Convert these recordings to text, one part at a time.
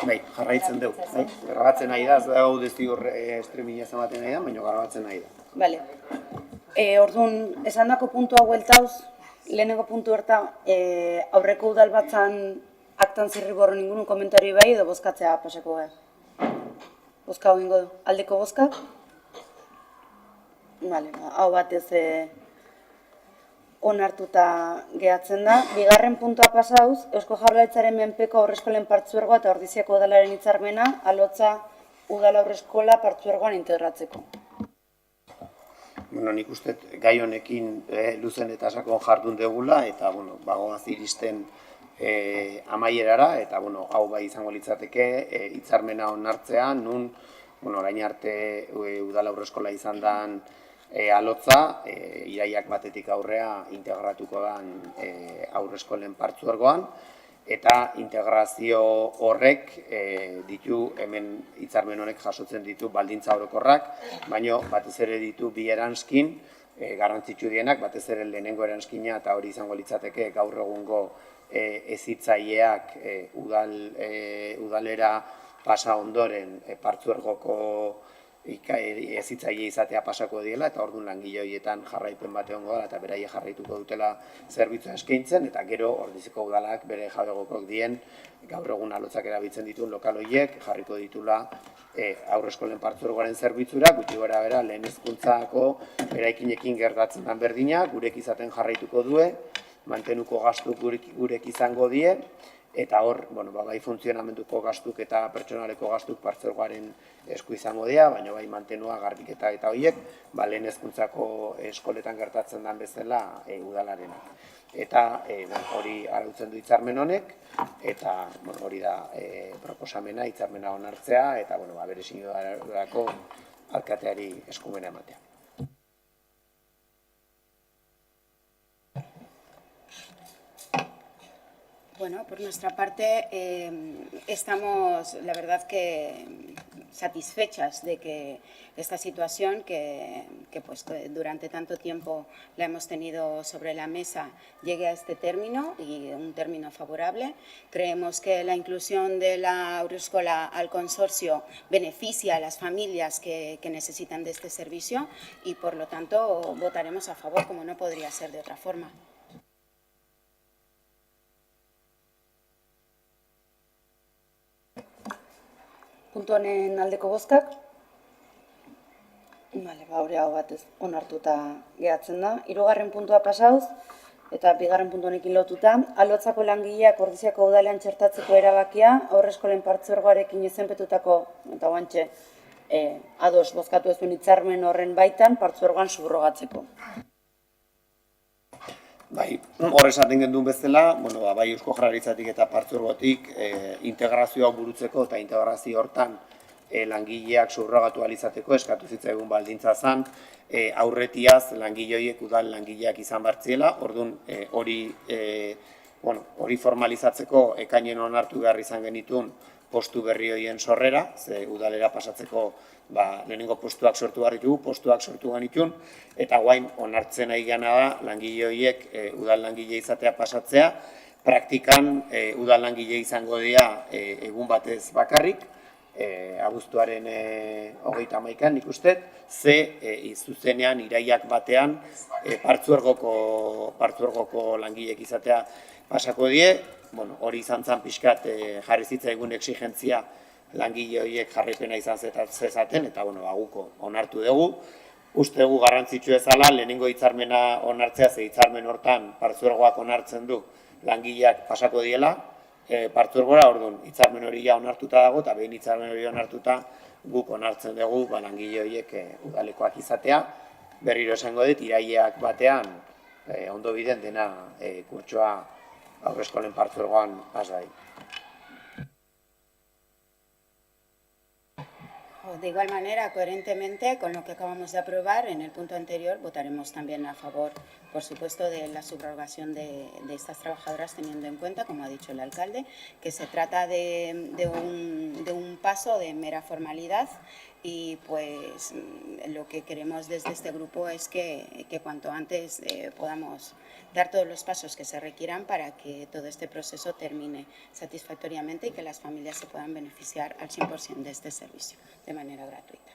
Bai, jarraitzen dugu. Bai, grabatzen nahi da, ez dago dezti hor streaming ematen nahi da, baina grabatzen nahi da. Bale. Orduan, esandako puntua hueltauz, lehenengo puntu harta, aurreko udalbatzan aktan zirriborro ningunun komentari bai, edo bozkatzea pasako gara. Bozka hau ingo du. Aldeko bozkak? Bale, hau batez onartuta gehatzen da. Bigarren puntua pasauz, Eusko Jaurlaritzaren menpeko aurreskolen partzuergoa eta Ordiziako udalaren hitzarmena Alotza udala aurreskola partzuergoan integratzeko. Bueno, nik uste gai honekin luzen eta sakon jardun degula, eta, bueno, bagoaz iristen amaierara, eta, bueno, hau bai izango litzateke hitzarmena onartzea, nun, bueno, orain arte udala aurreskola izan den Alotza, iraiak batetik aurrea integratuko den aurreskolen partzuergoan, eta integrazio horrek ditu, hemen hitzarmen honek jasotzen ditu baldintza orokorrak, baino batez ere ditu bi eranskin, garrantzitsu dienak, batez ere lehenengo eranskina, eta hori izango litzateke gaur egungo hezitzaileak udalera pasa ondoren partzuergoko hezitzaile izatea pasako diela, eta orduan langile horietan jarraipen bat egongo da, eta beraie jarraituko dutela zerbitzua eskaintzen, eta gero Ordiziko udalak bere jabegokok dien gaur egun Alotzak erabiltzen dituen lokal horiek jarriko ditula aurreskolen partzuergoaren zerbitzura, gutxi gora bera lehen hezkuntzako eraikinekin gertatzen den berdina, gurek izaten jarraituko due, mantenuko gastuk gurek izango die, eta hor, bai funtzionamenduko gastuk eta pertsonaleko gastuk partzuergoaren esku izango dira, baina bai mantenua, garbiketa eta horiek, lehen hezkuntzako eskoletan gertatzen den bezala udalarenak. Eta hori arautzen du hitzarmen honek, eta hori da proposamena, hitzarmena onartzea, eta bere sinodurako alkateari eskumena ematea. Bueno, por nuestra parte estamos, la verdad, que satisfechas de que esta situación que pues, durante tanto tiempo la hemos tenido sobre la mesa llegue a este término y un término favorable. Creemos que la inclusión de la Aurreskola al consorcio beneficia a las familias que necesitan de este servicio y, por lo tanto, votaremos a favor, como no podría ser de otra forma. Puntu honen aldeko bozkak. Hori hau batez onartuta gehatzen da. Hirugarren puntua pasauz, eta bigarren puntu honekin lotuta, Alotzako langileak Ordiziako udalean txertatzeko erabakia, aurreskolen partzuergoarekin izenpetutako, eta guantxe, ados bozkatu ezuen hitzarmen horren baitan, partzuergoan subrogatzeko. Bai, hor esaten genduen bezala, bai Eusko Jaurlaritzatik eta partzuergotik integrazioa burutzeko eta integrazio hortan langileak subrogatu ahal izateko eskatu zitzaigun baldintza zen, aurretiaz langile horiek udal langileak izan bartziela, orduan hori formalizatzeko ekainen onartu behar izan genituen postu berri horien sorrera, ze udalera pasatzeko lehenengo postuak sortu behar ditugu, postuak sortu genituen, eta guain onartzen nahi gana da langile horiek udal langile izatea pasatzea, praktikan udal langile izango dira egun batez bakarrik, abuztuaren 31an nik uste, ze zuzenean iraiak batean partzuergoko langileek izatea pasako die, hori izan zen pixkat jarri zitzaigun exigentzia langile horiek jarripena izan zezaten, eta guko onartu dugu. Uste dugu garrantzitsu ezala, lehenengo hitzarmena onartzea, ze hitzarmen hortan partzuergoak onartzen du langileak pasako diela, partzuergora, orduan hitzarmen hori onartuta dago, eta behin hitzarmen hori onartuta guk onartzen dugu langile horiek udalekoak izatea. Berriro esango dut, iraileak batean ondo biden dena kurtsoa aurreskolen partzuergoan hasgai. De igual manera, coherentemente con lo que acabamos de aprobar, en el punto anterior votaremos también a favor, por supuesto, de la subrogación de estas trabajadoras, teniendo en cuenta, como ha dicho el alcalde, que se trata de un paso de mera formalidad y pues lo que queremos desde este grupo es que cuanto antes podamos dar todos los pasos que se requieran para que todo este proceso termine satisfactoriamente y que las familias se puedan beneficiar al 100% de este servicio de manera gratuita.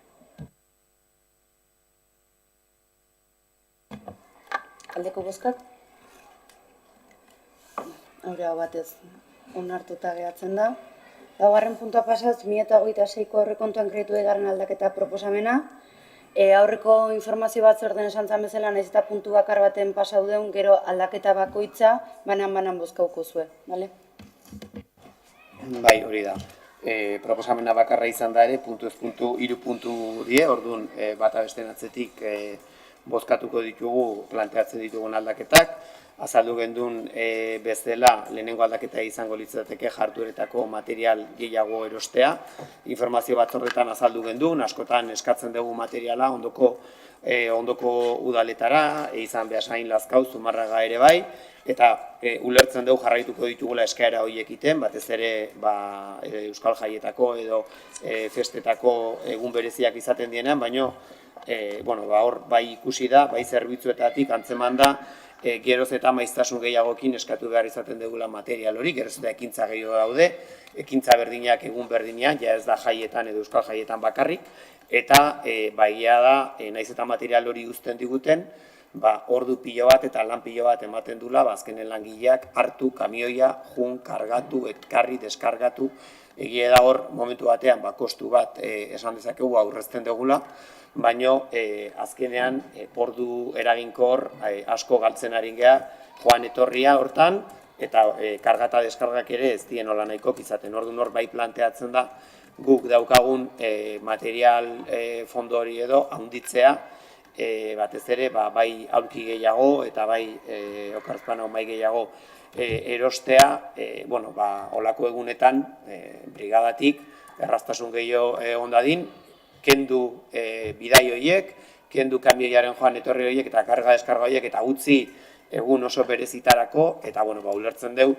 Aldeko bozkak? Hora batez onartuta geratzen da. Laugarren puntua pasaz, 2026ko aurrekontuan kreditu egarren aldaketa proposamena. Aurreko informazio bat zer den esan zan bezala, nahiz eta puntu bakar baten pasau deun, gero aldaketa bakoitza banan bozkauko zue, bale? Bai, hori da. Proposamena bakarra izan da ere, puntu ez puntu, 3 puntu die, orduan bata besteen atzetik bozkatuko ditugu planteatzen ditugun aldaketak. Azaldu gendun bezala lehenengo aldaketa izango litzateke jardueretako material gehiago erostea. Informazio batzordetan azaldu gendun, askotan eskatzen dugu materiala ondoko udaletara, izan behasain Lazkao, Zumarraga ere bai, eta ulertzen dugu jarraituko ditugula eskaera horiek iten, batez ere Euskal Jaietako edo festetako egun bereziak izaten dienean, baina hor bai ikusi da, bai zerbitzuetatik antzeman da, geroz eta maiztasun gehiagokin eskatu behar izaten dugula material hori, geroz eta ekintza gehiago daude, ekintza berdinak egun berdinean, ja ez da jaietan edo Euskal Jaietan bakarrik, eta baigia da, naiz eta material hori uzten diguten, ordu pilo bat eta lan pilo bat ematen dula, azkenen langileak hartu, kamioia, jun, kargatu, ekarri, deskargatu, egia da hor momentu batean kostu bat esan dezakegu aurrezten dugula, baina azkenean ordu eraginkor asko galtzen ari gea joan etorria hortan, eta kargata deskargak ere ez dien hola nahikok izaten. Orduan hor bai planteatzen da guk daukagun material fondo hori edo handitzea, batez ere bai aulki gehiago eta bai okarzpana mai gehiago erostea, olako egunetan brigadatik erraztasun gehiago ondadin, kendu bidai horiek, kendu kamioiaren joan etorri horiek eta karga deskarga horiek eta utzi egun oso berezitarako, eta ulertzen dugu,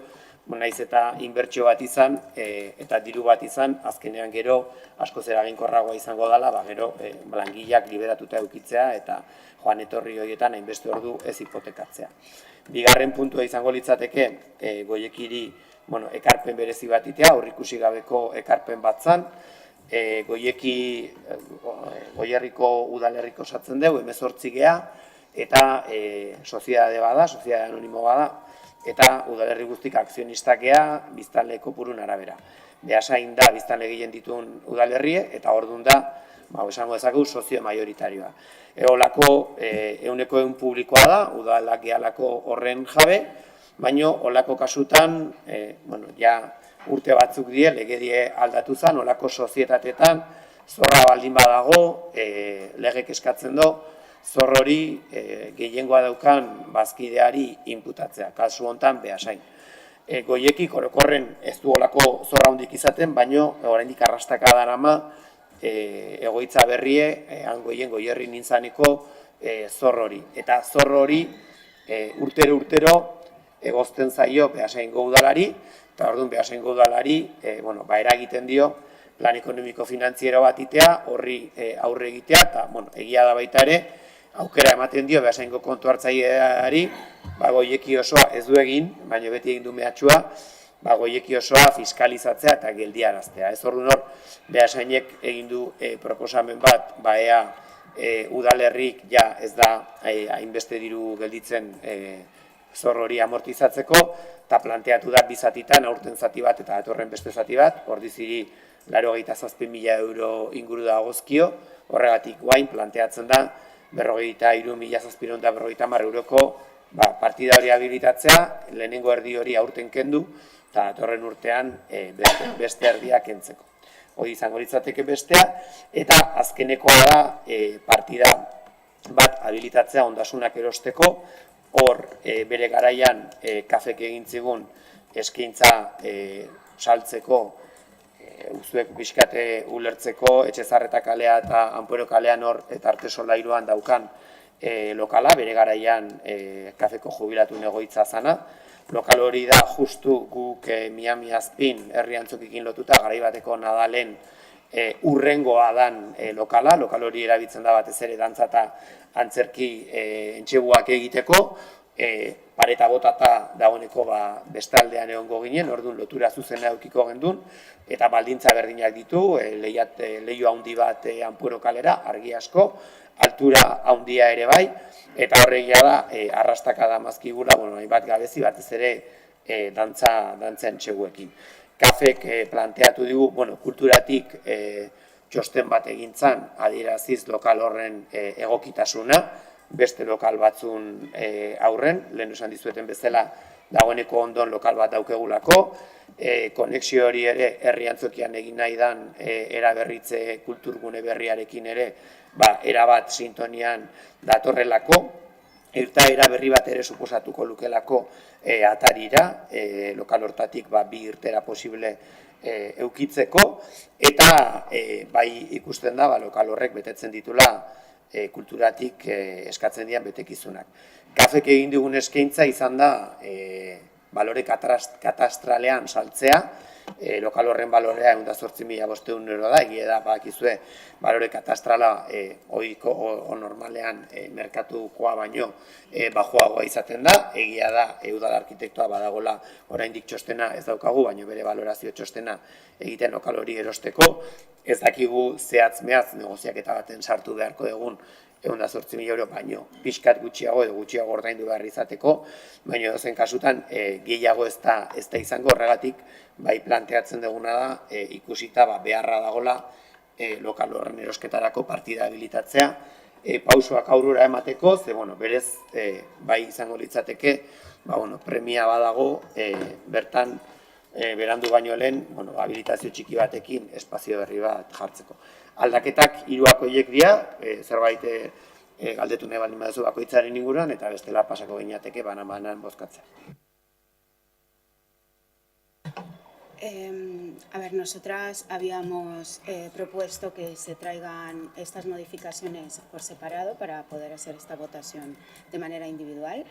naiz eta inbertsio bat izan eta diru bat izan, azkenean gero askoz eraginkorragoa izango dela, gero langileak liberatuta eukitzea eta joan etorri horietan hainbeste ordu ez hipotekatzea. Bigarren puntua izango litzateke Goiekiri ekarpen berezi bat itea, aurrikusi gabeko ekarpen bat zan, Goierriko udalerriko osatzen dugu, 18 gea, eta soziedade bada, soziedade anonimo bada, eta udalerri guztik akzionistak gea biztanle kopurun arabera. Behasain da biztanle gehien dituen udalerrie, eta orduan da, esango dezakegu, sozio majoritarioa. Olako ehuneko ehun publikoa da, udalak gehalako horren jabe, baina olako kasutan, urte batzuk die, legedie aldatu zen, olako sozietatetan, zorra baldin badago, legek eskatzen du, zor hori gehiengoa daukan bazkideari inputatzea, kasu hontan Behasain. Goiekik orokorren ez du olako zorra hondik izaten, baina oraindik arrastaka darama egoitza berrie, Goierri nintzaneko zor hori. Eta zor hori urtero egozten zaio Behasaingo udalari, eta orduan Behasaingo udalari eragiten dio plan ekonomiko-finantziero bat itea, horri aurre egitea, eta egia da baita ere, aukera ematen dio Behasaingo kontu hartzaileari, Goieki osoa ez du egin, baina beti egin du mehatxua, Goieki osoa fiskalizatzea eta geldiaraztea. Ez orduan hor, Behasainek egin du proposamen bat, ea udalerrik ja ez da hainbeste diru gelditzen zor hori amortizatzeko, eta planteatu da bizatitan, aurten zati bat eta etorren beste zati bat, ordiziri 87.000 euro inguru da agozkio, horregatik guain planteatzen da 43.750 euroko partida hori habilitatzea, lehenengo erdi hori aurten kendu, eta etorren urtean beste erdia kentzeko. Hori izango litzateke bestea, eta azkenekoa da partida bat habilitatzea ondasunak erosteko, hor bere garaian kafek egin zigun eskaintza saltzeko, uzuek pixkate ulertzeko, Etxezarreta kalea eta Anpuero kalean hor eta Artesolairuan daukan lokala, bere garaian kafeko jubilatu egoitza zana. Lokal hori da justu guk Miami Azpin herri antzokikin lotuta, garaibateko Nadalen urrengoa dan lokal hori erabiltzen da batez ere dantza eta antzerki entxeguak egiteko, pareta botata dagoeneko bestaldean egongo ginen, orduan lotura zuzena eukiko gendun, eta baldintza berdinak ditu, leiho handi bat Anpuero kalera, argi asko, altura handia ere bai, eta horregia da, arrastaka da mazkigula, bat gabezi batez ere dantza entxeguekin. Kafek planteatu digu, kulturatik txosten bat egintzan adieraziz lokal horren egokitasuna, beste lokal batzun aurren, lehen esan dizueten bezala dagoeneko ondon lokal bat daukegulako, konexio hori ere herri antzokian egin nahi dan eraberritze kulturgune berriarekin ere erabat sintonian datorrelako, irtaera berri bat ere suposatuko lukelako atarira, lokal hortatik bi irtera posible eukitzeko, eta bai ikusten da lokal horrek betetzen ditula kulturatik eskatzen dian betekizunak. Kafek egin dugun eskaintza izan da balore katastralean saltzea, lokal horren balorea 108.500 euro da, egia da bakizue balore katastrala ohiko o normalean merkatukoa baino bajoagoa izaten da, egia da udal arkitektoa badagola oraindik txostena ez daukagu, baino bere balorazio txostena egiten lokal hori erosteko, ez dakigu zehatz-mehatz negoziaketa baten sartu beharko egun 108.000 euro baino pixkat gutxiago edo gutxiago ordaindu behar izateko, baina edozen kasutan gehiago ez da izango, horregatik bai planteatzen duguna da ikusita beharra dagola lokal horren erosketarako partida habilitatzea, pausoak aurrera emateko, ze berez bai izango litzateke, premia badago bertan berandu baino lehen habilitazio txiki batekin espazio berri bat jartzeko. Aldaketak hiruak horiek dira, zerbait galdetu nahi baldin baduzu bakoitzaren inguruan, eta bestela pasako gineateke banan bozkatzea. A ver, nosotras habíamos propuesto que se traigan estas modificaciones por separado para poder hacer esta votación de manera individual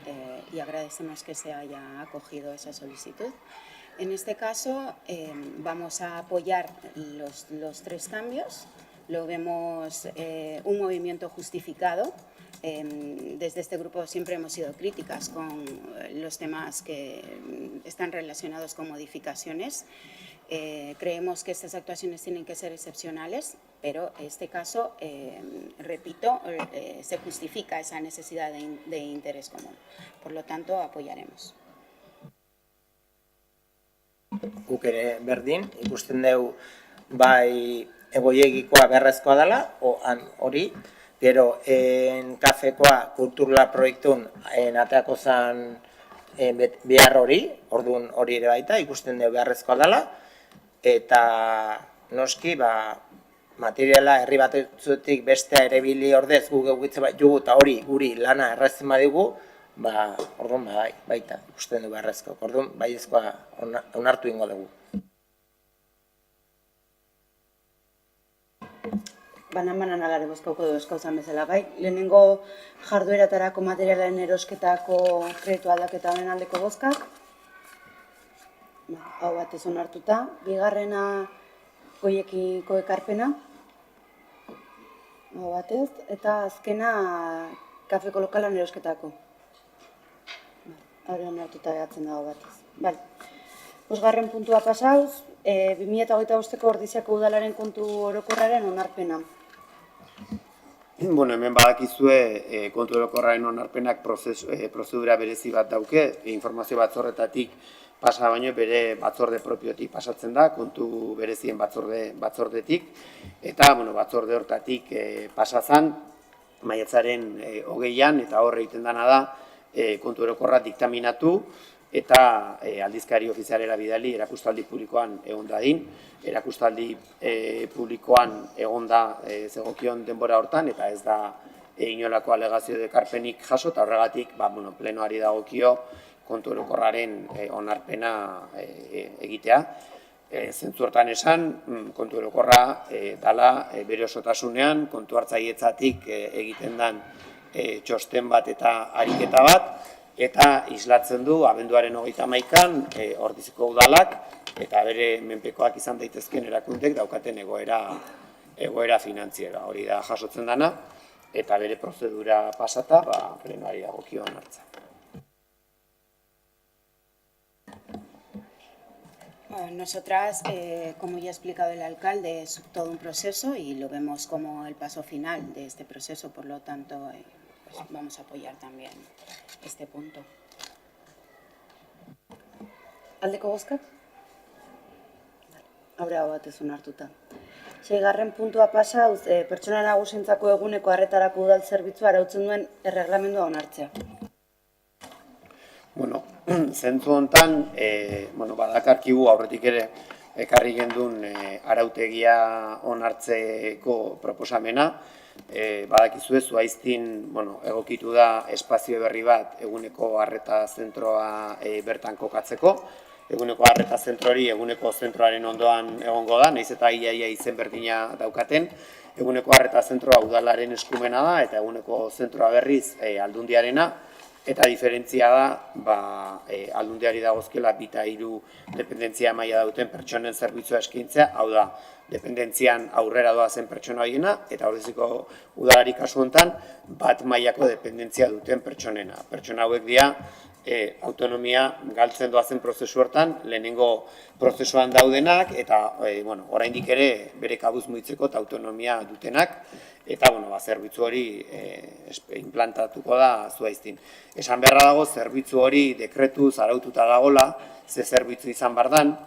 y agradecemos que se haya acogido esa solicitud. En este caso vamos a apoyar los tres cambios. Lo vemos un movimiento justificado. Desde este grupo siempre hemos sido críticas con los temas que están relacionados con modificaciones. Creemos que estas actuaciones tienen que ser excepcionales, pero en este caso, repito, se justifica esa necesidad de interés común. Por lo tanto, apoyaremos. Guk ere berdin, ikusten dugu bai egoiegikoa beharrezkoa dela, hori, gero kafekoa kulturla proiektun ateako zen behar hori, orduan hori ere baita, ikusten dugu beharrezkoa dela, eta noski materiala herri batzuetik bestea ere bili ordez guk egitzen jugu eta hori guri lana errezen badigu, orduan baita ikusten du beharrezko, orduan baiezkoa onartu ingo dugu. Banan alare bozkauko du eskauzan bezala, bai? Lehenengo jardueratarako materialen erosketako kreditu aldaketa honen aldeko bozkak. Hau batez onartuta. Bigarrena goiekiko ekarpena. Hau batez. Eta azkena kafeko lokalan erosketako. Hau onartuta gehatzen dago batez. Bale. Bosgarren puntua pasauz, 2025ko Ordiziako udalaren kontu orokorraren onarpena. Hemen badakizue kontu orokorraren onarpenak prozedura berezi bat dauke, informazio batzordetatik pasa baino bere batzorde propiotik pasatzen da, kontu berezien batzordetik, eta batzorde hortatik pasazan, maiatzaren 20an, eta horre egiten dana da, kontu orokorra diktaminatu, eta aldizkari ofizialera bidali erakustaldi publikoan egon dadin. Erakustaldi publikoan egon da zegokion denbora hortan, eta ez da inolako alegazio dekarpenik jaso, eta horregatik plenoari dagokio kontu orokorraren onarpena egitea. Zentzu hortan esan, kontu orokorra dala bere osotasunean, kontu hartzailetzatik egiten den txosten bat eta ariketa bat, eta islatzen du abenduaren 31an Ordiziko udalak eta bere menpekoak izan daitezken erakundek daukaten egoera finantzieroa. Hori da jasotzen dana, eta bere prozedura pasata, plenoari dagokio onartzea. Nosotras, como ya ha explicado el alcalde, es todo un proceso y lo vemos como el paso final de este proceso, por lo tanto, pues vamos a apoyar también este punto. Aldeko bozkak? Aurrera batez onartuta. Seigarren puntua pasa, pertsona nagusientzako eguneko arretarako udal zerbitzua arautzen duen erreglamendua onartzea. Bueno, zentzu honetan, badakarkigu aurretik ere ekarri gendun arautegia onartzeko proposamena. Badakizue, Zuaiztin egokitu da espazio berri bat eguneko arreta zentroa bertan kokatzeko. Eguneko arreta zentro hori eguneko zentroaren ondoan egongo da, nahiz eta iaia izen berdina daukaten. Eguneko arreta zentroa udalaren eskumena da eta eguneko zentroa berriz aldundiarena. Eta diferentzia da, aldundiari dagozkela 2 eta 3 dependentzia maila dauten pertsonen zerbitzua eskaintzea, hau da, dependentzian aurrera doazen pertsona horiena, eta horreziko udalari kasu honetan, 1 mailako dependentzia duten pertsonena. Pertsona hauek dira, autonomia galtzen doazen prozesu hortan, lehenengo prozesuan daudenak, eta oraindik ere bere kabuz muitzeko eta autonomia dutenak, eta zerbitzu hori implantatuko da Zuaiztin. Esan beharra dago, zerbitzu hori dekretuz araututa dagola, ze zerbitzu izan bardan,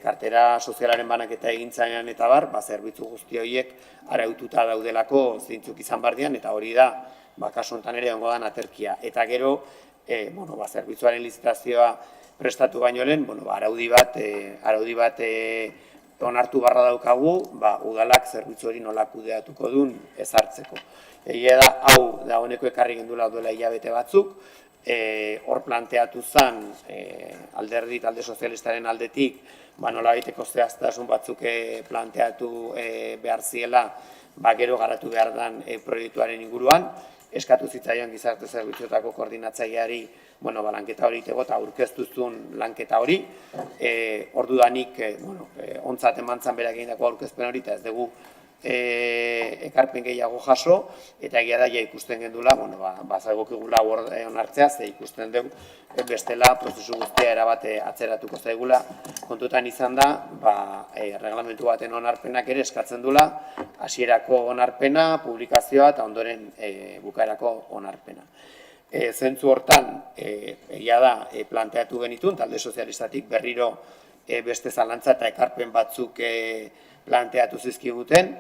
kartera sozialaren banaketa egintzanean eta zerbitzu guzti horiek araututa daudelako zeintzuk izan bardian, eta hori da, kasu honetan ere ongo dan aterkia. Eta gero, zerbitzuaren lizitazioa prestatu baino lehen, araudi bat onartu barra daukagu, udalak zerbitzu hori nola kudeatuko duen ezartzeko. Egia da, hau dagoeneko ekarri gendula duela hilabete batzuk, hor planteatu zen talde sozialistaren aldetik, nola baiteko zehaztasun batzuk planteatu behar ziela, gero garatu behar den proiektuaren inguruan, eskatu zitzaion gizarte zerbitzuetako koordinatzaileari lanketa hori iteko eta aurkeztuzun lanketa hori. Ordudanik ontzat emantzan berak egindako aurkezpen hori eta ez dugu ekarpen gehiago jaso, eta egia da ikusten gendula, bazagokigula onartzea, ze ikusten dugu bestela prozesu guztia erabate atzeratuko zaigula. Kontutan izan da, reglamentu baten onarpenak ere eskatzen dula, hasierako onarpena, publikazioa eta ondoren bukaerako onarpena. Zentzu hortan, egia da, planteatu genitun, talde sozialistatik berriro beste zalantza eta ekarpen batzuk planteatu zizkiguten,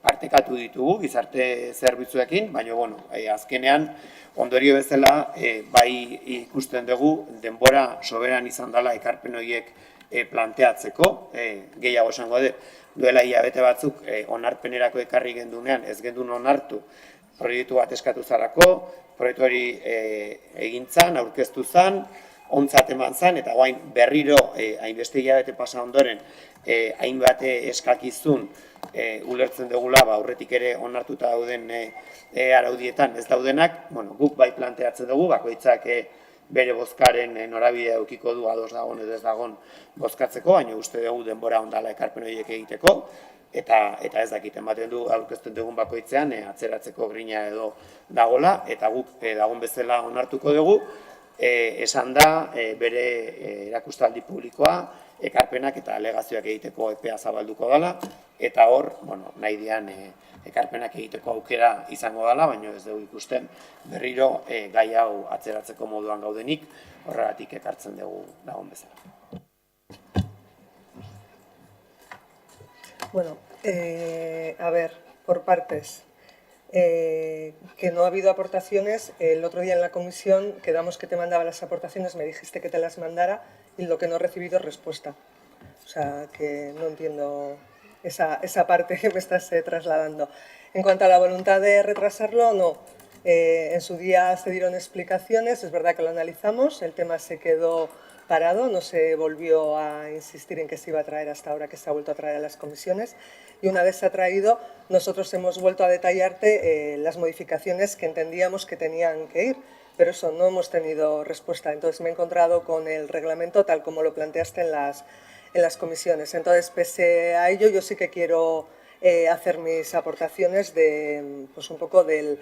partekatu ditugu gizarte zerbitzuekin, baina azkenean ondorio bezala bai ikusten dugu denbora soberan izan dela ekarpen horiek planteatzeko, gehiago esango duela hilabete batzuk onarpenerako ekarri gendunean ez gendun onartu proiektu bat eskatu zarako, proiektu hori egintzan, aurkeztu zan, ontzat eman zan, eta guain berriro hainbeste hilabete pasa ondoren hainbat eskakizun ulertzen dugula, aurretik ere onartuta dauden araudietan ez daudenak, guk bai planteatzen dugu, bakoitzak bere bozkaren norabidea edukiko du ados dagoen edo ez dagoen bozkatzeko, baina uste dugu denbora ondala ekarpen horiek egiteko, eta ez dakiten baten du aurkezten dugun bakoitzean atzeratzeko grina edo dagola, eta guk dagoen bezala onartuko dugu, esan da bere erakustaldi publikoa, ekarpenak eta alegazioak egiteko epea zabalduko dela, eta hor, nahi dian ekarpenak egiteko aukera izango dela, baina ez dugu ikusten berriro gai hau atzeratzeko moduan gaudenik, horregatik ekartzen dugu dagoen bezala. Bueno, a ver, por partes. Que no ha habido aportaciones. El otro día en la comisión quedamos que te mandaba las aportaciones, me dijiste que te las mandara y lo que no he recibido es respuesta. O sea, que no entiendo esa parte que me estás trasladando. En cuanto a la voluntad de retrasarlo, no. En su día se dieron explicaciones, es verdad que lo analizamos, el tema se quedó parado, no se volvió a insistir en que se iba a traer hasta ahora que se ha vuelto a traer a las comisiones, y una vez se ha traído, nosotros hemos vuelto a detallarte las modificaciones que entendíamos que tenían que ir, pero eso, no hemos tenido respuesta. Entonces me he encontrado con el reglamento tal como lo planteaste en las comisiones. Entonces, pese a ello, yo sí que quiero hacer mis aportaciones pues un poco del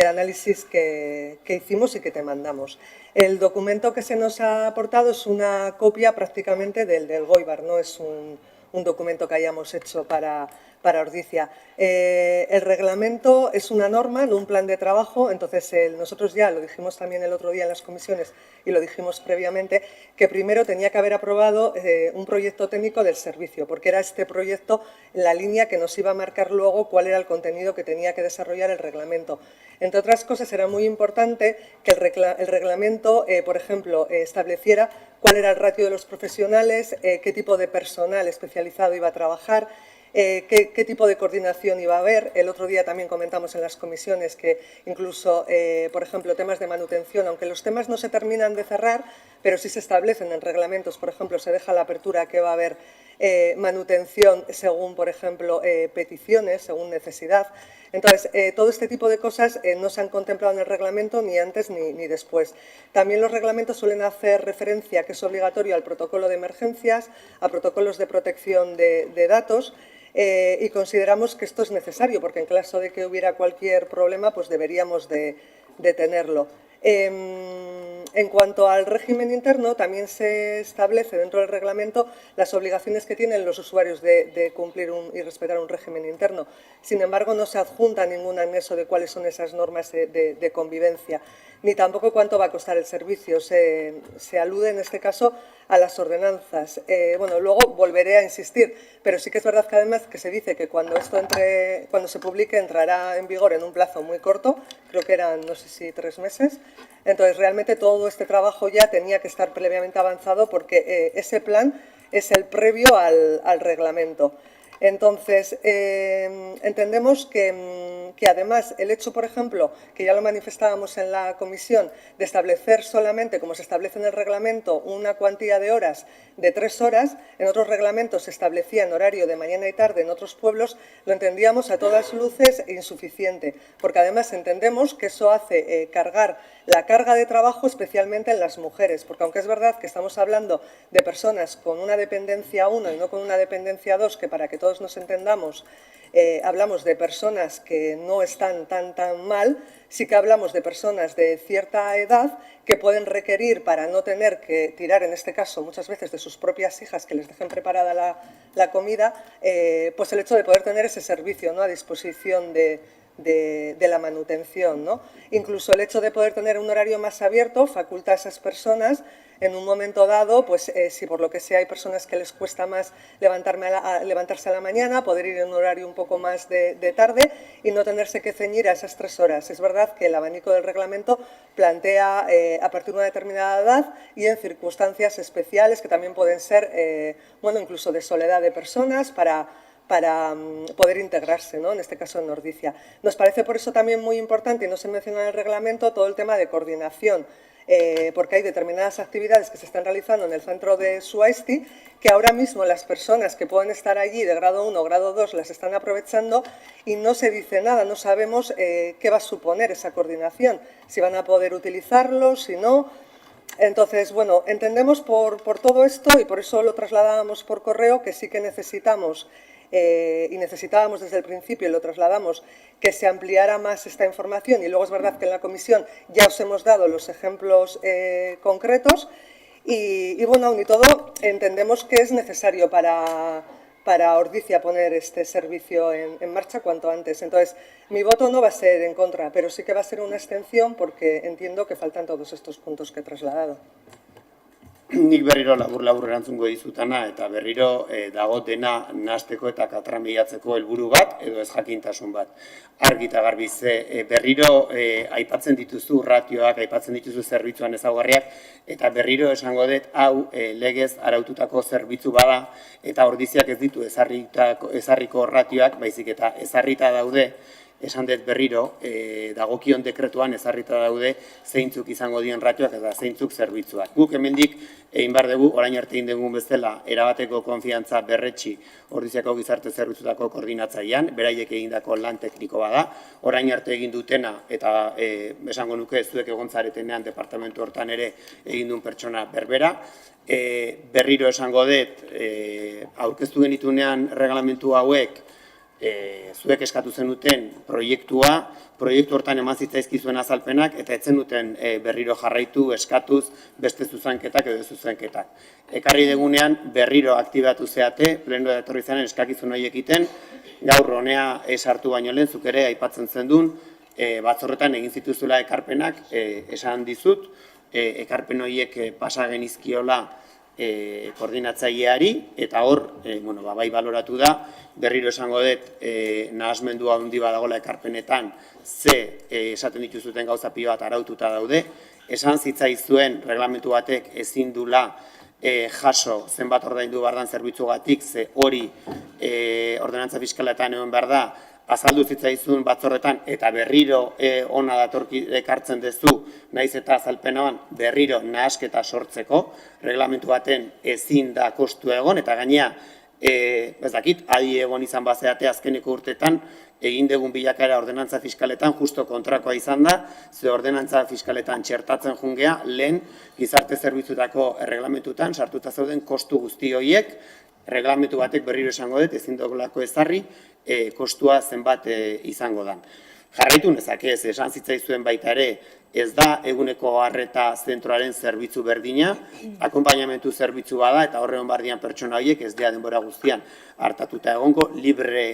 análisis que hicimos y que te mandamos. El documento que se nos ha aportado es una copia prácticamente del Goibar, no es un documento que hayamos hecho para Ordizia. El reglamento es una norma, no un plan de trabajo, entonces nosotros ya lo dijimos también el otro día en las comisiones y lo dijimos previamente, que primero tenía que haber aprobado un proyecto técnico del servicio, porque era este proyecto la línea que nos iba a marcar luego cuál era el contenido que tenía que desarrollar el reglamento. Entre otras cosas, era muy importante que el reglamento, por ejemplo, estableciera cuál era el ratio de los profesionales, qué tipo de personal especializado iba a trabajar, qué tipo de coordinación iba a haber. El otro día también comentamos en las comisiones que incluso, por ejemplo, temas de manutención, aunque los temas no se terminan de cerrar, pero sí se establecen en reglamentos, por ejemplo, se deja la apertura que va a haber manutención según, por ejemplo, peticiones, según necesidad. Entonces, todo este tipo de cosas no se han contemplado en el reglamento ni antes ni después. También los reglamentos suelen hacer referencia, que es obligatorio, al protocolo de emergencias, a protocolos de protección de datos, y consideramos que esto es necesario, porque en caso de que hubiera cualquier problema, pues deberíamos de tenerlo. En cuanto al régimen interno, también se establece dentro del reglamento las obligaciones que tienen los usuarios de cumplir y respetar un régimen interno. Sin embargo, no se adjunta ningún anexo de cuáles son esas normas de convivencia, ni tampoco cuánto va a costar el servicio. Se alude en este caso a las ordenanzas. Bueno, luego volveré a insistir, pero sí que es verdad que además que se dice que cuando se publique entrará en vigor en un plazo muy corto, creo que eran, no sé si 3 meses. Entonces, realmente todo este trabajo ya tenía que estar previamente avanzado porque ese plan es el previo al reglamento. Entonces, entendemos que además el hecho, por ejemplo, que ya lo manifestábamos en la comisión, de establecer solamente, como se establece en el reglamento, una cuantía de horas de 3 horas, en otros reglamentos se establecía en horario de mañana y tarde en otros pueblos, lo entendíamos a todas luces insuficiente, porque además entendemos que eso hace cargar la carga de trabajo especialmente en las mujeres, porque aunque es verdad que estamos hablando de personas con una dependencia 1 y no con una dependencia 2, que para que todos nos entendamos, hablamos de personas que no están tan mal, sí que hablamos de personas de cierta edad que pueden requerir, para no tener que tirar, en este caso, muchas veces de sus propias hijas que les dejen preparada la comida, pues el hecho de poder tener ese servicio, ¿no?, a disposición de la manutención, ¿no? Incluso el hecho de poder tener un horario más abierto faculta a esas personas en un momento dado, pues si por lo que sea hay personas que les cuesta más levantarse a la mañana, poder ir en un horario un poco más de tarde y no tenerse que ceñir a esas 3 horas. Es verdad que el abanico del reglamento plantea a partir de una determinada edad y en circunstancias especiales que también pueden ser, bueno, incluso de soledad de personas para poder integrarse, ¿no?, en este caso en Ordizia. Nos parece por eso también muy importante, y no se menciona en el reglamento, todo el tema de coordinación, porque hay determinadas actividades que se están realizando en el centro de Suaizti que ahora mismo las personas que pueden estar allí de grado 1 o grado 2 las están aprovechando y no se dice nada, no sabemos qué va a suponer esa coordinación, si van a poder utilizarlo, si no. Entonces, bueno, entendemos por todo esto, y por eso lo trasladábamos por correo, que sí que necesitamos y necesitábamos desde el principio, y lo trasladamos, que se ampliara más esta información, y luego es verdad que en la comisión ya os hemos dado los ejemplos concretos, y bueno, aún y todo, entendemos que es necesario para Ordizia poner este servicio en marcha cuanto antes. Entonces, mi voto no va a ser en contra, pero sí que va a ser una abstención porque entiendo que faltan todos estos puntos que he trasladado. Nik berriro labur erantzungo dizutana, eta berriro dago dena nahasteko eta katramilatzeko helburu bat, edo ez jakintasun bat. Argi eta garbi ze berriro aipatzen dituzu ratioak, aipatzen dituzu zerbitzuan ezaugarriak, eta berriro esango dut hau legez araututako zerbitzu bada, eta Ordiziak ez ditu ezarriko ratioak, baizik eta ezarrita daude esan dut berriro, dagokion dekretuan ezarrita daude zeintzuk izango dien ratioak eta zeintzuk zerbitzuak. Guk hemendik egin behar dugu, orain arte egin dugun bezala, erabateko konfiantza berretsi Ordiziako gizarte zerbitzutako koordinatzailean, beraiek egindako lan tekniko bada, orain arte egin dutena, eta esango nuke zuek egontzaretenean departamentu hortan ere egin duen pertsona berbera. Berriro esango dut, aurkeztu genitunean reglamentu hauek, zuek eskatu zenuten proiektu hortan eman zitzaizkizuen azalpenak, eta etzen duten berriro jarraitu, eskatuz, beste zuzenketak edo zuzenketak. Ekarri degunean berriro aktibatu zeate, plenoa etorri zenen eskakizun horiek egiten, gaur honea sartu baino lehen, zuk ere aipatzen zendun, batzorretan egin zituzula ekarpenak, esan dizut, ekarpen horiek pasa genizkiola koordinatzaileari, eta hor, bai baloratu da, berriro esango dut, nahasmendua handi badagola ekarpenetan, ze esaten dituzuten gauza pilo bat araututa daude, esan zitzaizuen reglamentu batek ezin dula jaso zenbat ordaindu bardan zerbitzugatik, ze hori ordenantza fiskaletan egon behar da, azaldu zitzaizun batzorretan eta berriro ona datorki ekartzen dezu, naiz eta azalpenaban berriro nahasketa sortzeko, reglamentu baten ezin da kostu egon, eta gainea, ez dakit, adi egon izan bazeate azkeneko urtetan, egin dugun bilakaera ordenantza fiskaletan justo kontrakoa izan da, ze ordenantza fiskaletan txertatzen jungea, lehen gizarte zerbitzutako reglamentutan sartuta zauden kostu guzti horiek, reglamentu batek berriro esango dut, ezin dugulako ezarri, kostua zenbat izango da. Jarraitu nezake ez, esan zitzaizuen baita ere, ez da eguneko arreta zentroaren zerbitzu berdina, akonpainamentu zerbitzu bada, eta horre honbardian pertsona horiek ez dira denbora guztian hartatuta egongo, libre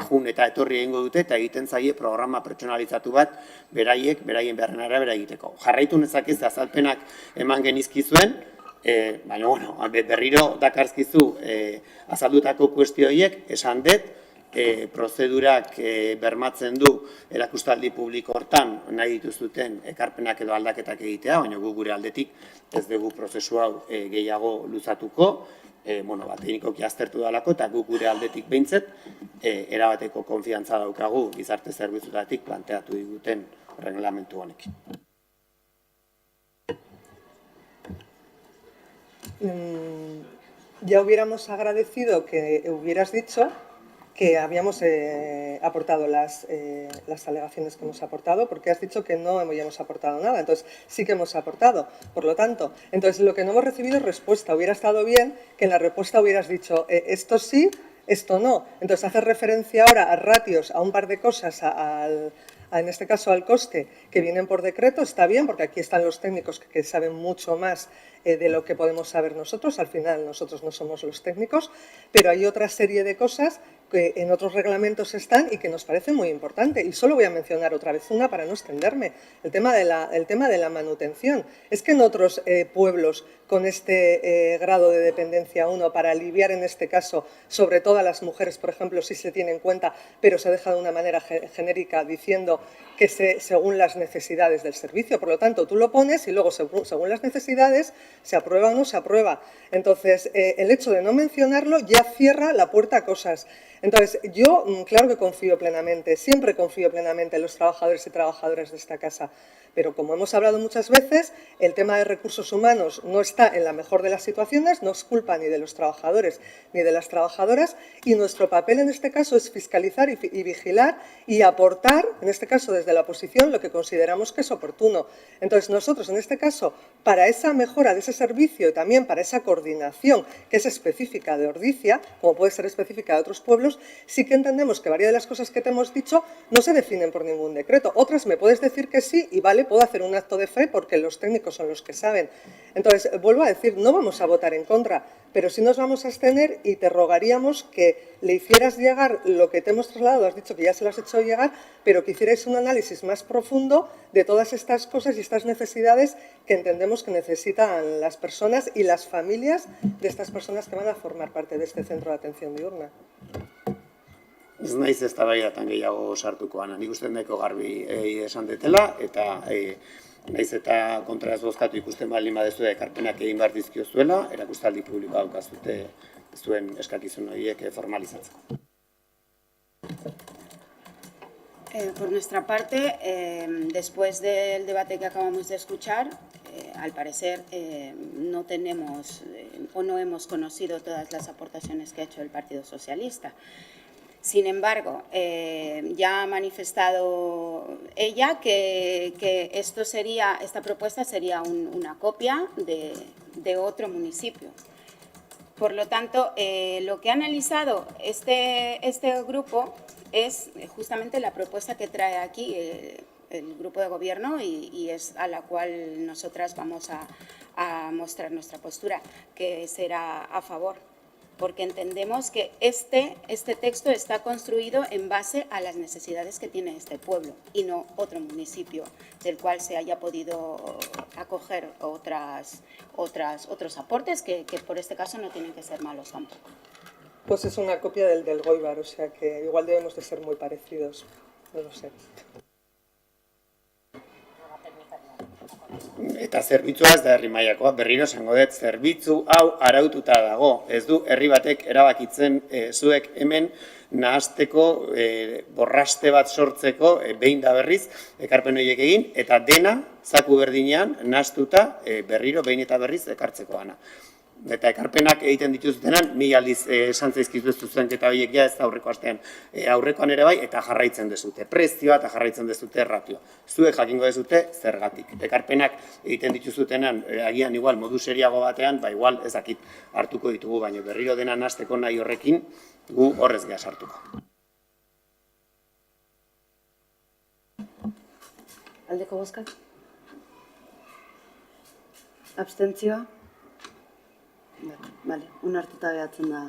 jun eta etorri egingo dute, eta egiten zaie programa pertsonalizatu bat beraien beharren arabera egiteko. Jarraitu nezake ez, azalpenak eman genizkizuen, baina berriro dakarzkizu azaldutako kuestio horiek, esan dut, prozedurak bermatzen du erakustaldi publiko hortan nahi dituzuten ekarpenak edo aldaketak egitea, baina gu gure aldetik ez dugu prozesu hau gehiago luzatuko, teknikoki aztertu dalako, eta gu gure aldetik behintzet erabateko konfiantza daukagu gizarte zerbitzutatik planteatu diguten reglamentu honekin. Ya hubiéramos agradecido que hubieras dicho que habíamos aportado las alegaciones que hemos aportado, porque has dicho que no hemos aportado nada, entonces sí que hemos aportado, por lo tanto, entonces lo que no hemos recibido es respuesta. Hubiera estado bien que en la respuesta hubieras dicho esto sí, esto no. Entonces hacer referencia ahora a ratios, a un par de cosas, en este caso al coste, que vienen por decreto, está bien, porque aquí están los técnicos que saben mucho más de lo que podemos saber nosotros. Al final nosotros no somos los técnicos, pero hay otra serie de cosas que en otros reglamentos están y que nos parece muy importante. Y solo voy a mencionar otra vez una para no extenderme, el tema de la manutención. Es que en otros pueblos con este grado de dependencia 1, para aliviar en este caso, sobre todo a las mujeres, por ejemplo, sí se tiene en cuenta, pero se deja de una manera genérica diciendo que según las necesidades del servicio. Por lo tanto, tú lo pones y luego según las necesidades se aprueba o no se aprueba. Entonces, el hecho de no mencionarlo ya cierra la puerta a cosas. Entonces, yo claro que confío plenamente, siempre confío plenamente en los trabajadores y trabajadoras de esta casa, pero como hemos hablado muchas veces, el tema de recursos humanos no está en la mejor de las situaciones, no es culpa ni de los trabajadores ni de las trabajadoras, y nuestro papel en este caso es fiscalizar y vigilar y aportar, en este caso desde la oposición, lo que consideramos que es oportuno. Entonces, nosotros en este caso, para esa mejora de ese servicio y también para esa coordinación que es específica de Ordizia, como puede ser específica de otros pueblos, sí que entendemos que varias de las cosas que te hemos dicho no se definen por ningún decreto. Otras me puedes decir que sí y vale, puedo hacer un acto de fe porque los técnicos son los que saben. Entonces, vuelvo a decir, no vamos a votar en contra, pero sí nos vamos a abstener y te rogaríamos que le hicieras llegar lo que te hemos trasladado, has dicho que ya se lo has hecho llegar, pero que hicierais un análisis más profundo de todas estas cosas y estas necesidades que entendemos que necesitan las personas y las familias de estas personas que van a formar parte de este centro de atención diurna. Ez naiz eztabaidatan gehiago sartuko, Ana. Nik uste nahiko garbi esan detela, eta naiz eta kontra ez bozkatu ikusten baldin badezu ekarpenak egin behar dizkiozuela, erakustaldi publikoa daukazute zuen eskakizun horiek formalizatzeko. Por nuestra parte, después del debate que acabamos de escuchar, al parecer no tenemos o no hemos conocido todas las aportaciones que ha hecho el Partido Socialista. Sin embargo, ya ha manifestado ella que esta propuesta sería una copia de otro municipio. Por lo tanto, lo que ha analizado este grupo es justamente la propuesta que trae aquí el grupo de gobierno y es a la cual nosotras vamos a mostrar nuestra postura, que será a favor, porque entendemos que este texto está construido en base a las necesidades que tiene este pueblo y no otro municipio del cual se haya podido acoger otros aportes que por este caso no tienen que ser malos tampoco. Pues es una copia del Goibar, o sea que igual debemos de ser muy parecidos, no lo sé. Eta zerbitzua ez da herri mailakoa, berriro esango dut, zerbitzu hau araututa dago. Ez du herri batek erabakitzen zuek hemen nahasteko, borraste bat sortzeko, behin da berriz, ekarpen horiek egin, eta dena, zaku berdinean, nahastuta berriro behin eta berriz ekartzeko gana. Eta ekarpenak egiten dituzutenan, mila aldiz esan zaizkizu zuzenketa horiek ja ez da aurreko astean. Aurrekoan ere bai, eta jarraitzen dezute prezioa eta jarraitzen dezute ratioa. Zuek jakingo dezute zergatik. Ekarpenak egiten dituzutenan, agian igual modu seriago batean, igual ez dakit hartuko ditugu, baina berriro dena nahasteko nahi horrekin, gu horrez geha sartuko. Aldeko bozka? Abstentzioa? Bale, onartuta behatzen da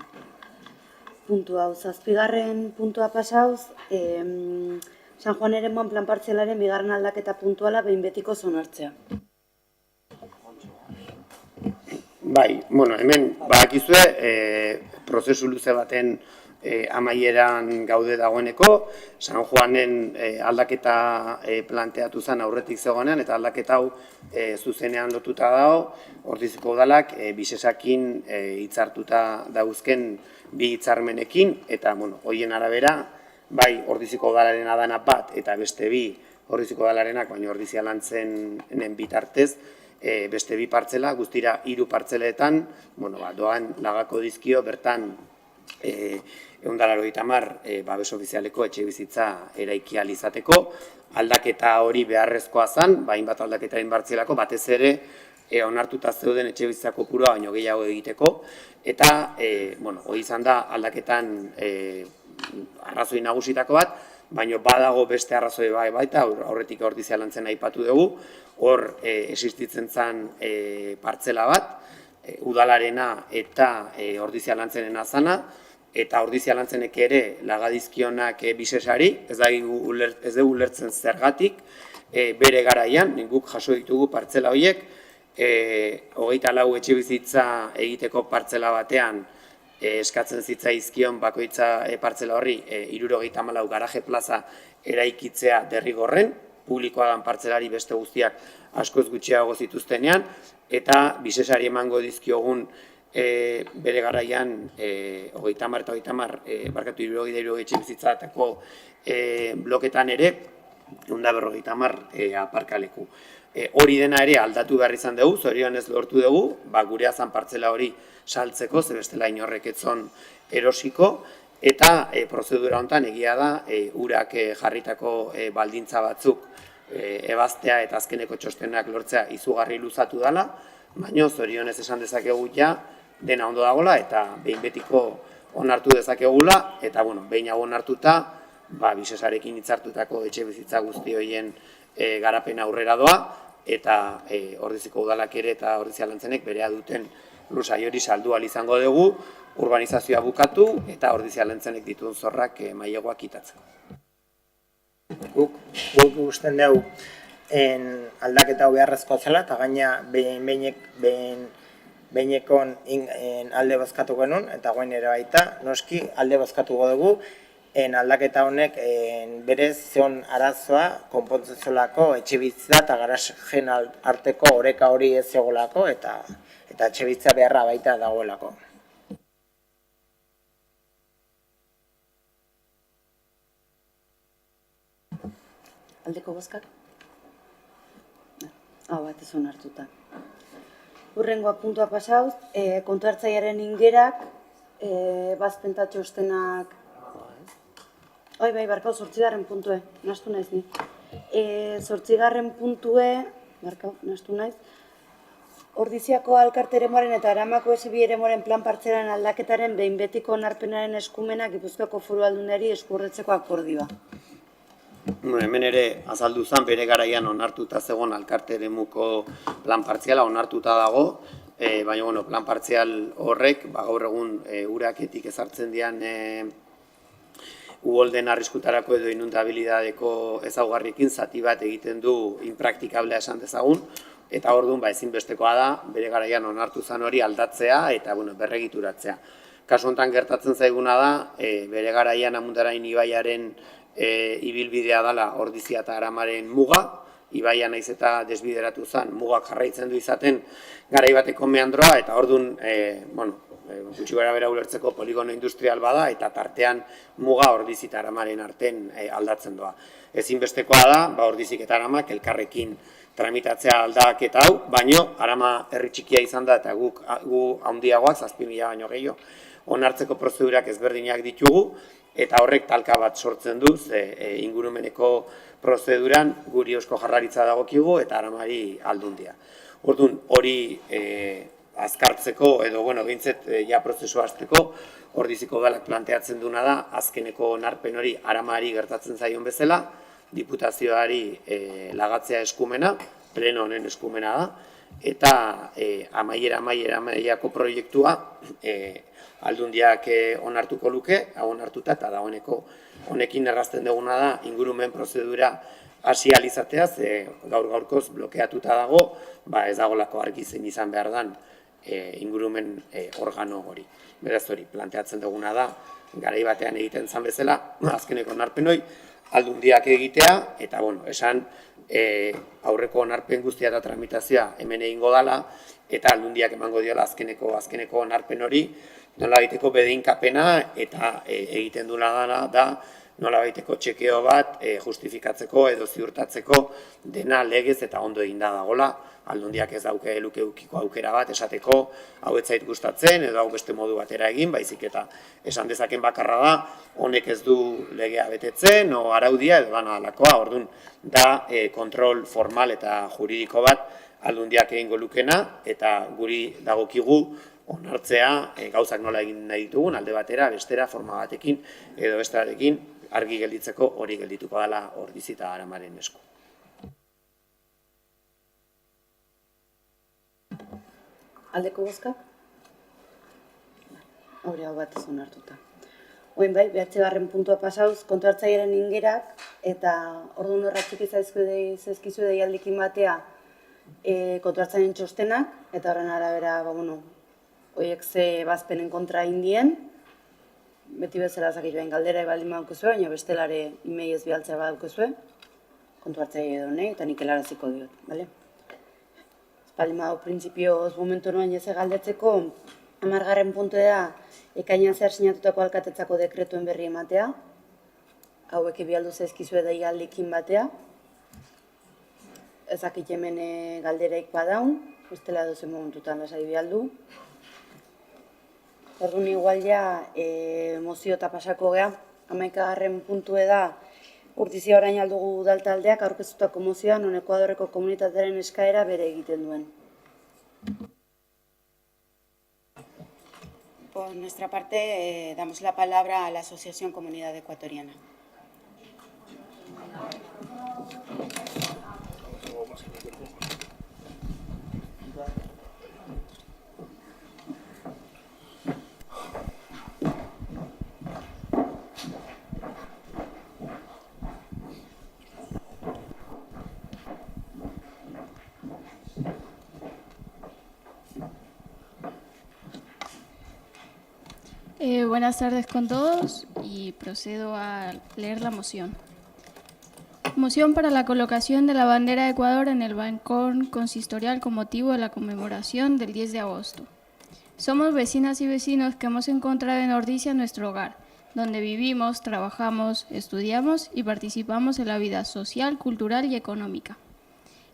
puntu hau. Zazpigarren puntua pasauz, San Juan Eremuan plan partzialaren bigarren aldaketa puntuala behin betiko zonartzea. Bai, bueno, hemen badakizue prozesu luze baten amaieran gaude dagoeneko, San Juanen aldaketa planteatu zen aurretik zegoenean, eta aldaketa hau zuzenean lotuta dago, Ordiziko udalak bisesakin hitzartuta dauzken bi hitzarmenekin, eta horien arabera, bai Ordiziko udalaren adana bat eta beste bi Ordiziko udalarenak, baina Ordizia Lantzenen bitartez, beste bi partzela, guztira 3 partzeletan, doan lagako dizkio bertan 180 babes ofizialeko etxe bizitza eraiki ahal izateko, aldaketa hori beharrezkoa zen, hainbat aldaketa egin bartzelako, batez ere onartuta zeuden etxe bizitza kopurua baino gehiago egiteko, eta hori izan da aldaketan arrazoi nagusitako bat, baina badago beste arrazoi baita, aurretik Ordizia Lantzen aipatu dugu, hor existitzen zen partzela bat, udalarena eta Ordizia Lantzenena zana, eta Ordizia Lantzenek ere lagadizkionak bisesari, ez dugu ulertzen zergatik, bere garaian, guk jaso ditugu partzela horiek, 24 etxe bizitza egiteko partzela batean eskatzen zitzaizkion bakoitza partzela horri 74 garaje plaza eraikitzea derrigorren, publikoa dan partzelari beste guztiak askoz gutxiago zituztenean, eta bisesari emango dizkiogun bere garaian 30 eta 70 etxe bizitzatako bloketan ere 150 aparkaleku. Hori dena ere aldatu behar izan dugu, zorionez lortu dugu, gure azan partzela hori saltzeko, ze bestela inorrek etzon erosiko, eta prozedura honetan egia da, urak jarritako baldintza batzuk ebaztea eta azkeneko txostenak lortzea izugarri luzatu dela, baina zorionez esan dezakegu ja, dena ondo dagoela eta behin betiko onartu dezakegula, eta behin hau onartuta, bisesarekin hitzartutako etxe bizitza guzti horien garapena aurrera doa, eta Ordiziko udalak ere eta Ordizia Lantzenek berea duten lursail hori saldu ahal izango dugu, urbanizazioa bukatu eta Ordizia Lantzenek dituen zorrak mailegoak kitatzeko. Guk usten dugu aldaketa hau beharrezkoa zela, eta gaina behinekon alde bozkatu genuen, eta guen ere baita, noski alde bozkatuko dugu, aldaketa honek berez zion arazoa konpontzen zolako etxebizitza eta garajen arteko oreka hori ez zegolako eta etxebizitza beharra baita dagoelako. Aldeko bozkak? Hau bat ez onartuta. Hurrengoa puntua pasauz, kontu hartzailearen ingerak, bazpentatxo ustenak... Bai, barkau, 8. puntue, nahastu naiz ni. 8. puntue, barkau, nahastu naiz, Ordiziako alkarte eremuaren eta Aramako SB eremuaren plan partzelaren aldaketaren behin betiko onarpenaren eskumena Gipuzkoako Foru Aldundiari eskuordetzeko akordioa. Hemen ere azaldu zen bere garaian onartuta zegoen alkarte eremuko plan partziala onartuta dago, baina plan partzial horrek gaur egun uraketik ezartzen dian uholden arriskutarako edo inundabilidadeko ezaugarriekin zati bat egiten du inpraktikablea esan dezagun, eta orduan ezinbestekoa da bere garaian onartu zen hori aldatzea eta berregituratzea. Kasu honetan gertatzen zaiguna da, bere garaian Amundarain ibaiaren ibilbidea dela Ordizia eta Aramaren muga, ibaia naiz eta desbideratu zen, mugak jarraitzen du izaten garai bateko meandroa, eta orduan, gutxi bera ulertzeko poligono industrial bada, eta tartean muga Ordizi eta Aramaren arten aldatzen doa. Ezinbestekoa da, Ordizik eta Aramak elkarrekin tramitatzea aldaketa hau, baino Arama herri txikia izan da eta gu handiagoak, 7.000 baino gehiago, onartzeko prozedurak ezberdinak ditugu, eta horrek talka bat sortzen du, ingurumeneko prozeduran guri Eusko Jaurlaritza dagokigu eta Aramari Aldundia. Orduan, hori azkartzeko edo, behintzet, prozesua hasteko, Ordiziko udalak planteatzen duna da, azkeneko onarpen hori Aramari gertatzen zaion bezala, diputazioari lagatzea eskumena, pleno honen eskumena da, eta amaierako proiektua Aldundiak onartuko luke, hau onartuta, eta dagoeneko honekin errazten duguna da ingurumen prozedura hasi alizatea, gaur-gaurkoz blokeatuta dago, ez dagolako argi zein izan behar dan ingurumen organo hori. Beraz hori, planteatzen duguna da, garai batean egiten zan bezala, azkeneko onarpen hori, Aldundiak egitea, eta esan aurreko onarpen guztia eta tramitazioa hemen egingo dela, eta Aldundiak emango diola azkeneko onarpen hori, nola baiteko bedeinkapena eta egiten duela da nola baiteko txekeo bat justifikatzeko edo ziurtatzeko dena legez eta ondo eginda dagola. Aldundiak ez dauke lukeukiko aukera bat esateko hau ez zait gustatzen edo hau beste modu batera egin, baizik eta esan dezaken bakarra da honek ez du legea betetzen o araudia edo dana alakoa. Orduan da kontrol formal eta juridiko bat Aldundiak egingo lukena eta guri dagokigu onartzea gauzak nola egin nahi ditugun, alde batera, bestera, forma batekin edo besterarekin argi gelditzeko hori geldituko dela Ordizi eta Aramaren esku. Aldeko bozkak? Hori hau bat ez onartuta. Oin 9. puntua pasauz, kontu hartzailearen ingerak, eta orduan horratxik zaizkizu deialdikin batea kontu hartzailearen txostenak, eta horren arabera, horiek ze bazpenen kontra indien, beti bezala zakituen galdera baldin badukuzue, baina bestelare imei ez bialtzea badukuzue, kontu hartzaile edo nahi, eta nik helaraziko diot, bale? Baldin badu printzipioz momentu noan jeze galdetzeko, 10. puntu da, ekainan zehar sinatutako alkatetzako dekretuen berri ematea, hauek bialdu zaizkizue deialdikin batea, ezakit hemen galderaik badaun, bestela dozen momentutan lasai bialdu. Orduan igual ja mozio eta pasako gea, 11. puntue da, Urtizia orain aldugu udaltaldeak aurkeztutako mozioan non Ekuadorreko komunitatearen eskaera bere egiten duen. Por nuestra parte, damos la palabra a la Asociación Comunidad Ecuatoriana. Buenas tardes con todos y procedo a leer la moción. Moción para la colocación de la bandera de Ecuador en el balcón consistorial con motivo de la conmemoración del 10 de agosto. Somos vecinas y vecinos que hemos encontrado en Ordizia nuestro hogar. donde vivimos, trabajamos, estudiamos y participamos en la vida social, cultural y económica.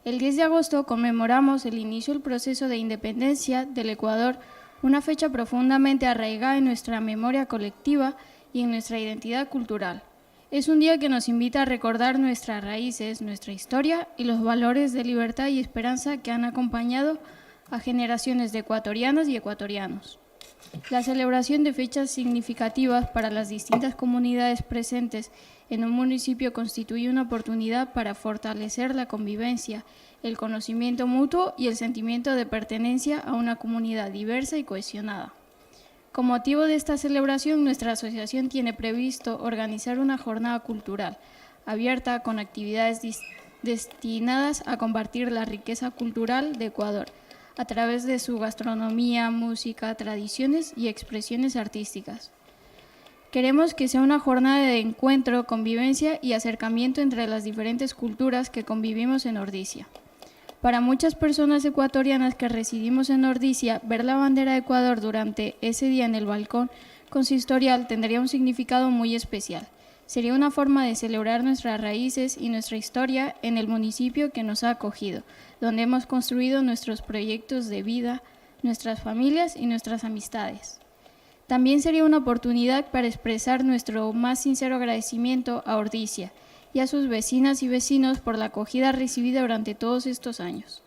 El 10 de agosto conmemoramos el inicio del proceso de independencia del Ecuador, una fecha profundamente arraigada en nuestra memoria colectiva y en nuestra identidad cultural. Es un día que nos invita a recordar nuestras raíces, nuestra historia y los valores de libertad y esperanza que han acompañado a generaciones de ecuatorianas y ecuatorianos. La celebración de fechas significativas para las distintas comunidades presentes en un municipio constituye una oportunidad para fortalecer la convivencia, el conocimiento mutuo y el sentimiento de pertenencia a una comunidad diversa y cohesionada. Con motivo de esta celebración, nuestra asociación tiene previsto organizar una jornada cultural abierta con actividades destinadas a compartir la riqueza cultural de Ecuador a través de su gastronomía, música, tradiciones y expresiones artísticas. Queremos que sea una jornada de encuentro, convivencia y acercamiento entre las diferentes culturas que convivimos en Ordicia. Para muchas personas ecuatorianas que residimos en Ordicia, ver la bandera de Ecuador durante ese día en el balcón consistorial tendría un significado muy especial. Sería una forma de celebrar nuestras raíces y nuestra historia en el municipio que nos ha acogido, donde hemos construido nuestros proyectos de vida, nuestras familias y nuestras amistades. También sería una oportunidad para expresar nuestro más sincero agradecimiento a Ordicia y a sus vecinas y vecinos por la acogida recibida durante todos estos años.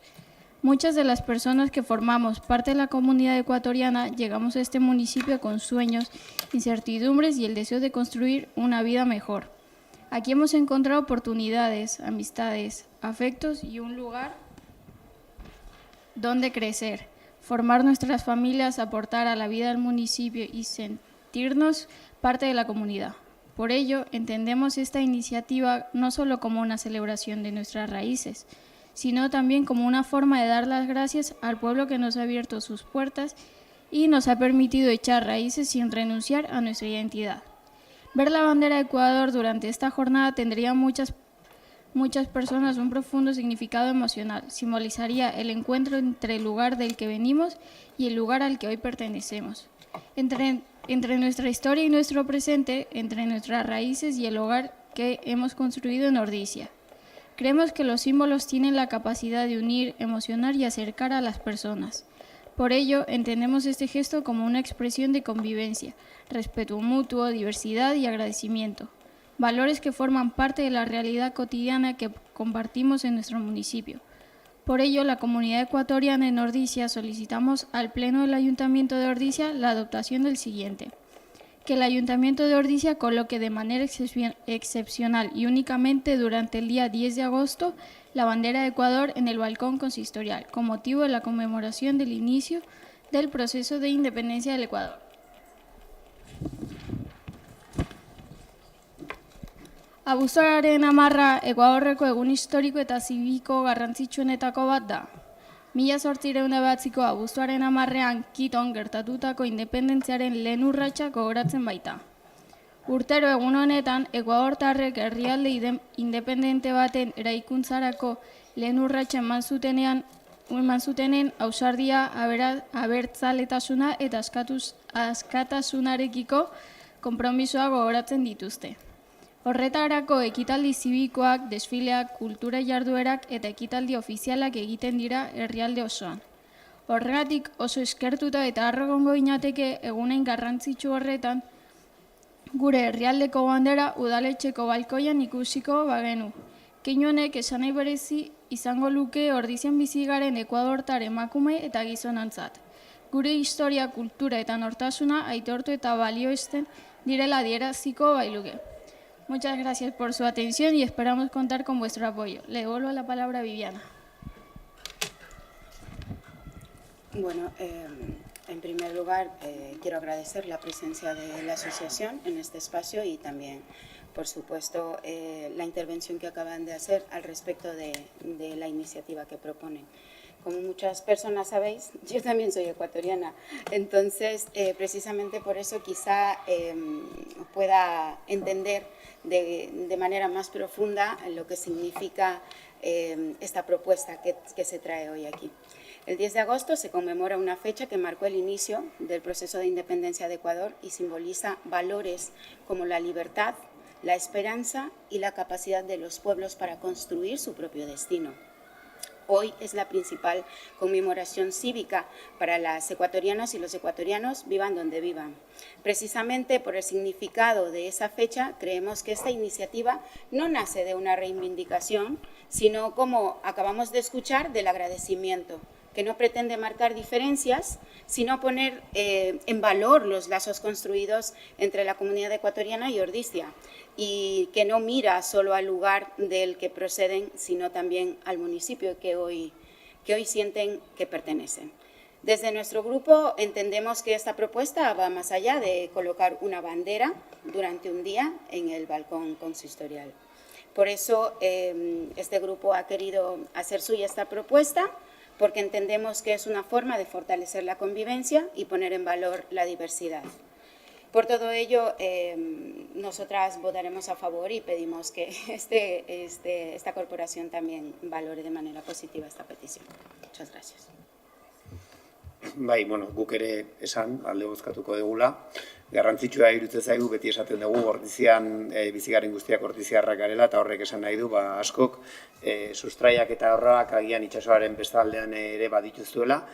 Muchas de las personas que formamos parte de la comunidad ecuatoriana llegamos a este municipio con sueños, incertidumbres y el deseo de construir una vida mejor. Aquí hemos encontrado oportunidades, amistades, afectos y un lugar donde crecer, formar nuestras familias, aportar a la vida del municipio y sentirnos parte de la comunidad. Por ello, entendemos esta iniciativa no solo como una celebración de nuestras raíces, sino también como una forma de dar las gracias al pueblo que nos ha abierto sus puertas y nos ha permitido echar raíces sin renunciar a nuestra identidad. Ver la bandera de Ecuador durante esta jornada tendría muchas personas un profundo significado emocional. Simbolizaría el encuentro entre el lugar del que venimos y el lugar al que hoy pertenecemos. Entre nuestra historia y nuestro presente, entre nuestras raíces y el hogar que hemos construido en Ordicia. Creemos que los símbolos tienen la capacidad de unir, emocionar y acercar a las personas. Por ello, entendemos este gesto como una expresión de convivencia, respeto mutuo, diversidad y agradecimiento. Valores que forman parte de la realidad cotidiana que compartimos en nuestro municipio. Por ello, la comunidad ecuatoriana en Ordicia solicitamos al Pleno del Ayuntamiento de Ordicia la adoptación del siguiente: que el Ayuntamiento de Ordicia coloque de manera excepcional y únicamente durante el día 10 de agosto la bandera de Ecuador en el balcón consistorial, con motivo de la conmemoración del inicio del proceso de independencia del Ecuador. Abuztuaren 10 Ekuadorreko egun historiko eta zibiko garrantzitsuenetako bat da. 1809ko abuztuaren 10ean Kiton gertatutako independentziaren lehen urratsa gogoratzen baita. Urtero egun honetan, ekuadortarrek herrialde independente baten eraikuntzarako lehen urratsa eman zutenen ausardia, abertzaletasuna eta askatasunarekiko konpromisoa gogoratzen dituzte. Horretarako ekitaldi zibikoak, desfileak, kultura jarduerak eta ekitaldi ofizialak egiten dira herrialde osoan. Horregatik oso eskertuta eta harro egongo ginateke egunen garrantzitsu horretan gure herrialdeko bandera udaletxeko balkoian ikusiko bagenu. Keinu honek esanahi berezi izango luke Ordizian bizi garen ekuadortar emakume eta gizonantzat. Gure historia, kultura eta nortasuna aitortu eta balioesten direla adieraziko bailuke. Muchas gracias por su atención y esperamos contar con vuestro apoyo. Le devuelvo la palabra a Viviana. Bueno, en primer lugar, quiero agradecer la presencia de la asociación en este espacio y también, por supuesto, la intervención que acaban de hacer al respecto de la iniciativa que proponen. Como muchas personas sabéis, yo también soy ecuatoriana, entonces precisamente por eso quizá pueda entender de manera más profunda lo que significa esta propuesta que se trae hoy aquí. El 10 de agosto se conmemora una fecha que marcó el inicio del proceso de independencia de Ecuador y simboliza valores como la libertad, la esperanza y la capacidad de los pueblos para construir su propio destino. Hoy es la principal conmemoración cívica para las ecuatorianas y los ecuatorianos, vivan donde vivan. Precisamente por el significado de esa fecha, creemos que esta iniciativa no nace de una reivindicación, sino, como acabamos de escuchar, del agradecimiento, que no pretende marcar diferencias, sino poner en valor los lazos construidos entre la comunidad ecuatoriana y Ordizia, y que no mira solo al lugar del que proceden, sino también al municipio que hoy sienten que pertenecen. Desde nuestro grupo entendemos que esta propuesta va más allá de colocar una bandera durante un día en el balcón consistorial. Por eso este grupo ha querido hacer suya esta propuesta, porque entendemos que es una forma de fortalecer la convivencia y poner en valor la diversidad. Por todo ello, nosotras votaremos a favor y pedimos que esta corporación también valore de manera positiva esta petición. Muchas gracias. Bai, guk ere esan, alde bozkatuko dugula. Garrantzitsua iruditzen zaigu, beti esaten dugu, Ordizian bizigaren guztiak ordiziarrak garela, eta horrek esan nahi du, askok sustraiak eta horrak agian itsasoaren bestaldean ere badituztuela.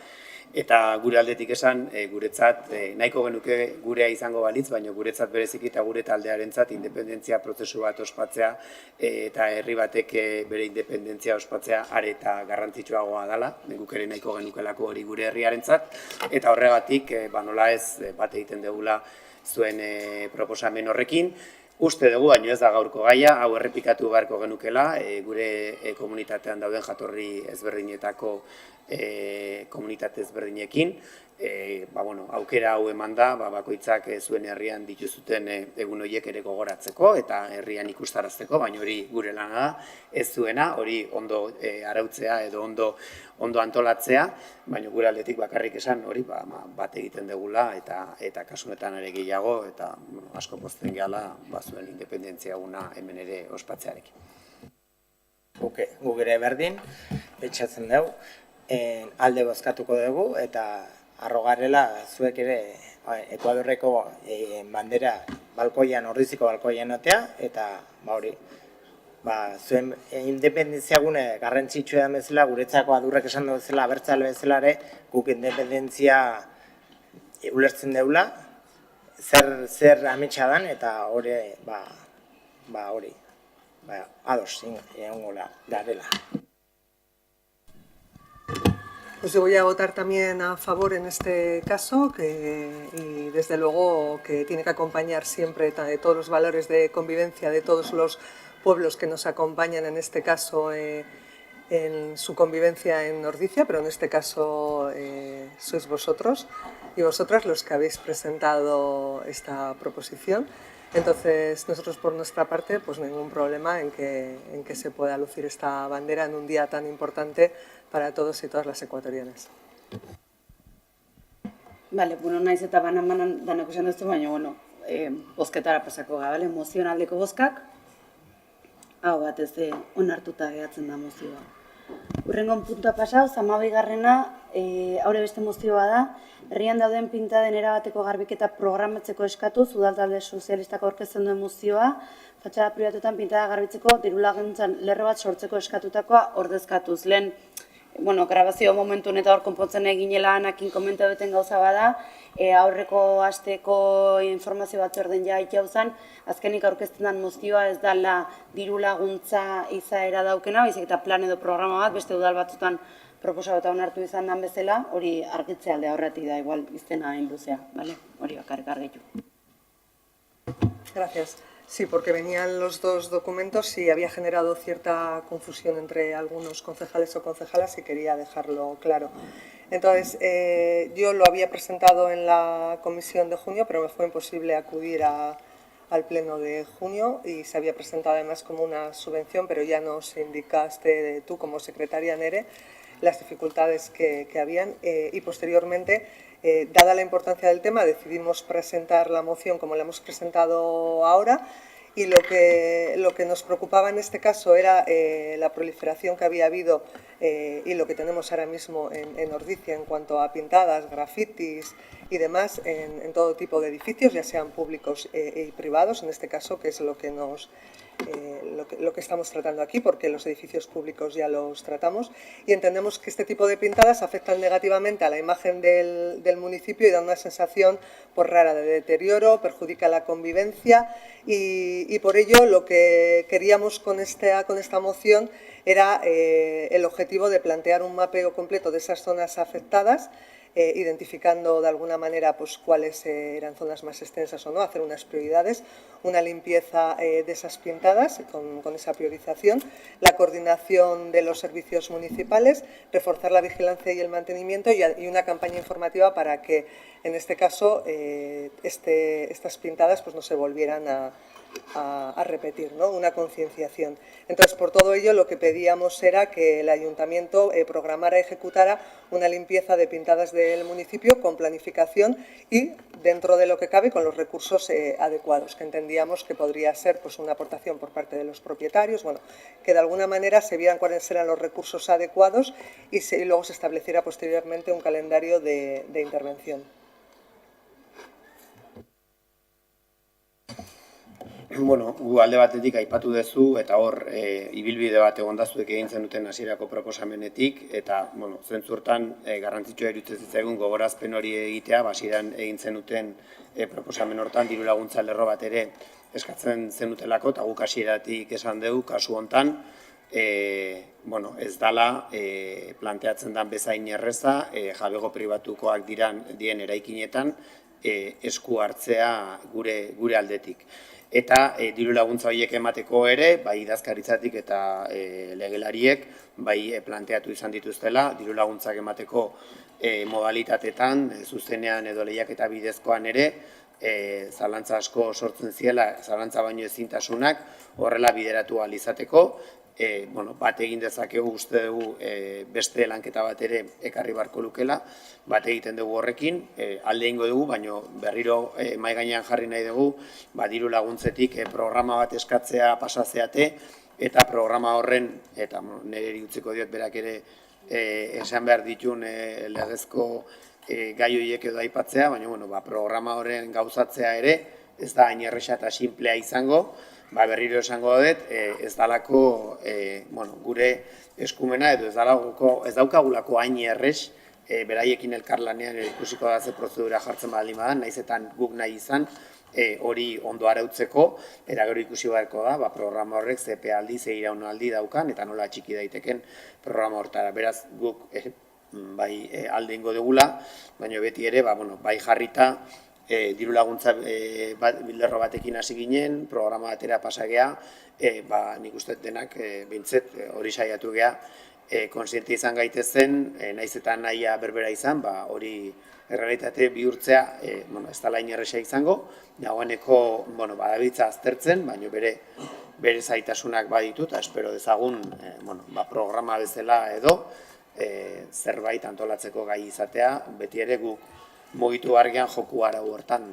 Eta gure aldetik esan, guretzat nahiko genuke gurea izango balitz, baina guretzat bereziki eta gure taldearentzat independentzia prozesu bat ospatzea eta herri batek bere independentzia ospatzea are eta garrantzitsuagoa dela, guk ere nahiko genukelako hori gure herriarentzat, eta horregatik nola ez bat egiten dugula zuen proposamen horrekin. Uste dugu, baino ez da gaurko gaia, hau errepikatu beharko genukela, gure komunitatean dauden jatorri ezberdinetako komunitate ezberdinekin. Aukera hau eman da, bakoitzak zuen herrian dituzuten egun horiek ere gogoratzeko eta herrian ikustarazteko, baina hori gure lana da, ez zuena, hori ondo arautzea edo ondo antolatzea, baina gure aldetik bakarrik esan hori bat egiten dugula eta kasunetan ere gehiago eta asko pozten gehala zuen independentzia eguna hemen ere ospatzearekin. Guk ere berdin, etxatzen dugu, alde bozkatuko dugu eta arrogarela zuek ere Ekuadorreko bandera balkoian, Ordiziko balkoian atea, eta hori, zuen independentzia gune garrantzitsua da bezala, guretzako adurrek esan du bezala, abertzale bezala ere, guk independentzia ulertzen deula, zer ametsa dan, eta hori, ados, egongola, garela. Pues yo voy a votar también a favor en este caso y desde luego que tiene que acompañar siempre de todos los valores de convivencia de todos los pueblos que nos acompañan en este caso en su convivencia en Ordizia, pero en este caso sois vosotros y vosotras los que habéis presentado esta proposición. Entonces nosotros por nuestra parte pues ningún problema en que se pueda lucir esta bandera en un día tan importante para todos y todas las ecuatorianas. Vale, naiz eta banan danak esan duztu, baina, bozketara pasako ga, bale, mozionaldeko bozkak, hau batez onartuta gehatzen da mozioa. Urrengon puntua pasau, 12garrena, haure beste mozioa da, herrian dauden pintaden erabateko garbiketa programatzeko eskatuz, udaltalde sozialistak aurkezten duen mozioa, fatxada pribatuetan pintada garbitzeko dirulaguntzan lerro bat sortzeko eskatutakoa ordezkatuz. Lehen, grabazio momentu eta hor konpontzen eginela anakin komenta duten gauza bada, aurreko asteko informazio bat orden ja ikauzan, azkenik aurkezten den mozioa ez dela dirulaguntza izaera daukena, baizik eta plan edo programa bat, beste udal batzutan proposatuta onartu izan den bezala, hori argitzea alde aurretik da, igual iztena hain luzea, hori bakarrik argitu. Gracias. Sí, porque venían los dos documentos y había generado cierta confusión entre algunos concejales o concejalas y quería dejarlo claro. Entonces, yo lo había presentado en la comisión de junio, pero me fue imposible acudir al pleno de junio y se había presentado además como una subvención, pero ya nos indicaste tú como secretaria NERE las dificultades que habían y posteriormente, dada la importancia del tema, decidimos presentar la moción como la hemos presentado ahora y lo que nos preocupaba en este caso era la proliferación que había habido y lo que tenemos ahora mismo en Ordizia en cuanto a pintadas, grafitis y demás en todo tipo de edificios, ya sean públicos y privados, en este caso, que es lo que estamos tratando aquí, porque los edificios públicos ya los tratamos, y entendemos que este tipo de pintadas afectan negativamente a la imagen del municipio y dan una sensación pues, rara de deterioro, perjudica la convivencia y por ello lo que queríamos con esta moción era el objetivo de plantear un mapeo completo de esas zonas afectadas, identificando de alguna manera pues, cuáles eran zonas más extensas o no, hacer unas prioridades, una limpieza de esas pintadas con esa priorización, la coordinación de los servicios municipales, reforzar la vigilancia y el mantenimiento y una campaña informativa para que, en este caso, estas pintadas pues, no se volvieran a repetir, ¿no? Una concienciación. Entonces, por todo ello, lo que pedíamos era que el Ayuntamiento programara y ejecutara una limpieza de pintadas del municipio con planificación y, dentro de lo que cabe, con los recursos adecuados, que entendíamos que podría ser pues, una aportación por parte de los propietarios, bueno, que de alguna manera se vieran cuáles eran los recursos adecuados y luego se estableciera posteriormente un calendario de intervención. Bueno, gu alde batetik aipatu duzu eta hor ibilbide bat egon da zuek egin zenuten hasierako proposamenetik eta bueno, zentzu hortan garrantzitsua iruditzen zitzaigun gogorazpen hori egitea, hasieran egin zenuten proposamen hortan diru laguntza lerro bat ere eskatzen zenutelako eta guk hasieratik esan dugu kasu hontan bueno, ez dala planteatzen den bezain erreza jabego pribatukoak dien eraikinetan esku hartzea gure aldetik. Eta diru laguntza horiek emateko ere, bai idazkaritzatik eta legelariek, bai planteatu izan dituztela, diru laguntzak emateko modalitatetan, zuzenean edo lehiaketa bidezkoan ere, zalantza asko sortzen ziela, zalantza baino ezintasunak, horrela bideratu ahal izateko, bat egin dezakegu uste dugu beste lanketa bat ere ekarri barko lukela, bat egiten dugu horrekin, alde egingo dugu, baina berriro mahai gainean jarri nahi dugu, diru laguntzetik programa bat eskatzea pasazeate, eta programa horren, eta nire utziko diot berak ere esan behar ditun legezko gai horiek edo aipatzea, baina programa horren gauzatzea ere, ez da hain erresa eta sinplea izango, berriro esango dut, ez dalako gure eskumena edo ez daukagulako hain errez beraiekin elkarlanean ikusiko da ze prozedura jartzen baldin badan, nahiz eta guk nahi izan hori ondo arautzeko, eta gero ikusi beharko da, programa horrek ze epealdi, ze iraunaldi daukan, eta nola txiki daiteken programa hortara. Beraz, guk bai alde ingo dugula, baina beti ere, bai jarrita, diru laguntza lerro batekin hasi ginen, programa batera pasagea, nik uste denak bintzet hori saiatu gea, konsiente izan gaitezen, nahiz eta nahia berbera izan, hori errealitate bihurtzea ez dela inerresa izango, dagoeneko badabiltza aztertzen, baina bere zaitasunak baditu, eta espero dezagun programa bezala edo zerbait antolatzeko gai izatea, beti ere guk mugitu argian joku arau hortan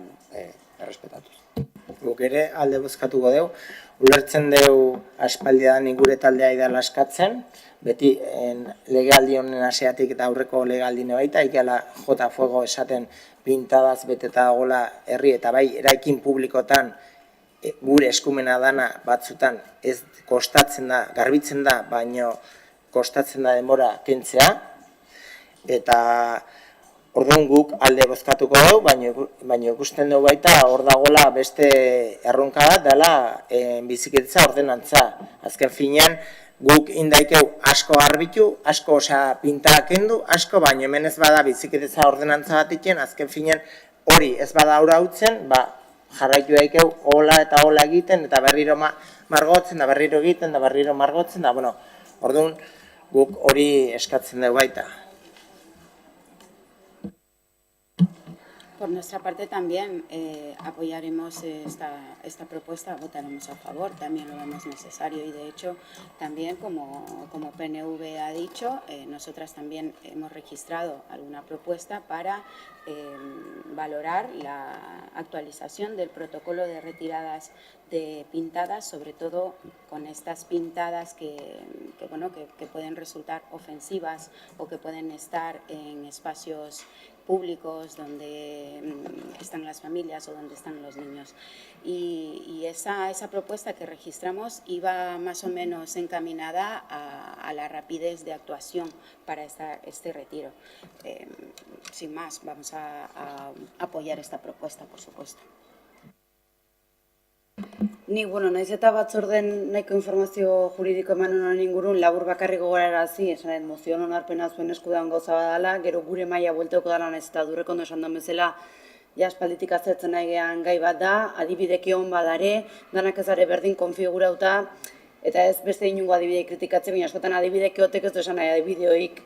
errespetatuz. Guk ere alde bozkatuko dugu, ulertzen dugu aspaldian gure taldea idala askatzen, beti legealdi honen hasieratik eta aurreko legealdi baita, ikala jota fuego esaten pintadaz beteta dagoela herri eta bai eraikin publikotan gure eskumena dana batzutan ez kostatzen da, garbitzen da, baino kostatzen da denbora kentzea, eta orduan guk alde bozkatuko dugu, baina ikusten dugu baita hor dagoela beste erronka bat dela bizikidetza ordenantza. Azken finean guk indaikeu asko garbitu, asko pinta kendu, asko baina hemen ez bada bizikidetza ordenantza bat iken, azken finean hori ez bada aurra utzen, jarraitu daikeu hola eta hola egiten, eta berriro margotzen, da berriro egiten, da berriro margotzen, da orduan guk hori eskatzen dugu baita. Por nuestra parte también apoyaremos esta propuesta, votaremos a favor, también lo vemos necesario y de hecho también como PNV ha dicho, nosotras también hemos registrado alguna propuesta para valorar la actualización del protocolo de retiradas de pintadas, sobre todo con estas pintadas que pueden resultar ofensivas o que pueden estar en espacios públicos donde están las familias o donde están los niños. Y esa propuesta que registramos iba más o menos encaminada a la rapidez de actuación para este retiro. Sin más, vamos a apoyar esta propuesta, por supuesto. Nik, naiz eta batzorden nahiko informazio juridiko eman honen ingurun labur bakarrik gogorarazi, esan mozioan onarpena zuen eskudan gauza badala, gero gure maila buelteko dela naiz eta Durrekondo esan duen bezala aspalditik aztertzen nahi gehan gai bat da, adibideki hon badare, danak ezare berdin konfigurauta, eta ez beste inungo adibidei kritikatzen, baina askotan adibideki hotek ez du esan nahi adibideoik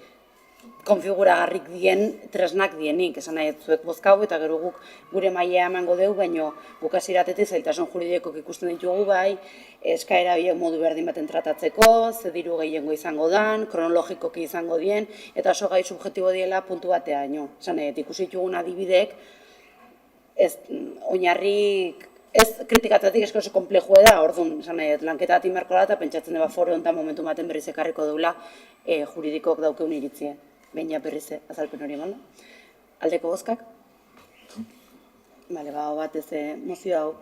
konfiguragarrik dien, tresnak dienik, esan nahi zuek bozkau eta gero guk gure maila emango dugu, baina guk hasiratetik zailtasun juridikok ikusten ditugu bai, eskaera biek modu berdin baten tratatzeko, ze diru gehiengo izango dan, kronologikoki izango dien, eta oso gai subjektibo diela puntu bateaino. Esan nahi, ikusi ditugun adibidek, oinarrik, ez kritikatzatik esko oso komplejo da, orduan, esan nahi, lanketa bat inberko da, eta pentsatzen deba foro honetan momentu baten berriz ekarriko deula juridikok daukeun iritzien. Behin ja berriz azalpen hori eman da. Aldeko bozkak? Bale, batez mozio hau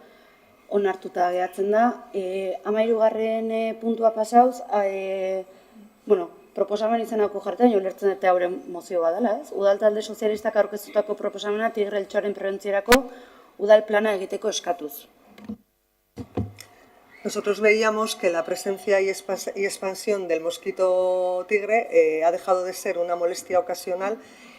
onartuta gehatzen da. 13. puntua pasauz, proposamen izanako jartzen, ulertzen eta hauren mozio badala, ez? Udal talde sozialistak aurkeztutako proposamena tigre eltxoaren prebentziorako udal plana egiteko eskatuz. Nosotros veíamos que la presencia y expansión del mosquito tigre ha dejado de ser una molestia ocasional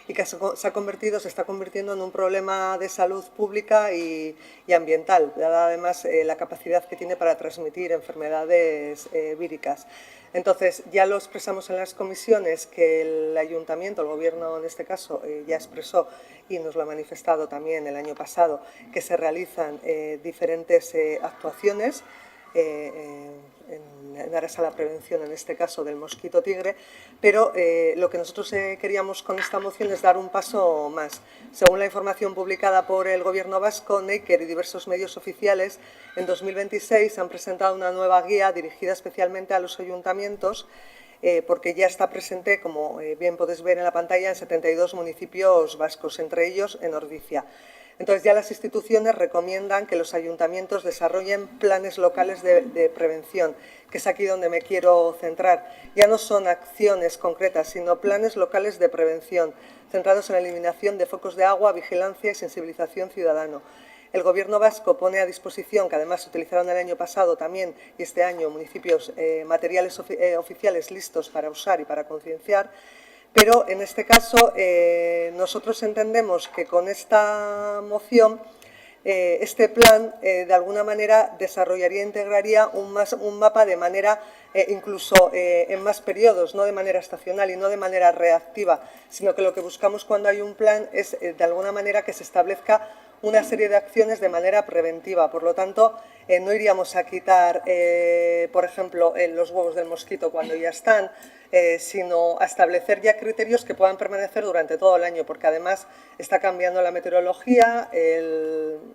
y que se está convirtiendo en un problema de salud pública y ambiental, dada además la capacidad que tiene para transmitir enfermedades víricas. Entonces, ya lo expresamos en las comisiones que el ayuntamiento, el gobierno en este caso, ya expresó y nos lo ha manifestado también el año pasado, que se realizan diferentes actuaciones en aras a la prevención, en este caso del mosquito tigre, pero lo que nosotros queríamos con esta moción es dar un paso más. Según la información publicada por el Gobierno vasco, Neiker y diversos medios oficiales, en 2026 han presentado una nueva guía dirigida especialmente a los ayuntamientos, porque ya está presente, como bien podéis ver en la pantalla, en 72 municipios vascos, entre ellos en Ordizia. Entonces ya las instituciones recomiendan que los ayuntamientos desarrollen planes locales de prevención, que es aquí donde me quiero centrar. Ya no son acciones concretas, sino planes locales de prevención, centrados en la eliminación de focos de agua, vigilancia y sensibilización ciudadana. El Gobierno vasco pone a disposición, que además se utilizaron el año pasado también y este año, municipios materiales oficiales listos para usar y para concienciar. Pero en este caso nosotros entendemos que con esta moción este plan de alguna manera desarrollaría e integraría un mapa de manera incluso en más periodos, no de manera estacional y no de manera reactiva, sino que lo que buscamos cuando hay un plan es de alguna manera que se establezca una serie de acciones de manera preventiva. Por lo tanto, no iríamos a quitar, por ejemplo, los huevos del mosquito cuando ya están, sino a establecer ya criterios que puedan permanecer durante todo el año, porque además está cambiando la meteorología,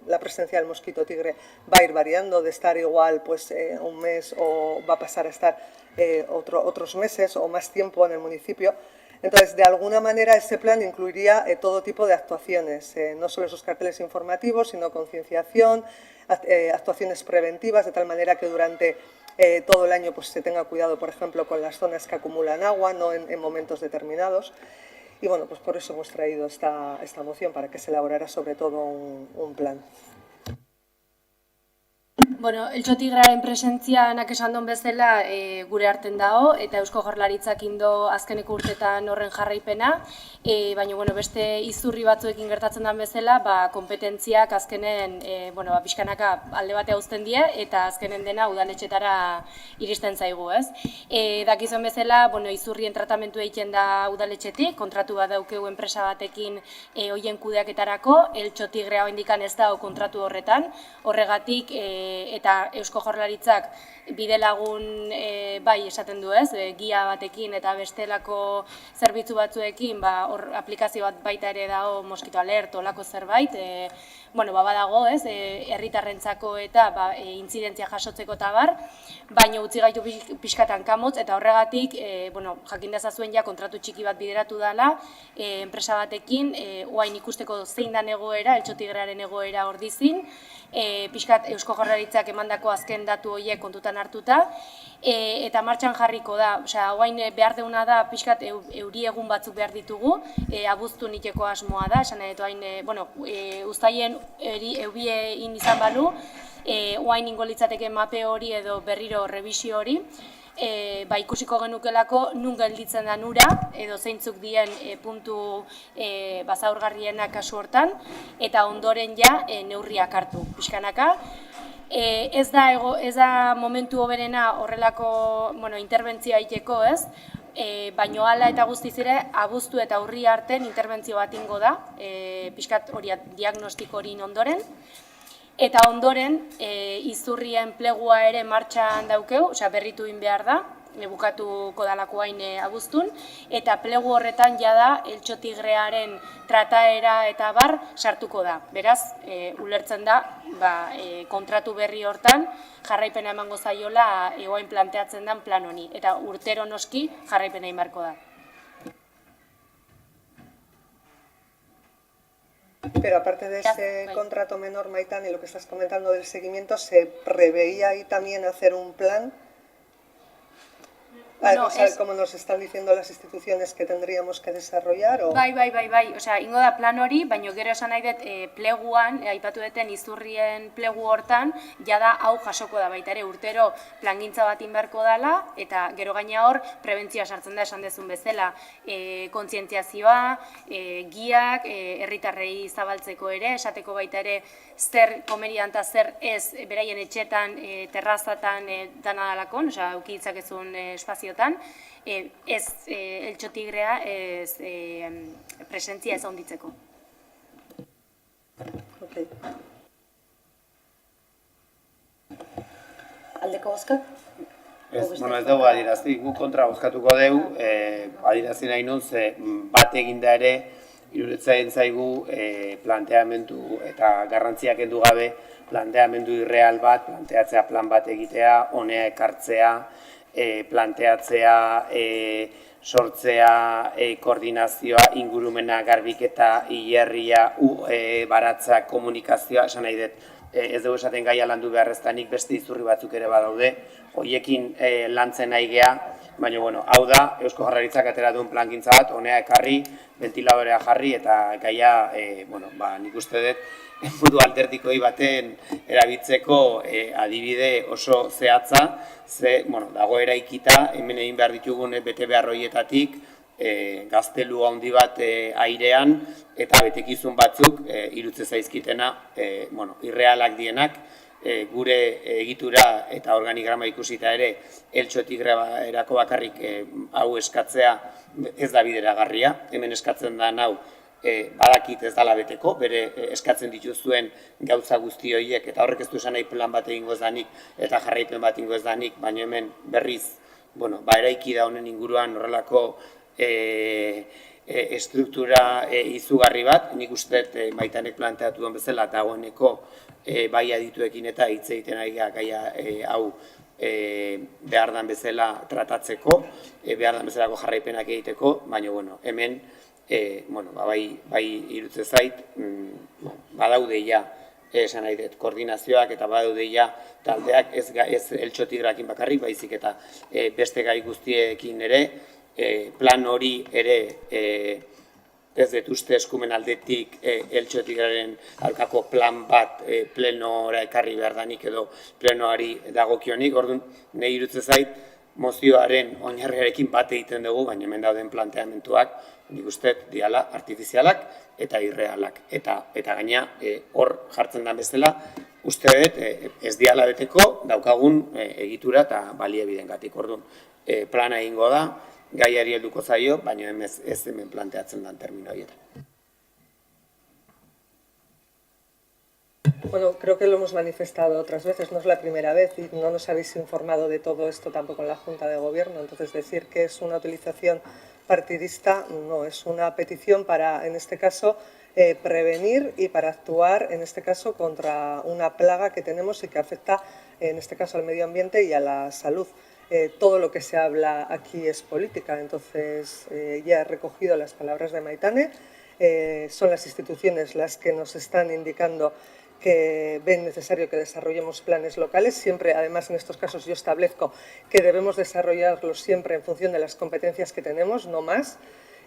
la presencia del mosquito tigre va a ir variando, de estar igual pues un mes o va a pasar a estar otros meses o más tiempo en el municipio. Entonces, de alguna manera, este plan incluiría todo tipo de actuaciones, no solo esos carteles informativos, sino concienciación, actuaciones preventivas, de tal manera que durante todo el año pues, se tenga cuidado, por ejemplo, con las zonas que acumulan agua, no en momentos determinados. Y bueno, pues por eso hemos traído esta moción, para que se elaborara sobre todo un plan. Bueno, eltxo tigrearen presentzianak esan duen bezala gure arten dago, eta Eusko Jaurlaritzak indo azkeneko urtetan horren jarraipena, baina beste izurri batzuekin gertatzen den bezala, kompetentziak azkenen pixkanaka alde batea uzten die, eta azkenen dena udaletxetara iristen zaigu, ez? Dakizuen bezala, izurrien tratamentu egiten da udaletxetik, kontratu bat daukegu enpresa batekin hoien kudeaketarako, eltxo tigrea oraindik ez dago kontratu horretan, horregatik eta Eusko Jaurlaritzak bidelagun bai esaten du ez, gia batekin eta bestelako zerbitzu batzuekin hor aplikazio bat baita ere dago Mosquito Alert olako zerbait, badago ez, herritarrentzako eta intzidentzia jasotzeko eta bar, baina utzi gaitu pixkatan kamotz eta horregatik jakin dezazuen ja kontratu txiki bat bideratu dela enpresa batekin, oain ikusteko zein dan egoera, Eltxotigrearen egoera hor dizin, pixkat Eusko Jaurlaritzak emandako azken datu horiek kontutan hartuta, eta martxan jarriko da, oain behar deuna da pixkat euri egun batzuk behar ditugu, abuztu niteko asmoa da, esan edo hain, uztaien eubiein izan balu, oain ingo litzateke mape hori edo berriro revisio hori, ikusiko genukelako nun gelditzen da nura, edo zeintzuk dien puntu zaurgarrienak kasu hortan, eta ondoren ja neurriak hartu, pixkanaka. Ez da momentu hoberena horrelako interbentzioa egiteko, ez? Baino hala eta guztiz ere, abuztu eta urri arten interbentzio bat ingo da, pixkat hori diagnostiko hori ondoren. Eta ondoren, izurrien plegua ere martxan daukeu, berritu egin behar da, bukatuko dalako hain abuztun, eta plegu horretan jada Eltxotigrearen trataera eta bar sartuko da. Beraz, ulertzen da, kontratu berri hortan jarraipena emango zaiola egoain planteatzen den plan honi, eta urtero noski jarraipena egin beharko da. Pero aparte de ese contrato menor, Maitán, y lo que estás comentando del seguimiento, ¿se preveía ahí también hacer un plan? Como nos están diciendo las instituciones que tendríamos que desarrollar? Bai, ingo da plan hori, baina gero esan nahi dut pleguan, aipatu duten izurrien plegu hortan, jada hau jasoko da baita ere urtero plangintza bat inberko dela, eta gero gaina hor prebentzioa sartzen da esan dezun bezala, kontzientziazioa, giak, herritarrei zabaltzeko ere, esateko baita ere zer komerian eta zer ez beraien etxetan, terrazatan dana dalakon, ukitzakezun espazio ez Eltxotigrea presentzia ez onditzeko. Aldeko bozkak? Ez dugu adirazi, gu kontra bozkatuko dugu, adirazi nahi nun, bat eginda ere, iruditzen zaigu planteamendu eta garrantziak kendu gabe, planteamendu irreal bat, planteatzea plan bat egitea, honea ekartzea, planteatzea, sortzea, koordinazioa, ingurumena, garbiketa, hilerria, baratza, komunikazioa, esan nahi dut, ez dugu esaten gaia landu beharreztanik beste izurri batzuk ere badaude, hoiekin lantzen nahi geha, baina, hau da, Eusko Jaurlaritzak atera duen plangintza bat, honea ekarri, ventiladorea jarri, eta gaia, nik uste dut, modu alternatiboi baten erabiltzeko adibide oso zehatza, dago eraikita, hemen egin behar ditugun bete behar horietatik, gaztelu handi bat airean, eta betekizun batzuk, irutze zaizkitena, irrealak dienak, gure egitura eta organigrama ikusita ere, Eltxotigrerako bakarrik hau eskatzea ez da bideragarria, hemen eskatzen da hau, badakit ez dala beteko, bere eskatzen dituzuen gauza guzti horiek, eta horrek ez du esan nahi plan bat egingo ez danik, eta jarraipen bat egingo ez danik, baina hemen berriz, eraiki da honen inguruan horrelako estruktura izugarri bat, nik uste Maitanek planteatu duen bezala, dagoeneko bai adituekin eta hitz egiten ari gaia hau behar dan bezala tratatzeko, behar dan bezalako jarraipenak egiteko, baina hemen bai irutze zait, badaude ja, esan nahi dut, koordinazioak eta badaude ja taldeak ez Eltxotigrarekin bakarrik, baizik eta beste gai guztiekin ere, plan hori ere ez dut uste eskumen aldetik Eltxotigraren aurkako plan bat plenora ekarri behar danik edo plenoari dagokionik, orduan nahi irutze zait, mozioaren oinarriarekin bat egiten dugu, baina hemen dauden planteamentuak, nik uste diala artifizialak eta irrealak. Eta gaina hor jartzen den bezala, uste dut ez diala beteko daukagun egitura eta baliabidengatik. Orduan, plana egingo da, gaiari helduko zaio, baina ez hemen planteatzen den termino horietan. Bueno, creo que lo hemos manifestado otras veces, no es la primera vez y no nos habéis informado de todo esto tampoco en la Junta de Gobierno. Entonces, decir que es una utilización partidista no, es una petición para, en este caso, prevenir y para actuar, en este caso, contra una plaga que tenemos y que afecta, en este caso, al medio ambiente y a la salud. Todo lo que se habla aquí es política, entonces ya he recogido las palabras de Maitane, son las instituciones las que nos están indicando que ven necesario que desarrollemos planes locales. Siempre, además, en estos casos yo establezco que debemos desarrollarlos siempre en función de las competencias que tenemos, no más,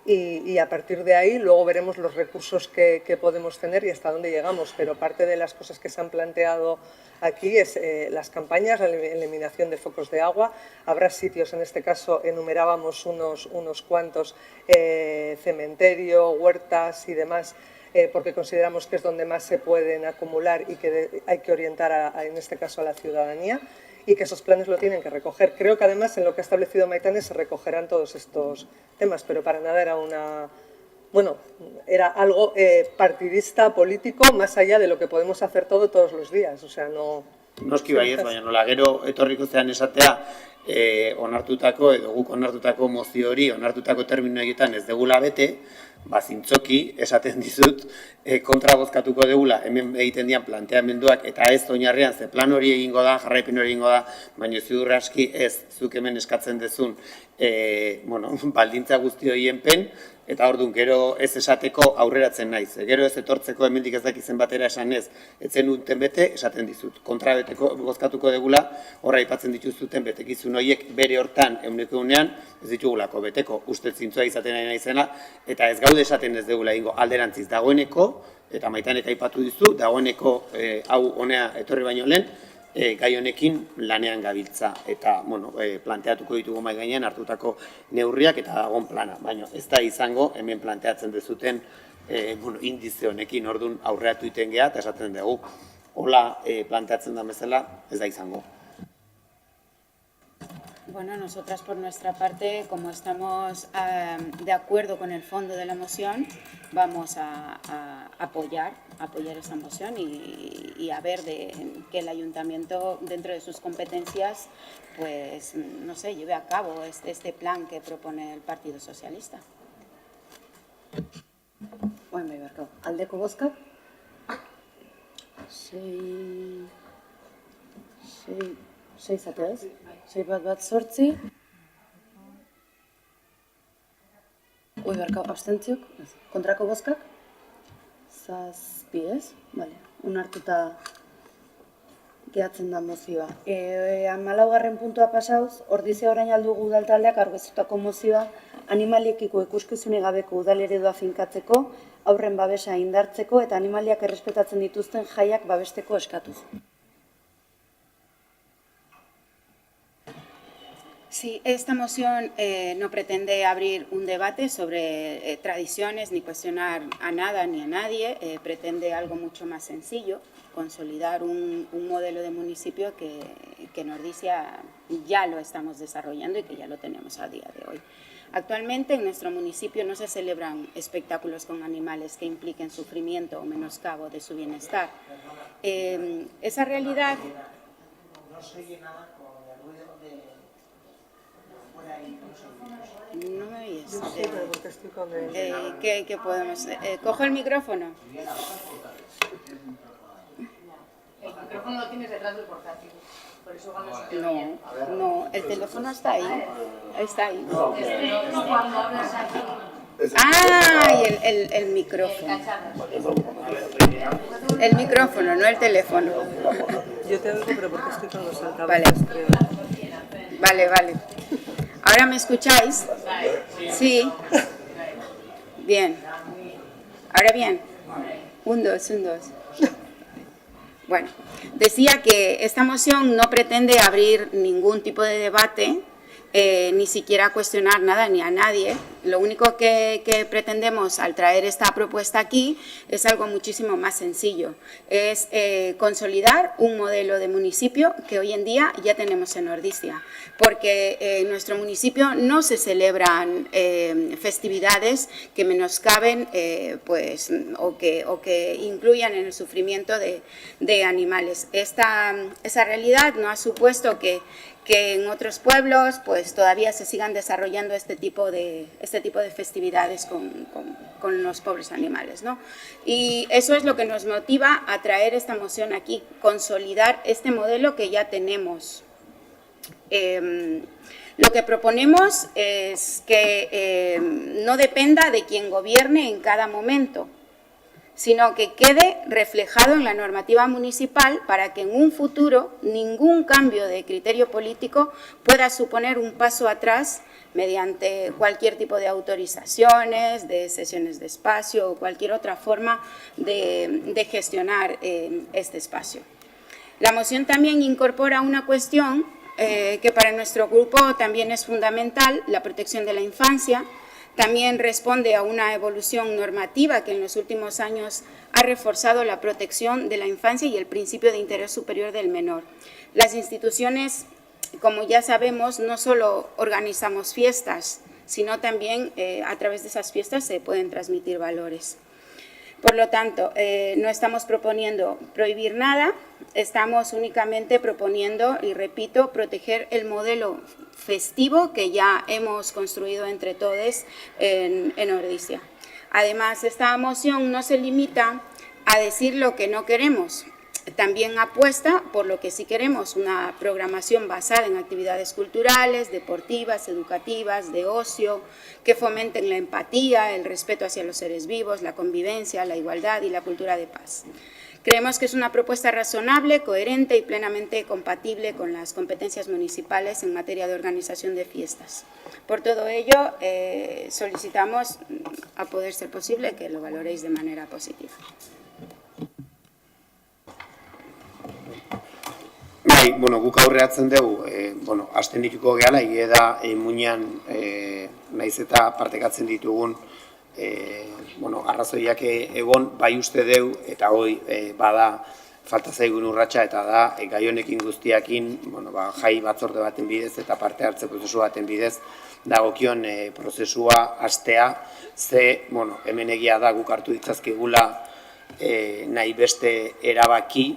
y a partir de ahí luego veremos los recursos que podemos tener y hasta dónde llegamos. Pero parte de las cosas que se han planteado aquí es las campañas, la eliminación de focos de agua. Habrá sitios, en este caso enumerábamos unos cuantos, cementerio, huertas y demás, porque consideramos que es donde más se pueden acumular y que hay que orientar, en este caso, a la ciudadanía, y que esos planes lo tienen que recoger. Creo que además en lo que ha establecido Maitane se recogerán todos estos temas, pero para nada era era algo partidista, político, más allá de lo que podemos hacer todos los días. O sea, no... Noski baiez, baina nola gero etorriko zean esatea, onartutako edo guk onartutako mozio hori, onartutako termino egietan ez degula bete, zintzoki esaten dizut kontra bozkatuko degula hemen egiten dian planteamenduak eta ez oinarrian ze plan hori egingo da, jarraipen hori egingo da, baina ziur aski ez zuk hemen eskatzen dezun baldintza guzti horien pen, eta orduan gero ez esateko aurreratzen naiz. Gero ez etortzeko hemendik ez dakizen batera esan ez uten bete, esaten dizut. Kontra bozkatuko degula, horra aipatzen dituzuten betekizun horiek bere hortan egunean ez ditugulako beteko uste zintzoa izaten ari naizena, eta ez gaude esaten ez degula egingo alderantziz dagoeneko, eta Maitanek aipatu dizu, dagoeneko hau honea etorri baino lehen, gai honekin lanean gabiltza eta planteatuko ditugu mahai gainean hartutako neurriak eta dagoen plana, baina ez da izango hemen planteatzen dezuten indize honekin orduan aurreatu iten geha eta esaten dugu hola planteatzen da bezala ez da izango. Bueno, nosotras por nuestra parte, como estamos de acuerdo con el fondo de la moción, vamos a apoyar esta moción y a ver que el ayuntamiento, dentro de sus competencias, pues, no sé, lleve a cabo este plan que propone el Partido Socialista. Oen bai berko, aldeko bozkak? 6 zatea ez? 6 bat 8. Oi berko, abstentziok? Kontrako bozkak? 7 ez? Bale, onartuta gehatzen da mozioa. 14. puntua pasauz, ordizia orain aldugu udaltaldeak aurkeztutako mozioa animaliekiko ikuskizune gabeko udaleredua finkatzeko, aurren babesa indartzeko eta animaliak errespetatzen dituzten jaiak babesteko eskatuz. Sí, esta moción no pretende abrir un debate sobre tradiciones ni cuestionar a nada ni a nadie, pretende algo mucho más sencillo, consolidar un modelo de municipio que en Ordizia ya lo estamos desarrollando y que ya lo tenemos a día de hoy. Actualmente en nuestro municipio no se celebran espectáculos con animales que impliquen sufrimiento o menoscabo de su bienestar. Esa realidad... No se oye nada con el ruido de... No me oyes. Yo sí, pero porque estoy con el... ¿Qué podemos...? ¿Cojo el micrófono? El micrófono lo tienes detrás del portátil. Por eso cuando se te oye. No, el teléfono está ahí. Está ahí. Cuando hablas aquí... ¡Ah! El micrófono. El micrófono, no el teléfono. Yo te oigo, pero porque estoy con los altavoces, creo. Vale. ¿Ahora me escucháis? Sí. Bien. ¿Ahora bien? 1, 2, 1, 2. Bueno, decía que esta moción no pretende abrir ningún tipo de debate ni siquiera cuestionar nada ni a nadie. Lo único que pretendemos al traer esta propuesta aquí es algo muchísimo más sencillo. Es consolidar un modelo de municipio que hoy en día ya tenemos en Ordizia, porque en nuestro municipio no se celebran festividades que menoscaben pues, o que incluyan en el sufrimiento de animales. Esa realidad no ha supuesto que en otros pueblos pues todavía se sigan desarrollando este tipo de festividades con los pobres animales, ¿no? Y eso es lo que nos motiva a traer esta moción aquí, consolidar este modelo que ya tenemos. Lo que proponemos es que no dependa de quien gobierne en cada momento, sino que quede reflejado en la normativa municipal para que en un futuro ningún cambio de criterio político pueda suponer un paso atrás mediante cualquier tipo de autorizaciones, de cesiones de espacio o cualquier otra forma de gestionar este espacio. La moción también incorpora una cuestión que para nuestro grupo también es fundamental, la protección de la infancia. También responde a una evolución normativa que en los últimos años ha reforzado la protección de la infancia y el principio de interés superior del menor. Las instituciones, como ya sabemos, no solo organizamos fiestas, sino también a través de esas fiestas se pueden transmitir valores. Por lo tanto, no estamos proponiendo prohibir nada, estamos únicamente proponiendo, y repito, proteger el modelo festivo que ya hemos construido entre todos en Ordizia. Además, esta moción no se limita a decir lo que no queremos, también apuesta por lo que sí queremos, una programación basada en actividades culturales, deportivas, educativas, de ocio, que fomenten la empatía, el respeto hacia los seres vivos, la convivencia, la igualdad y la cultura de paz. Creemos que es una propuesta razonable, coherente y plenamente compatible con las competencias municipales en materia de organización de fiestas. Por todo ello, solicitamos, a poder ser posible, que lo valoréis de manera positiva. Bai, guk aurreatzen dugu, hasten dituko gehala, egia da, muinean, naiz eta partekatzen ditugun, arrazoiak egon, bai uste deu, eta hoi bada falta zaigun urratsa, eta da, gai honekin guztiakin, jai batzorde baten bidez, eta parte hartze prozesu baten bidez, dagokion prozesua hastea, ze, hemen egia da guk hartu ditzazkigula, nahi beste erabaki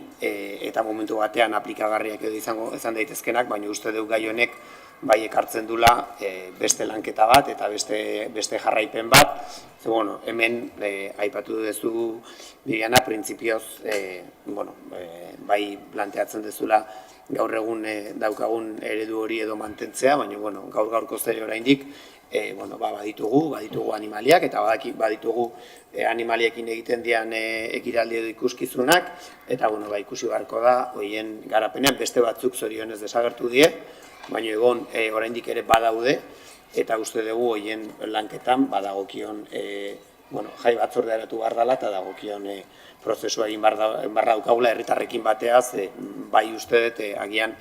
eta momentu batean aplikagarriak edo izan daitezkenak, baina uste dut gai honek bai ekartzen dula beste lanketa bat eta beste jarraipen bat. Hemen aipatu duzu Bibiana, printzipioz bai planteatzen dezula gaur egun daukagun eredu hori edo mantentzea, baina gaur-gaurko zer oraindik baditugu animaliak eta baditugu animaliekin egiten dian ekiraldi edo ikuskizunak, eta ikusi beharko da, horien garapenean beste batzuk zorionez desagertu die, baina egon oraindik ere badaude, eta uste dugu horien lanketan badagokion jai batzordea eratu behar dela, eta dagokion prozesua egin behar daukagula herritarrekin bateaz, bai uste dut agian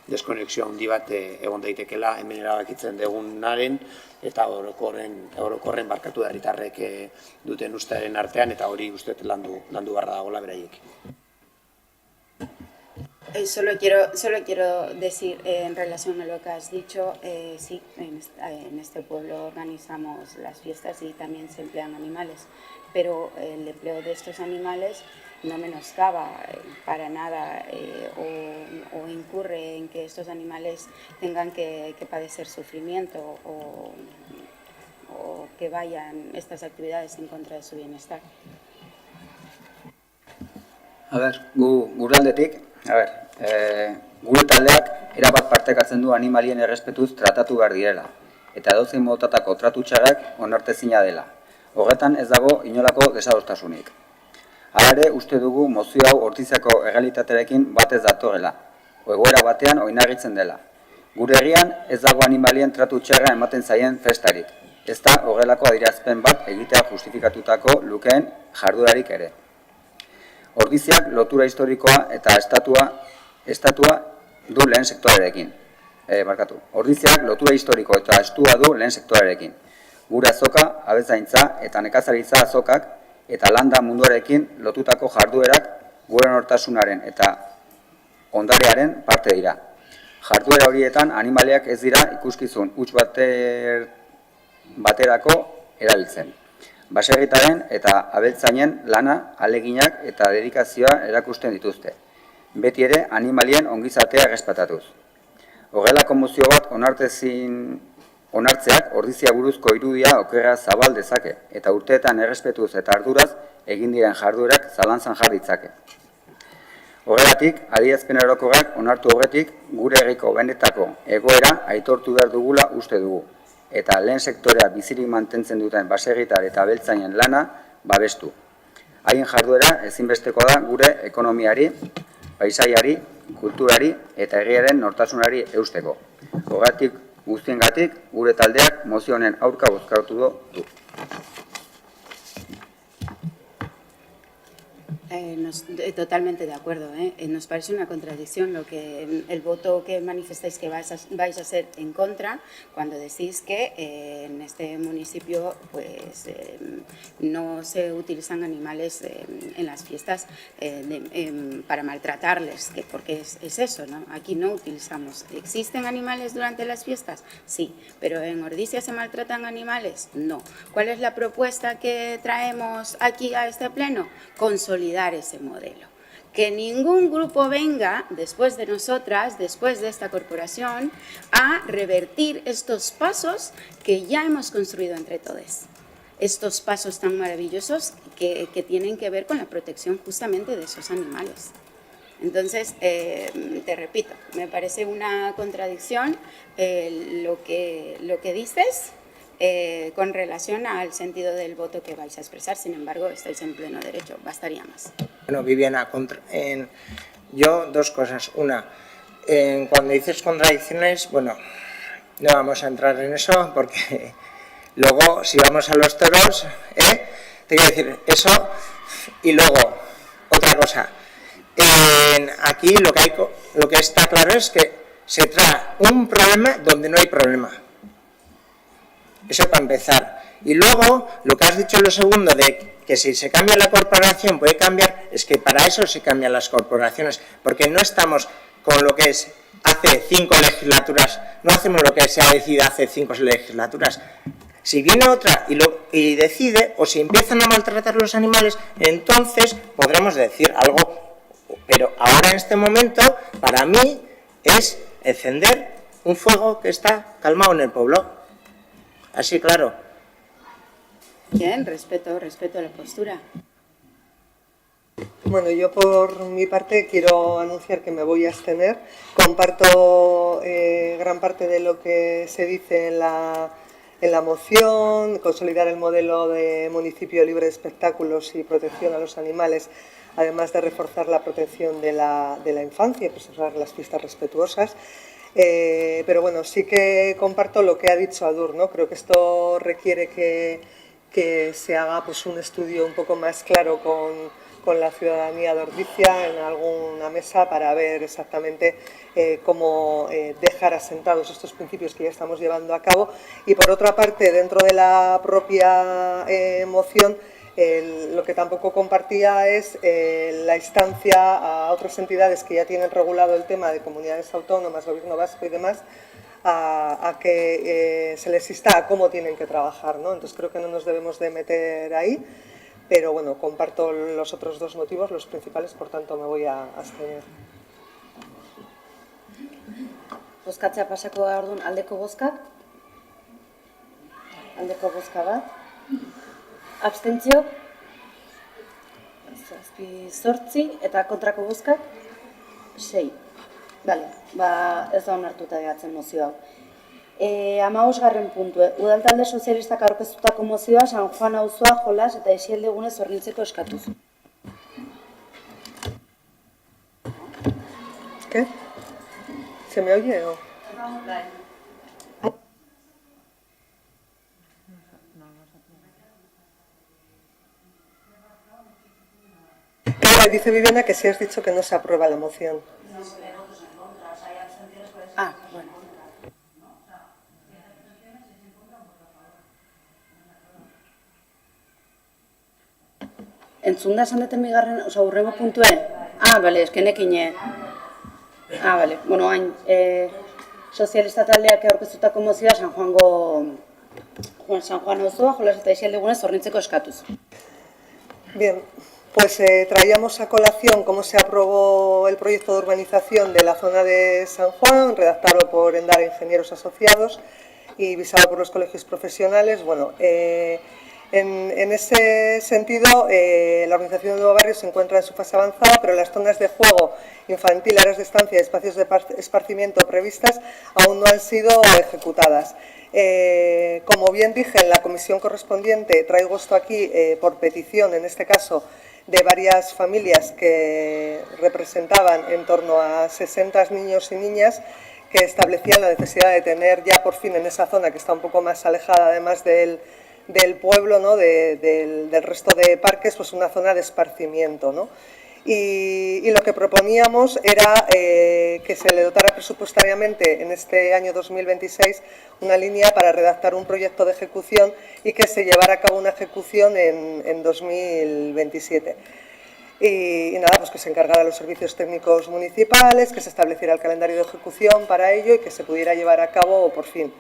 deskonexio handi bat egon daitekela hemen erabakitzen dugunaren eta orokorren barkatu herritarrek duten ustearen artean, eta hori uste landu behar dagoela beraiek. Solo quiero decir en relación a lo que has dicho, sí, en este pueblo organizamos las fiestas y también se emplean animales, pero el empleo de estos animales no menoscaba para nada o incurre en que estos animales tengan que padecer sufrimiento o que vayan estas actividades en contra de su bienestar. Gure aldetik, gure taldeak erabat partekatzen du animalien errespetuz tratatu behar direla, eta edozein motatako tratu txarrak onartezina dela. Horretan ez dago inolako desadostasunik. Hala ere, uste dugu mozio hau Ordiziako errealitatearekin batez datorrela, egoera batean oinarritzen dela. Gure herrian ez dago animalien tratu txarra ematen zaien festarik, ez da horrelako adierazpen bat egitea justifikatutako lukeen jarduerarik ere. Ordiziak lotura historikoa eta estatua du lehen sektorearekin. Ordiziak lotura historiko eta estua du lehen sektorearekin. Gure azoka, abeltzaintza eta nekazaritza azokak eta landa munduarekin lotutako jarduerak gure nortasunaren eta ondarearen parte dira. Jarduera horietan animaliak ez dira ikuskizun huts baterako erabiltzen. Baserritaren eta abeltzainen lana, aleginak eta dedikazioa erakusten dituzte. Beti ere animalien ongizatea errespetatuz. Horrelako mozio bat onartzeak Ordizia buruzko irudia okerra zabal dezake eta urteetan errespetuz eta arduraz egin diren jarduerak zalantzan jar ditzake. Horregatik, adierazpen orokorrak onartu horretik gure herriko benetako egoera aitortu behar dugula uste dugu eta lehen sektorea bizirik mantentzen duten baserritar eta abeltzainen lana babestu. Haien jarduera ezinbesteko da gure ekonomiari, paisaiari, kulturari eta herriaren nortasunari eusteko. Horregatik guztiengatik gure taldeak mozio honen aurka bozkatu du. Totalmente de acuerdo, nos parece una contradicción el voto que manifestáis que vais a hacer en contra cuando decís que en este municipio pues, no se utilizan animales en las fiestas para maltratarles, porque es eso, ¿no? Aquí no utilizamos. ¿Existen animales durante las fiestas? Sí, pero en Ordizia se maltratan animales? No. ¿Cuál es la propuesta que traemos aquí a este pleno? Consolidar ese modelo. Que ningún grupo venga después de nosotras, después de esta corporación, a revertir estos pasos que ya hemos construido entre todos. Estos pasos tan maravillosos que tienen que ver con la protección justamente de esos animales. Entonces, te repito, me parece una contradicción lo que dices con relación al sentido del voto que vais a expresar. Sin embargo, estáis en pleno derecho, bastaría más. Bueno, Viviana, yo dos cosas. Una, cuando dices contradicciones, bueno, no vamos a entrar en eso porque luego, si vamos a los toros, te quiero decir eso. Y luego, otra cosa. Aquí lo que está claro es que se trae un problema donde no hay problema. Eso para empezar. Y luego, lo que has dicho lo segundo, de que si se cambia la corporación puede cambiar, es que para eso se cambian las corporaciones, porque no estamos con lo que es hace 5 legislaturas, no hacemos lo que se ha decidido hace 5 legislaturas. Si viene otra y decide, o si empiezan a maltratar los animales, entonces podremos decir algo. Pero ahora en este momento, para mí, es encender un fuego que está calmado en el pueblo. Así, claro. Bien, respeto la postura. Bueno, yo por mi parte quiero anunciar que me voy a abstener. Comparto gran parte de lo que se dice en la moción, consolidar el modelo de municipio libre de espectáculos y protección a los animales, además de reforzar la protección de la infancia, preservar las fiestas respetuosas. Pero bueno, sí que comparto lo que ha dicho Adur, ¿no? Creo que esto requiere que se haga pues, un estudio un poco más claro con la ciudadanía de Ordizia en alguna mesa para ver exactamente cómo dejar asentados estos principios que ya estamos llevando a cabo. Y por otra parte, dentro de la propia moción, lo que tampoco compartía es la instancia a otras entidades que ya tienen regulado el tema de comunidades autónomas, gobierno vasco y demás, a que se les insta a cómo tienen que trabajar, ¿no? Entonces creo que no nos debemos de meter ahí, pero bueno, comparto los otros dos motivos, los principales, por tanto me voy a abstener. Bozkatzea pasako da orduan aldeko bozkak. Aldeko bozka bat. Abstentzio. 8 eta kontrako bozkak 6. Bale, ez da onartuta geratzen mozio hau. 15. puntu. Udal talde sozialistak aurkeztutako mozioa San Juan auzoa jolas eta isieldegunez horniltzeko eskatuz. ¿Qué? ¿Se me oye o...? Claro, dice Viviana que si has dicho que no se aprueba la moción. Ah, bueno. Entzunda esan deten bigarren, oza, hurrengo puntue? Bale, eskenekin. Bale, bueno, hain, sozialista taldeak aurkeztutako mozioa San Juan osoa, jolas eta isialdegunez hornitzeko eskatuz. Bien, pues traíamos a colación cómo se aprobó el proyecto de urbanización de la zona de San Juan, redactado por Endara Ingenieros Asociados y visado por los colegios profesionales. Bueno, en ese sentido, la organización de nuevo barrio se encuentra en su fase avanzada, pero las zonas de juego infantil, áreas de estancia y espacios de esparcimiento previstas aún no han sido ejecutadas. Como bien dije, en la comisión correspondiente traigo esto aquí por petición, en este caso, de varias familias que representaban en torno a 60 niños y niñas que establecían la necesidad de tener ya por fin en esa zona, que está un poco más alejada además del pueblo, ¿no? del resto de parques, pues una zona de esparcimiento, ¿no? Y lo que proponíamos era que se le dotara presupuestariamente en este año 2026 una línea para redactar un proyecto de ejecución y que se llevara a cabo una ejecución en 2027. Y nada, pues que se encargara a los servicios técnicos municipales, que se estableciera el calendario de ejecución para ello y que se pudiera llevar a cabo por fin.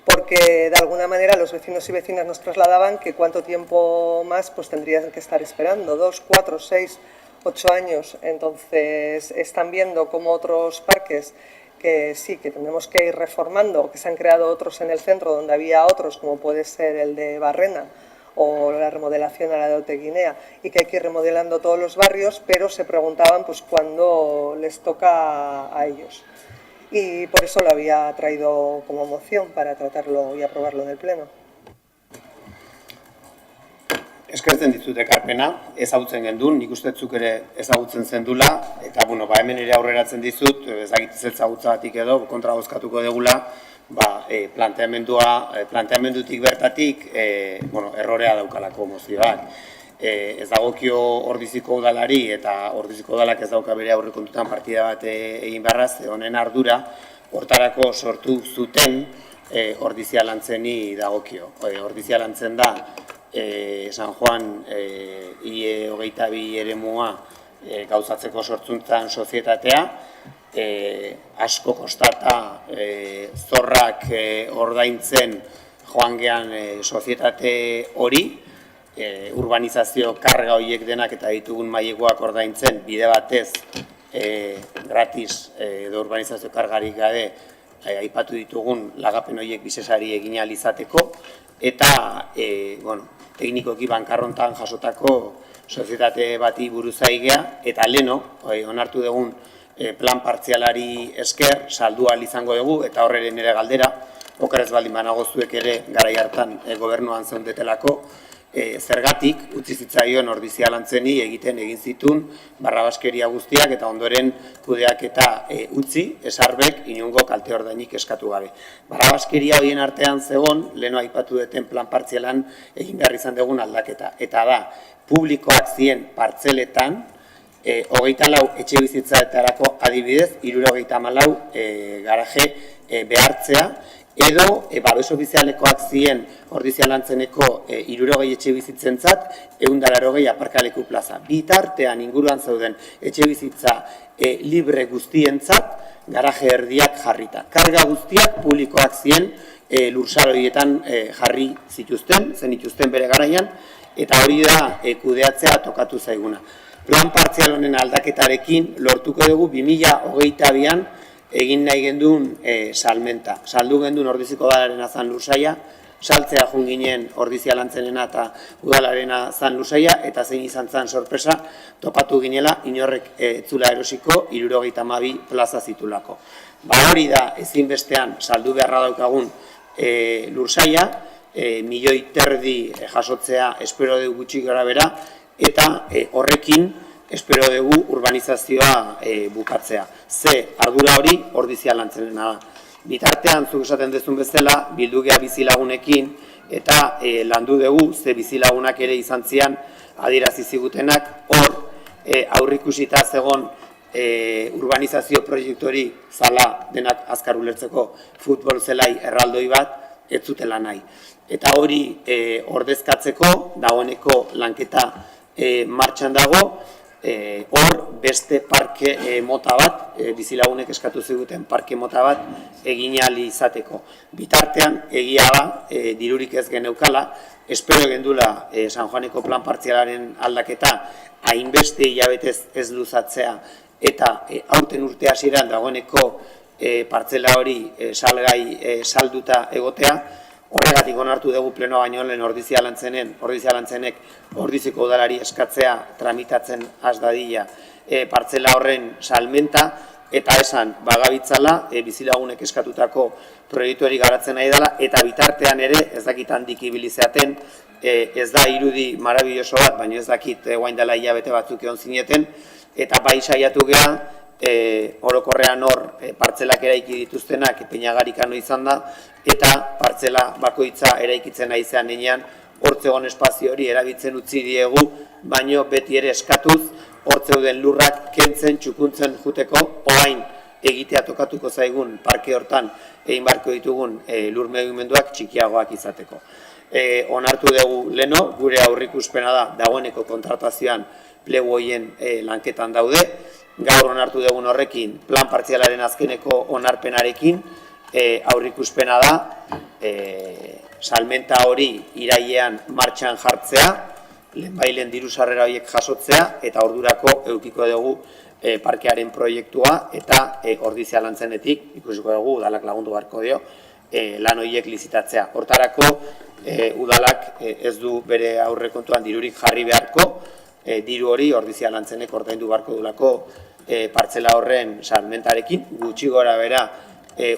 Porque de alguna manera los vecinos y vecinas nos trasladaban que cuánto tiempo más pues tendrían que estar esperando, 2, 4, 6, 8 años. Entonces están viendo como otros parques que sí, que tenemos que ir reformando, que se han creado otros en el centro donde había otros, como puede ser el de Barrena o la remodelación a la de Oteguinea, y que hay que ir remodelando todos los barrios, pero se preguntaban pues cuándo les toca a ellos. Y por eso lo había traído como moción para tratarlo y aprobarlo en el Pleno. Eskertzen dizut ekarpena, ezagutzen gendun, nik uste zuk ere ezagutzen zendula, eta bueno, hemen ere aurreratzen dizut, ezagitz ezagutzagatik edo, kontra bozkatuko degula, planteamendutik bertatik, errorea daukalako mozioak. Ez dagokio Ordiziko udalari eta Ordiziko udalak ez dauka bere aurrekontutan partida bat egin beharraz, honen ardura hortarako sortu zuten ordizialantzeni dagokio. Ordizialantzen da San Juan I-22 eremua gauzatzeko sortzuntzan sozietatea, asko kostata zorrak ordaintzen joan gehan sozietate hori, urbanizazio karga horiek denak eta ditugun maileguak ordaintzen bide batez gratis edo urbanizazio kargarik gabe aipatu ditugun lagapen horiek bizesari egin ahal izateko eta teknikoki bankarrontan jasotako sozietate bati buruz aigea eta leno onartu dugun plan partzialari esker saldu ahal izango dugu eta horreren ere galdera okerrez baldin banago zuek ere garai hartan gobernuan zeundetelako zergatik utzi zitzaion ordizialantzeni egin zitun barrabaskeria guztiak eta ondoren kudeak eta utzi esarbek inongo kalte ordainik eskatu gabe. Barrabaskeria horien artean zegon, leno aipatu duten plan partzialan egin behar izan dugun aldaketa. Eta da, publikoak ziren partzeletan, 24 etxe bizitzaetarako adibidez, 74 garaje behartzea, edo babes ofizialekoak ziren ordizialantzeneko 60 etxe bizitzentzat 180 aparkaleku plaza. Bitartean inguruan zeuden etxe bizitza libre guztientzat garaje erdiak jarrita. Karga guztiak publikoak ziren lursaroietan jarri zenituzten bere garaian, eta hori da kudeatzea tokatu zaiguna. Plan partzial honen aldaketarekin lortuko dugu 2022an egin nahi gendun salmenta. Saldu gendun Ordiziko udalaren zan lursaia, saltzea jun ginen ordizialantzenena eta udalarena zan lursaia, eta zein izan zan sorpresa, topatu ginela inorrek etzula erosiko 72 plaza zitulako. Hori da ezinbestean saldu beharra daukagun lursaia, 1,5 milioi jasotzea espero dugu gutxi gara bera, eta horrekin espero dugu urbanizazioa bukatzea. Ze ardura hori ordizialantzenena da. Bitartean, zuk esaten dezun bezala, bildu geha bizilagunekin eta landu dugu, ze bizilagunak ere izan zian adierazi zigutenak, hor aurrikusita zegon urbanizazio proiektu hori zala denak azkar ulertzeko futbol zelai erraldoi bat, ez zutela nahi. Eta hori ordezkatzeko dagoeneko lanketa martxan dago, hor beste parke mota bat, bizilagunek eskatu ziguten parke mota bat egin ahal izateko. Bitartean, egia da, dirurik ez geneukala, espero gendula San Juaneko plan partzialaren aldaketa hainbeste hilabetez ez luzatzea eta aurten urte hasieran dagoeneko partzela hori salgai salduta egotea. Horregatik onartu dugu plenoa baino lehen Ordizia Lantzenek Ordiziko udalari eskatzea tramitatzen has dadila partzela horren salmenta eta esan bagabitzala bizilagunek eskatutako proiektuari garatzen nahi dela eta bitartean ere ez dakit handik ibilizeaten ez da irudi marabilloso bat, baina ez dakit guain dela hilabete batzuk egon zineten eta bai saiatu geha orokorrean hor partzelak eraiki dituztenak Peñagarikano izan da eta partzela bakoitza eraikitzen nahi zean nenean hortzegon espazio hori erabiltzen utzi diegu, baino beti ere eskatuz hortzeuden lurrak kentzen, txukuntzen juteko, orain egitea tokatuko zaigun parke hortan egin barko ditugun lur mugimenduak txikiagoak izateko. Onartu dugu leno, gure aurrikuspena da dagoeneko kontratazioan plegu horien lanketan daude, gaur onartu dugun horrekin plan partzialaren azkeneko onarpenarekin aurrikuspena da salmenta hori irailean martxan jartzea, lehenbailen diru sarrera horiek jasotzea eta ordurako edukiko dugu parkearen proiektua eta Ordizia Lantzenetik ikusiko dugu udalak lagundu beharko dio lan horiek lizitatzea. Hortarako udalak ez du bere aurrekontuan dirurik jarri beharko, diru hori Ordizia Lantzenek ordaindu beharko dulako partzela horren salmentarekin, gutxi gora bera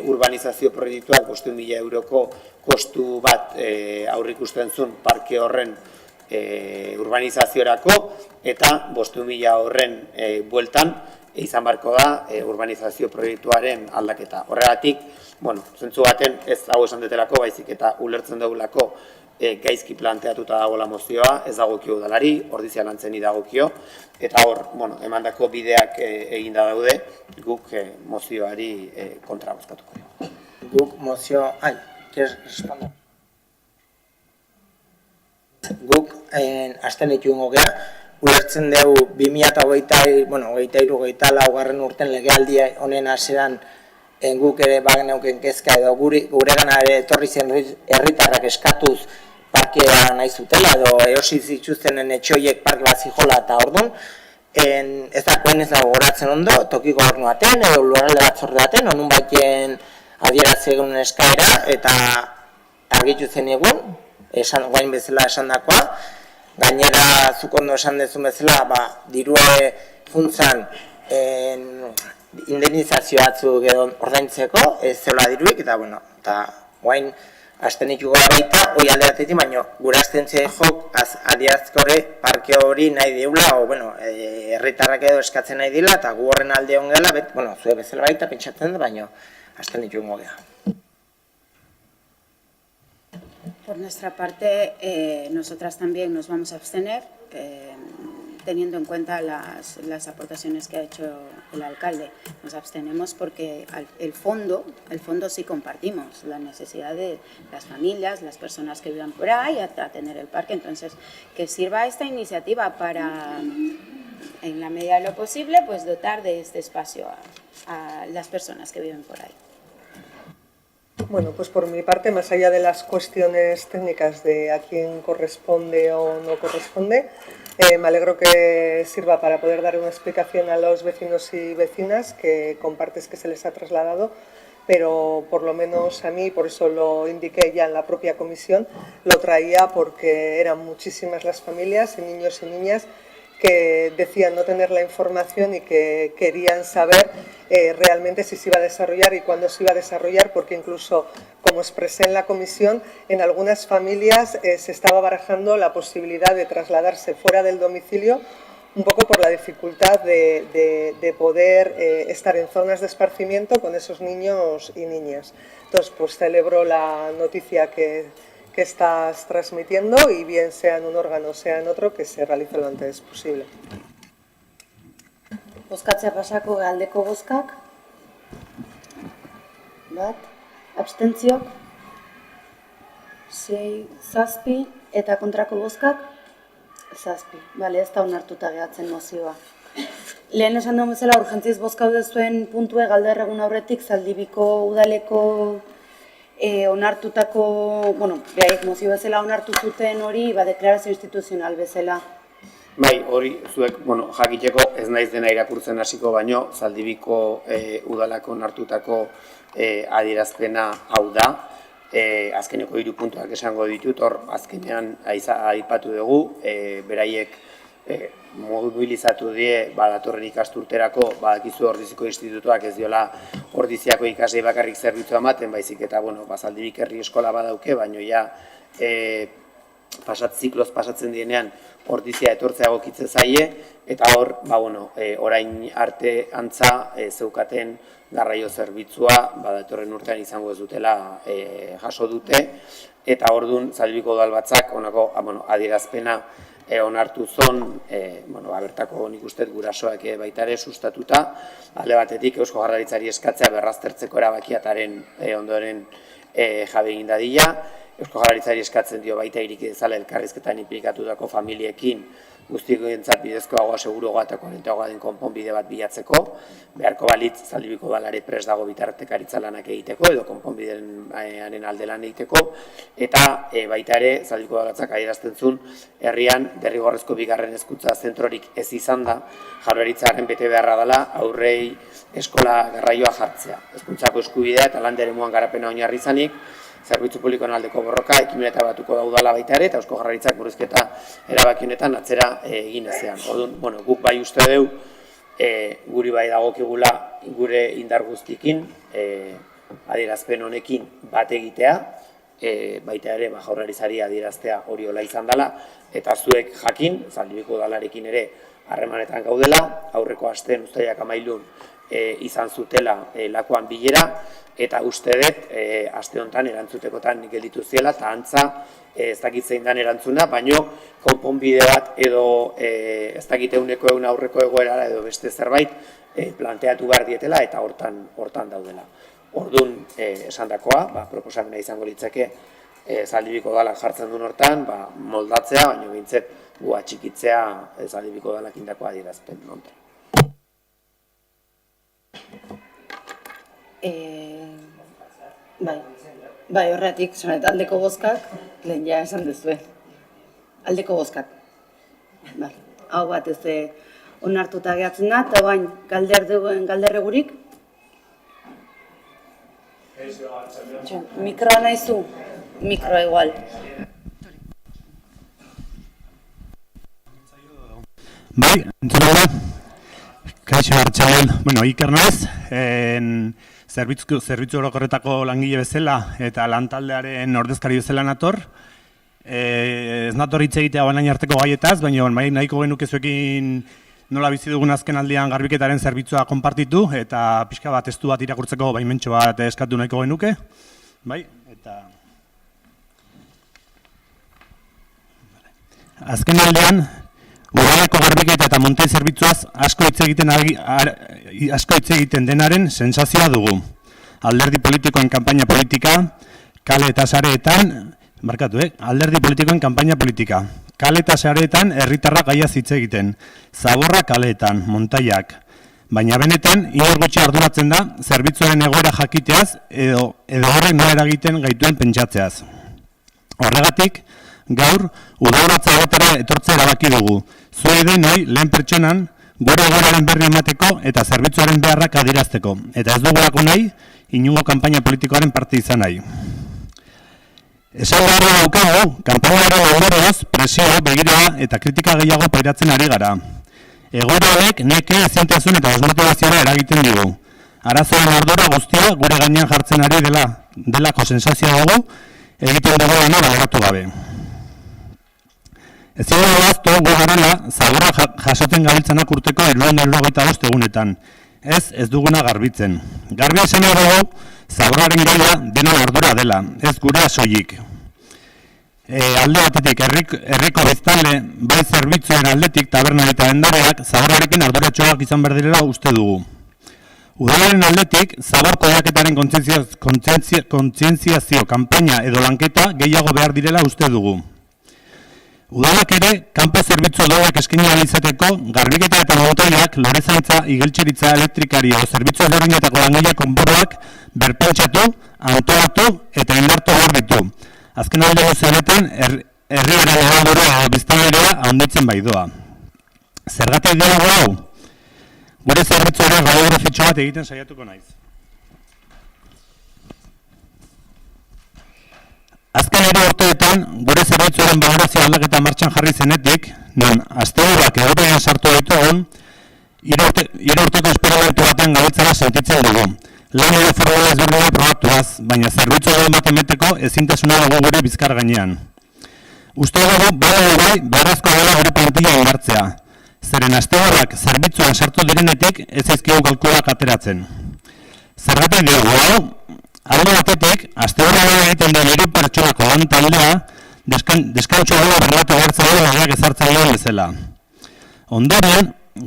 urbanizazio proiektuak 500.000 euroko kostu bat aurrikusten zuen parke horren urbanizaziorako eta 500.000 horren bueltan izan barko da urbanizazio proiektuaren aldaketa. Horregatik, zentzu baten ez dago esan detelako, baizik eta ulertzen dugulako gaizki planteatuta dagoela mozioa, ez dagokio udalari, Ordizia Lantzeni dagokio, eta hor, emandako bideak eginda daude, guk mozioari kontra bozkatuko. Guk mozio... Guk abstenitu ingo geha, ulertzen dugu 2023-2024 urten legealdia honen hasieran guk ere bageneuken kezka edo guregana ere etorri zen herritarrak eskatuz parkea nahi zutela edo erosi zituztenen etxoiek parke bat zijola eta orduan ez dago goratzen ondo toki gobernu baten edo lurralde batzorde baten onun baiten adieratze egun eskaera eta argitu zen egun guain bezala esan dakoa gainera zuk ondo esan dezun bezala dirue funtzan indemnizazio batzuk edo ordaintzeko ez zela diruik eta guain abstenitu gara baita hori alde batetik, baina gure abstentzia jok adierazkore parke hori nahi diula herritarrak edo eskatzen nahi dila eta gu horren alde ongela, zue bezala baita pentsatzen da, baina abstenitu ingo geha. Por nuestra parte, nosotras también nos vamos a abstener, teniendo en cuenta las aportaciones que ha hecho el alcalde. Nos abstenemos porque el fondo sí compartimos, la necesidad de las familias, las personas que vivan por ahí, a tener el parque. Entonces, que sirva esta iniciativa para, en la medida de lo posible, pues dotar de este espacio a las personas que viven por ahí. Bueno, pues por mi parte, más allá de las cuestiones técnicas de a quién corresponde o no corresponde, me alegro que sirva para poder dar una explicación a los vecinos y vecinas que compartes que se les ha trasladado, pero por lo menos a mí, por eso lo indiqué ya en la propia comisión, lo traía porque eran muchísimas las familias, y niños y niñas, que decían no tener la información y que querían saber realmente si se iba a desarrollar y cuándo se iba a desarrollar, porque incluso, como expresé en la comisión, en algunas familias se estaba barajando la posibilidad de trasladarse fuera del domicilio, un poco por la dificultad de poder estar en zonas de esparcimiento con esos niños y niñas. Entonces, pues celebro la noticia que estás transmitiendo y bien sea en un órgano o sea en otro, que se realice lo antes posible. Bozkatzea pasako galdeko bozkak. Bat, abstentziok. 6, 7 eta kontrako bozkak. Zazpi. Bale, ez da onartuta gehatzen mozioa. Lehen esan duen bezala, urgentziz bozkaude zuen puntue galderregun aurretik, Zaldibiko udaleko onartutako, behaiek mozio bezala onartu zuten hori, deklarazio instituzional bezala. Bai, hori zuek, jakiteko ez naiz dena irakurtzen hasiko baino, Zaldibiko udalako onartutako adierazpena hau da. Azkeneko 3 puntuak esango ditut, hor azkenean aipatu dugu, beraiek mobilizatu die datorren ikasturterako, badakizu Ordiziko Institutuak ez diola Ordiziako ikasle bakarrik zerbitzua ematen, baizik eta Zaldibik herri eskola badauke, baino ja zikloz pasatzen dienean Ordizia etortzea egokitze zaie, eta hor, orain arte antza zeukaten garraio zerbitzua datorren urtean izango ez dutela jaso dute, eta ordun Zaldibiko udalbatzak honako adierazpena onartu zon, bertako nik uste gurasoak baita ere sustatuta, alde batetik Eusko Jaurlaritzari eskatzea berraztertzeko erabakiataren ondoren jabe egin dadila, Eusko Jaurlaritzari eskatzen dio baita irik dezala elkarrizketan inplikatutako familiekin guztikoentzat bidezkoagoa, seguruagoa eta koherenteagoa den konponbide bat bilatzeko, beharko balitz Zaldibiko udalare prest dago bitartekaritza lanak egiteko edo konponbideen alde lan egiteko, eta baita ere Zaldibiko udalatzak adierazten zuen herrian derrigorrezko bigarren hezkuntza zentrorik ez izan da, Jaurlaritzaren bete beharra dela aurrei eskola garraioa jartzea. Hezkuntzako eskubidea eta landa eremuan garapena oinarri izanik, zerbitzu publikoen aldeko borroka, ekimena batuko da udala baita ere, eta Eusko Jaurlaritzak murrizketa erabaki honetan atzera egin ezean. Orduan, guk bai uste dugu, guri bai dagokigula gure indar guztikin, adierazpen honekin bat egitea, baita ere Jaurlaritzari adieraztea hori hola izan dela, eta zuek jakin, Zaldibiko udalarekin ere harremanetan gaudela, aurreko asteen uztailak 13 izan zutela lakoan bilera, eta uste dut, aste honetan erantzutekotan gelditu ziela, eta antza ez dakit zein dan erantzuna, baino konponbide bat edo ez dakit 100% aurreko egoerara edo beste zerbait planteatu behar dietela eta hortan daudela. Orduan esandakoa, proposamena izango litzake Zaldibiko udalak jartzen duen hortan, moldatzea, baino bintzet gu atxikitzea Zaldibiko udalak indako adierazpen nontra. Bai, horretik, aldeko bozkak, lehen ja esan duzue. Aldeko bozkak. Hau bat ez onartuta gehatzen da, eta bain galderregurik. Mikroa nahizu? Mikroa igual. Bai, entzuna da. Kaixo hartxalen, Iker naiz, zerbitzu orokorretako langile bezala eta lantaldearen ordezkari bezala nator. Ez nator hitz egitea banain arteko gaietaz, baina nahiko genuke zuekin nola bizi dugun azken aldian garbiketaren zerbitzua konpartitu eta pixka bat testu bat irakurtzeko baimentxo bat eskatu nahiko genuke. Bai, eta azken aldean udaleko garbiketa eta montai zerbitzuaz asko hitz egiten denaren sensazioa dugu. Alderdi politikoen kanpaina politika, kale eta sareetan, alderdi politikoen kanpaina politika, kale eta sareetan herritarrak gaiaz hitz egiten, zaborra kaleetan, montaiak. Baina benetan, inor gutxi arduratzen da, zerbitzuaren egoera jakiteaz edo horrek nola eragiten gaituen pentsatzeaz. Horregatik, gaur, udauratza batera etortzea erabaki dugu. Zuei denoi, lehen pertsonan, gure egoeraren berri emateko eta zerbitzuaren beharrak adierazteko. Eta ez dugulako nahi, inungo kanpaina politikoaren parte izan nahi. Esan beharra daukagu, kanpainaren ondorioz, presio, begiroa eta kritika gehiago pairatzen ari gara. Egoera honek neke ezintasun eta desmotivazioa eragiten digu. Arazoen ardura guztia gure gainean jartzen ari delako sensazioa dugu, egiten dugu dena baloratu gabe. Ezin dugu aztu gu garela, zaborra jasotzen gabiltzanak urteko 495 egunetan. Ez duguna garbitzen. Garbi esan dugu, zaborraren gaia denon ardura dela, ez gure soilik. Alde batetik, herriko biztanle, bai zerbitzuen aldetik taberna eta dendareak zaborrarekin arduratxoak izan behar direla uste dugu. Udalaren aldetik, zabor kodeaketaren kontzientziazio kanpaina edo lanketa gehiago behar direla uste dugu. Udalak ere, kanpo zerbitzu doak eskaini ahal izateko, garbiketa eta montoiak, lorezaintza, igeltseritza, elektrikari edo zerbitzu ezberdinetako langile konboroak berpentsatu, antolatu eta indartu behar ditu. Azken alde honetan, herriaren egoera edo biztanleria handitzen baidoa. Zergatik dira hau? Gure zerbitzuaren radiografitxo bat egiten saiatuko naiz. Azken ere urteetan, gure zerbitzuaren balorazio aldaketa martxan jarri zenetik, non asteburuak egotean sartu ditugun, hiru urteko esperimentu baten gabetzera sentitzen dugu. Lan edo formula ezberdina probatuaz, baina zerbitzu bat emateko ezintasuna dago gure bizkar gainean. Uste dugu, bai, beharrezkoa dela gure plantilla indartzea. Zeren asteburuak zerbitzuan sartu direnetik ez zaizkigu kalkulak ateratzen. Zergatik dugu hau, alde batetik, asteburuan egiten den 3 pertsonako lan taldea deskantxo gala bermatu gertzaile legeak ezartzen duen bezala. Ondorien,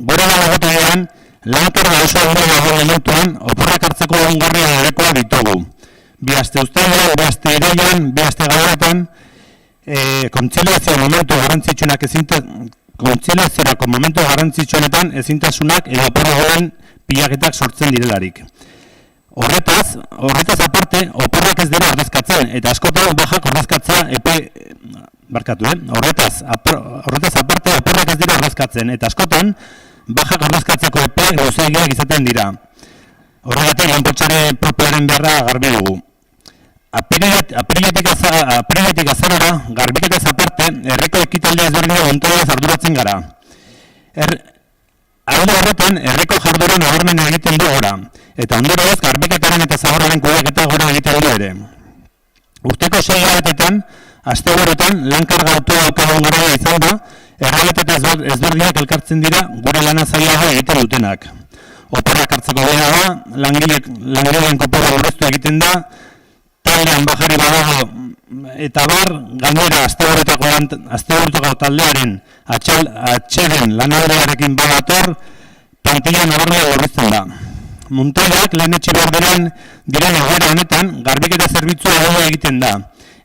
gure egotean, lankarga oso handia dagoen momentuan, oporrak hartzeko ongarria erekoa ditugu. Bi aste uztailean, bi aste irailean, bi aste gauetan, kontziliazio momentu garrantzitsuenetan ezintasunak edo oporragoen pilaketak sortzen direlarik. Horretaz aparte, oporrak ez dira ordezkatzen, eta askotan bajak ordezkatzea Horretaz aparte, oporrak ez dira ordezkatzen, eta askotan bajak ordezkatzeko epeak luzeegiak izaten dira. Horregatik, lanpoltsare propioaren beharra garbi dugu. Apiriletik azarora, garbiketaz aparte, herriko ekitaldea ezberdina montoiaz arduratzen gara. Alde horretan, herriko jarduera nabarmen egiten du gora, eta ondorioz garbiketaren eta zaborraren kudeaketa gora egiten du ere. Urteko 6 hilabetetan, asteburuetan, lankarga autua daukagun garaia izan da, errealitate ezberdinak elkartzen dira gure lana zailago egiten dutenak. Oporrak hartzeko bera da, langileen kopora murriztu egiten da, taldean bajari badago eta bar, gainera asteburutako taldearen atxeden lanaldearekin badator, plantilla nabarmena gorrizten da. Montoiak lehen etxe behar diren egoera honetan, garbiketa zerbitzua egoera egiten da,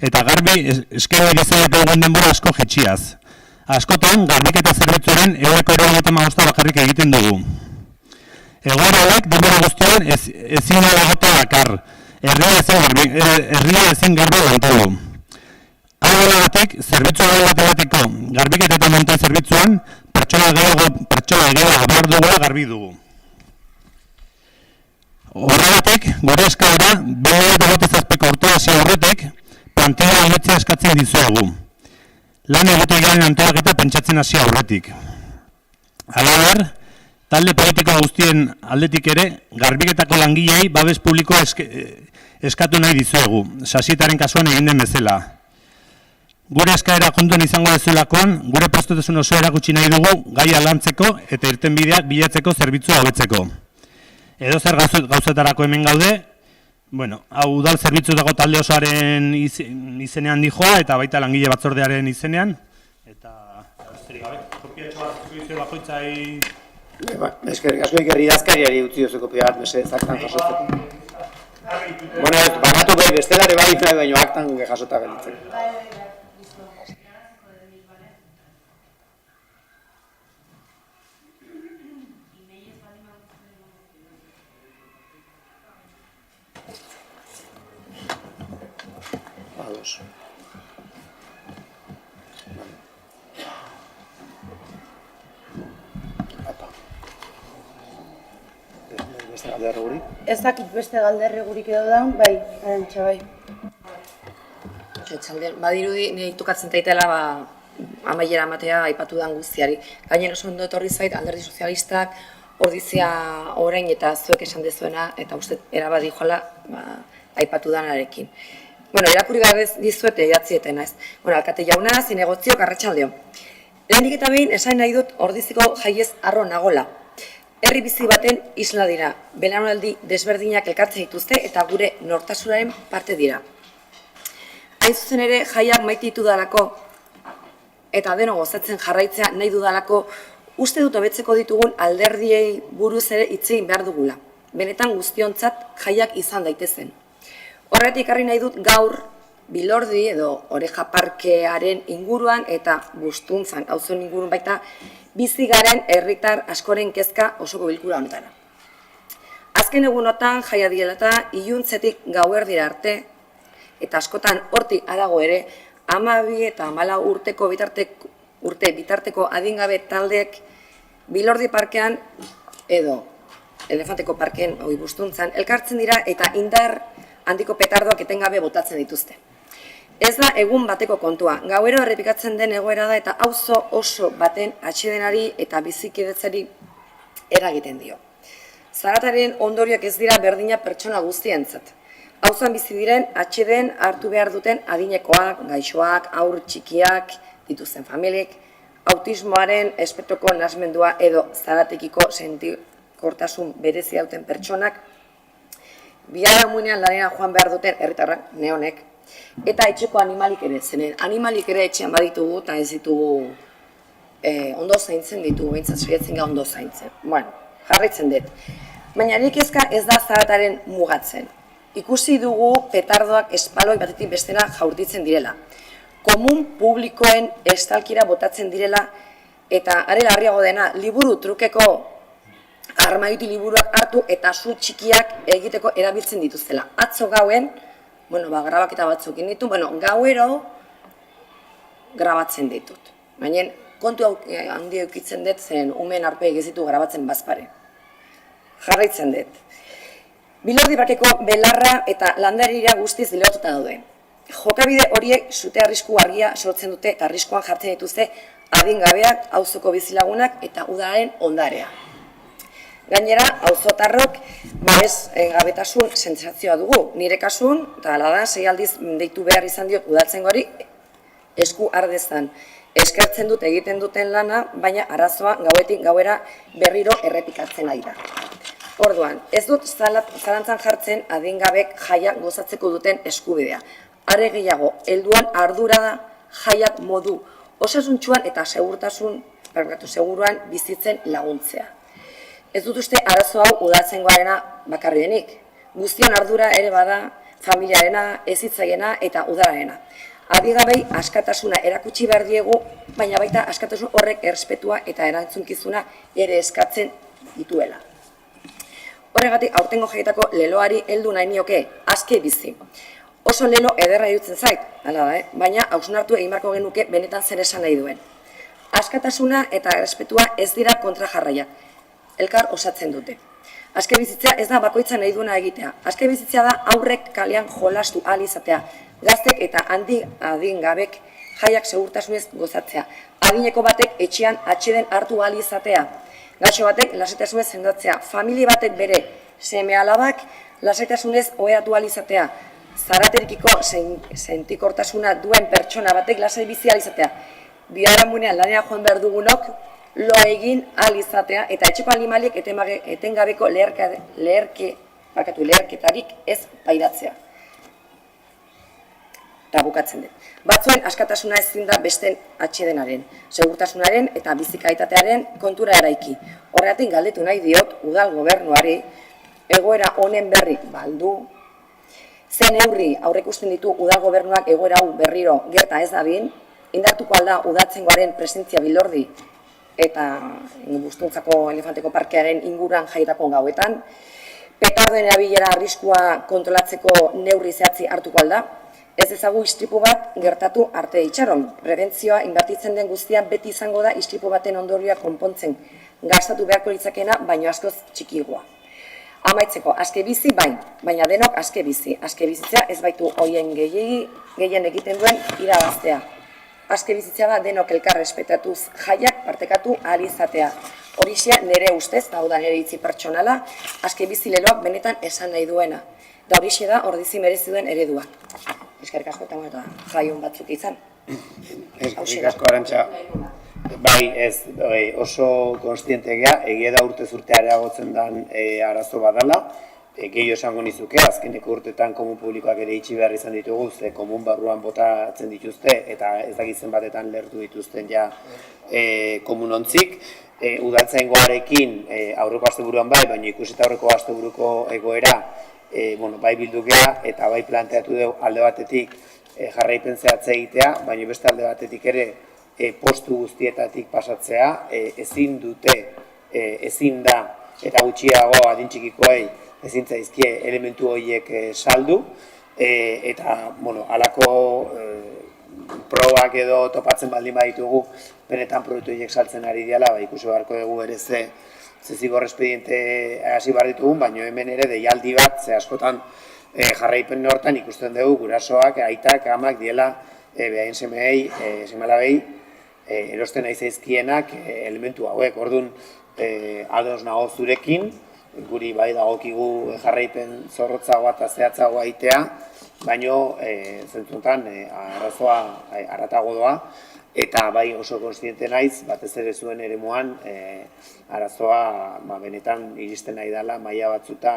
eta garbi eskaini bezalako egun denbora asko jetxiaz. Askotan, garbiketa zerbitzuaren eureko 75 bakarrik egiten dugu. Egoera hauek denbora guztioan ezin egotea dakar, herria ezin garbi lantogu. Hau batek, zerbitzu bategatiko garbiketa eta montoi zerbitzuan, pertsona gehiago behar dugula garbi dugu. Horregatik, gure eskaera, 2027ko urtea hasi aurretik, plantilla aldatzea eskatzen dizuegu. Lan egotegiaren antolaketa pentsatzen hasi aurretik. Halaber, talde politiko guztien aldetik ere, garbiketako langilei babes publikoa eskatu nahi dizuegu, sasietaren kasuan egin den bezala. Gure eskaera kontuan izango dezulakoan, gure prestutasun oso erakutsi nahi dugu gaia lantzeko eta irtenbideak bilatzeko zerbitzua hobetzeko. Edozer gauzetarako hemen gaude, hau udal zerbitzutako talde osoaren izenean dijoa eta baita langile batzordearen izenean. Eta, kopiatxo bat zuizio bakoitzai... Eskerrik asko ikerri idazkariari utzi duzu kopia bat, bese zaktan jasotzeko. Banatu behi bestelare bai nahi baino aktan jasota gelitzen. Ados. Beste galderre guri? Ez dakit beste galderre gurik edo da, bai, Arantxa, bai. Badirudi, nire tukatzen taitela amaiera amatea aipatu dan guztiari. Gainen oso ondo etorri zait, Alderdi Sozialistak, ordizia orain eta zuek esan dezuena, eta uste erabadi joala aipatu danarekin. Irakurri behar dizuet idatzieten, ez. Alkate jauna, zinegotziok, arratsaldeo. Lehenik eta behin, esain nahi dut ordiziko jaiez arro nagola. Herri bizi baten isla dira, belaunaldi desberdinak elkartzen dituzte eta gure nortasunaren parte dira. Hain zuzen ere, jaiak maite ditu dalako eta deno gozatzen jarraitzea nahi dudalako, uste dut hobetzeko ditugun alderdiei buruz ere hitz egin behar dugula. Benetan guztiontzat jaiak izan daitezen. Horretik ekarri nahi dut gaur Bilordi edo Oreja Parkearen inguruan eta Bustuntzan, auzoen ingurun baita, bizi garen herritar askoren kezka osoko bilkura honetara. Azken egunotan jaia diela eta iluntzetik gauerdira arte, eta askotan hortik harago ere, 12 eta 14 urteko bitarteko adingabe taldeek Bilordi Parkean edo Elefanteko Parkean Bustuntzan elkartzen dira eta indar handiko petardoak etengabe botatzen dituzte. Ez da egun bateko kontua, gauero errepikatzen den egoera da eta auzo oso baten atsedenari eta bizikidetzari eragiten dio. Zarataren ondorioak ez dira berdina pertsona guztientzat. Auzoan bizi diren atseden hartu behar duten adinekoak, gaixoak, haur txikiak dituzten familiek, autismoaren espektruko nahasmendua edo zaratekiko sentikortasun berezi duten pertsonak, biharamunean lanera joan behar duten herritarrak neonek, eta etxeko animalik ere, zenen animalik ere etxean baditugu eta ez ditugu ondo zaintzen ditugu, behintzat saiatzen ga ondo zaintzen. Bueno, jarraitzen dut. Baina nik ezka ez da zarataren mugatzen. Ikusi dugu petardoak espaloi batetik bestera jaurtitzen direla. Komun publikoen estalkira botatzen direla eta are larriago dena, liburu trukeko armaiuti liburuak hartu eta su txikiak egiteko erabiltzen dituztela. Atzo gauen, grabaketa batzuk ditu, gauero grabatzen ditut. Baina kontu handi eukitzen dut zen umen arpeik ez ditu grabatzen bazpare. Jarraitzen dut. Bilordi Parkeko belarra eta landarira guztiz dilertuta daude. Jokabide horiek sute arrisku argia sortzen dute eta arriskuan jartzen dituzte adingabeak, auzoko bizilagunak eta udaren ondarea. Gainera, auzotarrok babes gabetasun sentsazioa dugu. Nire kasun, eta hala da, 6 aldiz deitu behar izan diot udaltzaingoari esku ardezan. Eskertzen dut egiten duten lana, baina arazoa gauetik gauera berriro errepikatzen ari da. Orduan, ez dut zalantzan jartzen adingabek jaiak gozatzeko duten eskubidea. Are gehiago, helduan ardura da jaiak modu osasuntsuan eta seguruan bizitzen laguntzea. Ez dut uste arazo hau udaltzaingoarena bakarri denik. Guztion ardura ere bada familiarena, hezitzaiena eta udararena. Adingabei askatasuna erakutsi behar diegu, baina baita askatasun horrek errespetua eta erantzunkizuna ere eskatzen dituela. Horregatik, aurtengo jaietako leloari heldu nahi nioke, aske bizi. Oso lelo ederra iruditzen zait, baina hausnartu egin beharko genuke benetan zer esan nahi duen. Askatasuna eta errespetua ez dira kontrajarraiak, elkar osatzen dute. Aske bizitzea ez da bakoitza nahi duena egitea. Aske bizitzea da aurrek kalean jolastu ahal izatea, gaztek eta adingabek jaiak segurtasunez gozatzea. Adineko batek etxean atseden hartu ahal izatea. Gaixo batek lasaitasunez sendatzea, familia batek bere seme-alabak lasaitasunez oheratu ahal izatea, zaraterikiko sentikortasuna duen pertsona batek lasai bizi ahal izatea, biharamunean lanera joan behar dugunok lo egin ahal izatea eta etxeko animaliek etengabeko leherketarik ez pairatzea. Eta bukatzen dut. Batzuen askatasuna ezin da besten atsedenaren, segurtasunaren eta bizikaitatearen kontura eraiki. Horregatik galdetu nahi diot udal gobernuari egoera honen berri baldu, zen neurri aurreikusten ditu udal gobernuak egoera hau berriro gerta ez dadin, indartuko alda udaltzaingoaren presentzia Bilordi eta Bustuntzako Elefanteko Parkearen inguruan jaietako gauetan, petardoen erabilera arriskua kontrolatzeko neurri zehatzi hartuko alda, ez ezagu istripu bat gertatu arte itxaron. Prebentzioa inbertitzen den guztia beti izango da istripu baten ondorioa konpontzen gastatu beharko litzakeena, baino askoz txikigoa. Amaitzeko, aske bizi bain, baina denok aske bizi. Aske bizitzea ez baitu hoien gehien egiten duen irabaztea. Aske bizitzea da denok elkar respetatuz jaiak partekatu ahal izatea. Horixe nire ustez, hau da nire hitzi pertsonala, aske bizi leloak benetan esan nahi duena. Da horixe da ordizi merezi duen eredua. Eskerrik asko eta jaion batzuk izan. Eskerrik asko, Arantxa. Bai, oso konstiente gea, egia da urtez urte areagotzen den arazo badala. Gehiago esango nizuke, azkeneko urtetan komun publikoak ere itxi behar izan ditugu, ze komun barruan botatzen dituzte eta ez dakitzen batetan lertu dituzten ja komunontzik. Udaltzaingoarekin aurreko asteburuan bai, baina ikusita aurreko asteburuko egoera bai bildu gea eta bai planteatu dugu alde batetik jarraipen zehatza egitea, baina beste alde batetik ere postu guztietatik pasatzea, ezin da, eta gutxiago adintxikikoei ezin zaizkie elementu horiek saldu, eta, halako probak edo topatzen baldin baditugu, benetan produktu horiek saltzen ari diala, ikusi beharko dugu ere ze zigor espediente hasi behar ditugun, baina hemen ere deialdi bat, ze askotan jarraipen hortan ikusten dugu gurasoak, aitak, amak diela behaien semeei, semalabei, erosten nahi zaizkienak elementu hauek. Orduan, ados nago zurekin, guri bai dagokigu jarraipen zorrotzagoa eta zehatzagoa egitea, baina zentzuntan arazoa haratago doa, eta bai oso konstiente naiz, batez ere zuen eremuan arazoa benetan iristen nahi dela, maila batzuta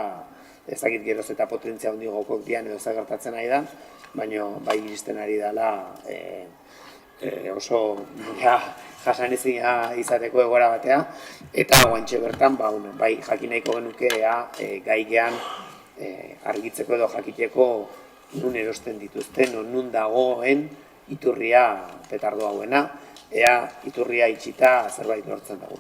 ezakit geroz eta potentzia handi gokok dian edo zagertatzen nahi da, baina bai iristen ari dela oso jasanezina izateko egoera batea, eta guantxe bertan bai jakin nahiko genuke gai gean argitzeko edo jakiteko nun erosten dituzten, nun dagoen iturria petardo hauena, ea iturria itxita zerbait lortzen dugu.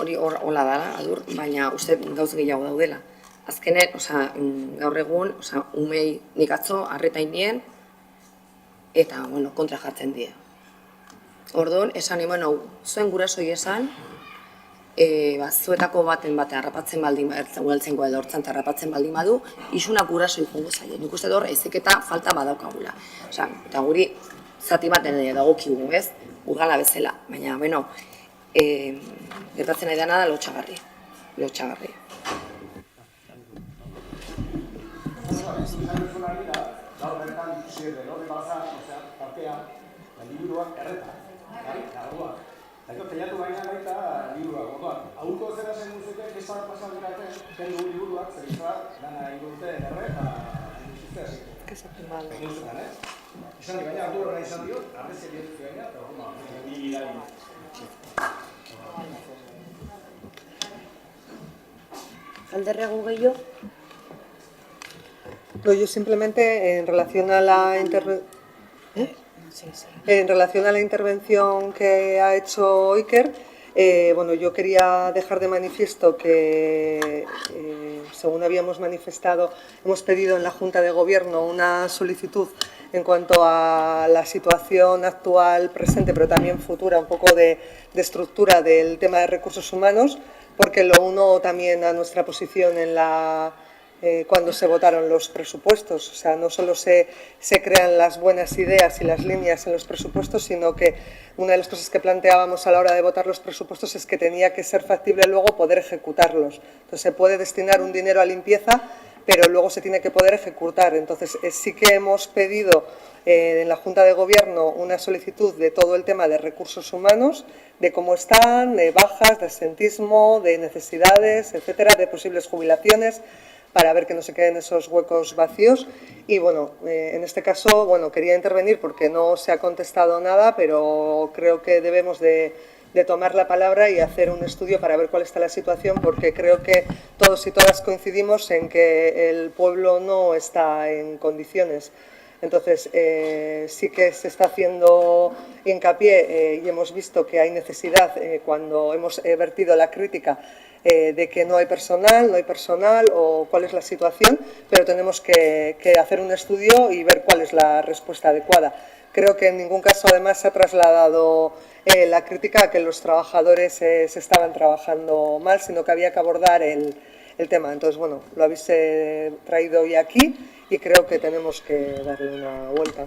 Hori hola dara, adur, baina uste gauz gehiago daudela. Azkenen, gaur egun, umei nik atzo, arretain nien, eta, kontra jartzen die. Orduan, esan eman hau, zuen gurasoi esan, zuetako baten harrapatzen baldin ugaltzenko edo hortzan harrapatzen baldin badu, isunak gurasoi jongo zaien. Nik uste hor, ezeketa falta badaukagula. Eta guri, zati baten dagokigu, ez? Udala bezala, baina, gertatzen nahi dena da lotxagarri. Gaur bertan ikusi edo, lorre bazan, tartea, liburuak erreta, garuak. Eta teiatu baita liburuak, moduan. Aurko zera zen duzuke, kesak pasan dikaten, kendu liburuak, zer izan, dana ingurute erre, eta ingurtuzte hasiko. Kesatzen bala. Egin zutan, Izan baina, ardu horrela izan diot, arrezia diotu gaina, eta hori niri iragin. Alderregu gehiago? No, yo simplemente en relación a la intervención que ha hecho Iker, yo quería dejar de manifiesto que, según habíamos manifestado, hemos pedido en la Junta de Gobierno una solicitud en cuanto a la situación actual, presente, pero también futura, un poco de estructura del tema de recursos humanos, porque lo uno también a nuestra posición en cuando se votaron los presupuestos. O sea, no solo se crean las buenas ideas y las líneas en los presupuestos, sino que una de las cosas que planteábamos a la hora de votar los presupuestos es que tenía que ser factible luego poder ejecutarlos. Entonces, se puede destinar un dinero a limpieza, pero luego se tiene que poder ejecutar. Entonces, sí que hemos pedido en la Junta de Gobierno una solicitud de todo el tema de recursos humanos, de cómo están, de bajas, de absentismo, de necesidades, etcétera, de posibles jubilaciones, para ver que no se queden esos huecos vacíos. Y en este caso, quería intervenir porque no se ha contestado nada, pero creo que debemos de tomar la palabra y hacer un estudio para ver cuál está la situación, porque creo que todos y todas coincidimos en que el pueblo no está en condiciones. Entonces, sí que se está haciendo hincapié y hemos visto que hay necesidad, cuando hemos vertido la crítica, de que no hay personal o cuál es la situación, pero tenemos que hacer un estudio y ver cuál es la respuesta adecuada. Creo que en ningún caso, además, se ha trasladado la crítica a que los trabajadores se estaban trabajando mal, sino que había que abordar el tema. Entonces, lo habéis traído hoy aquí y creo que tenemos que darle una vuelta.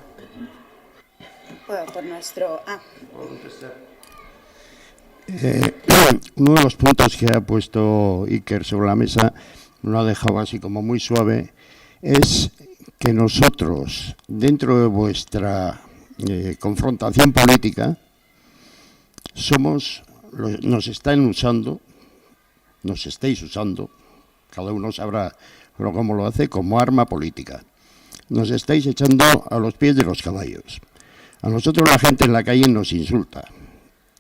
Por nuestro... Uno de los puntos que ha puesto Iker sobre la mesa, lo ha dejado así como muy suave, es que nosotros, dentro de vuestra confrontación política, nos estáis usando, cada uno sabrá cómo lo hace, como arma política. Nos estáis echando a los pies de los caballos. A nosotros la gente en la calle nos insulta.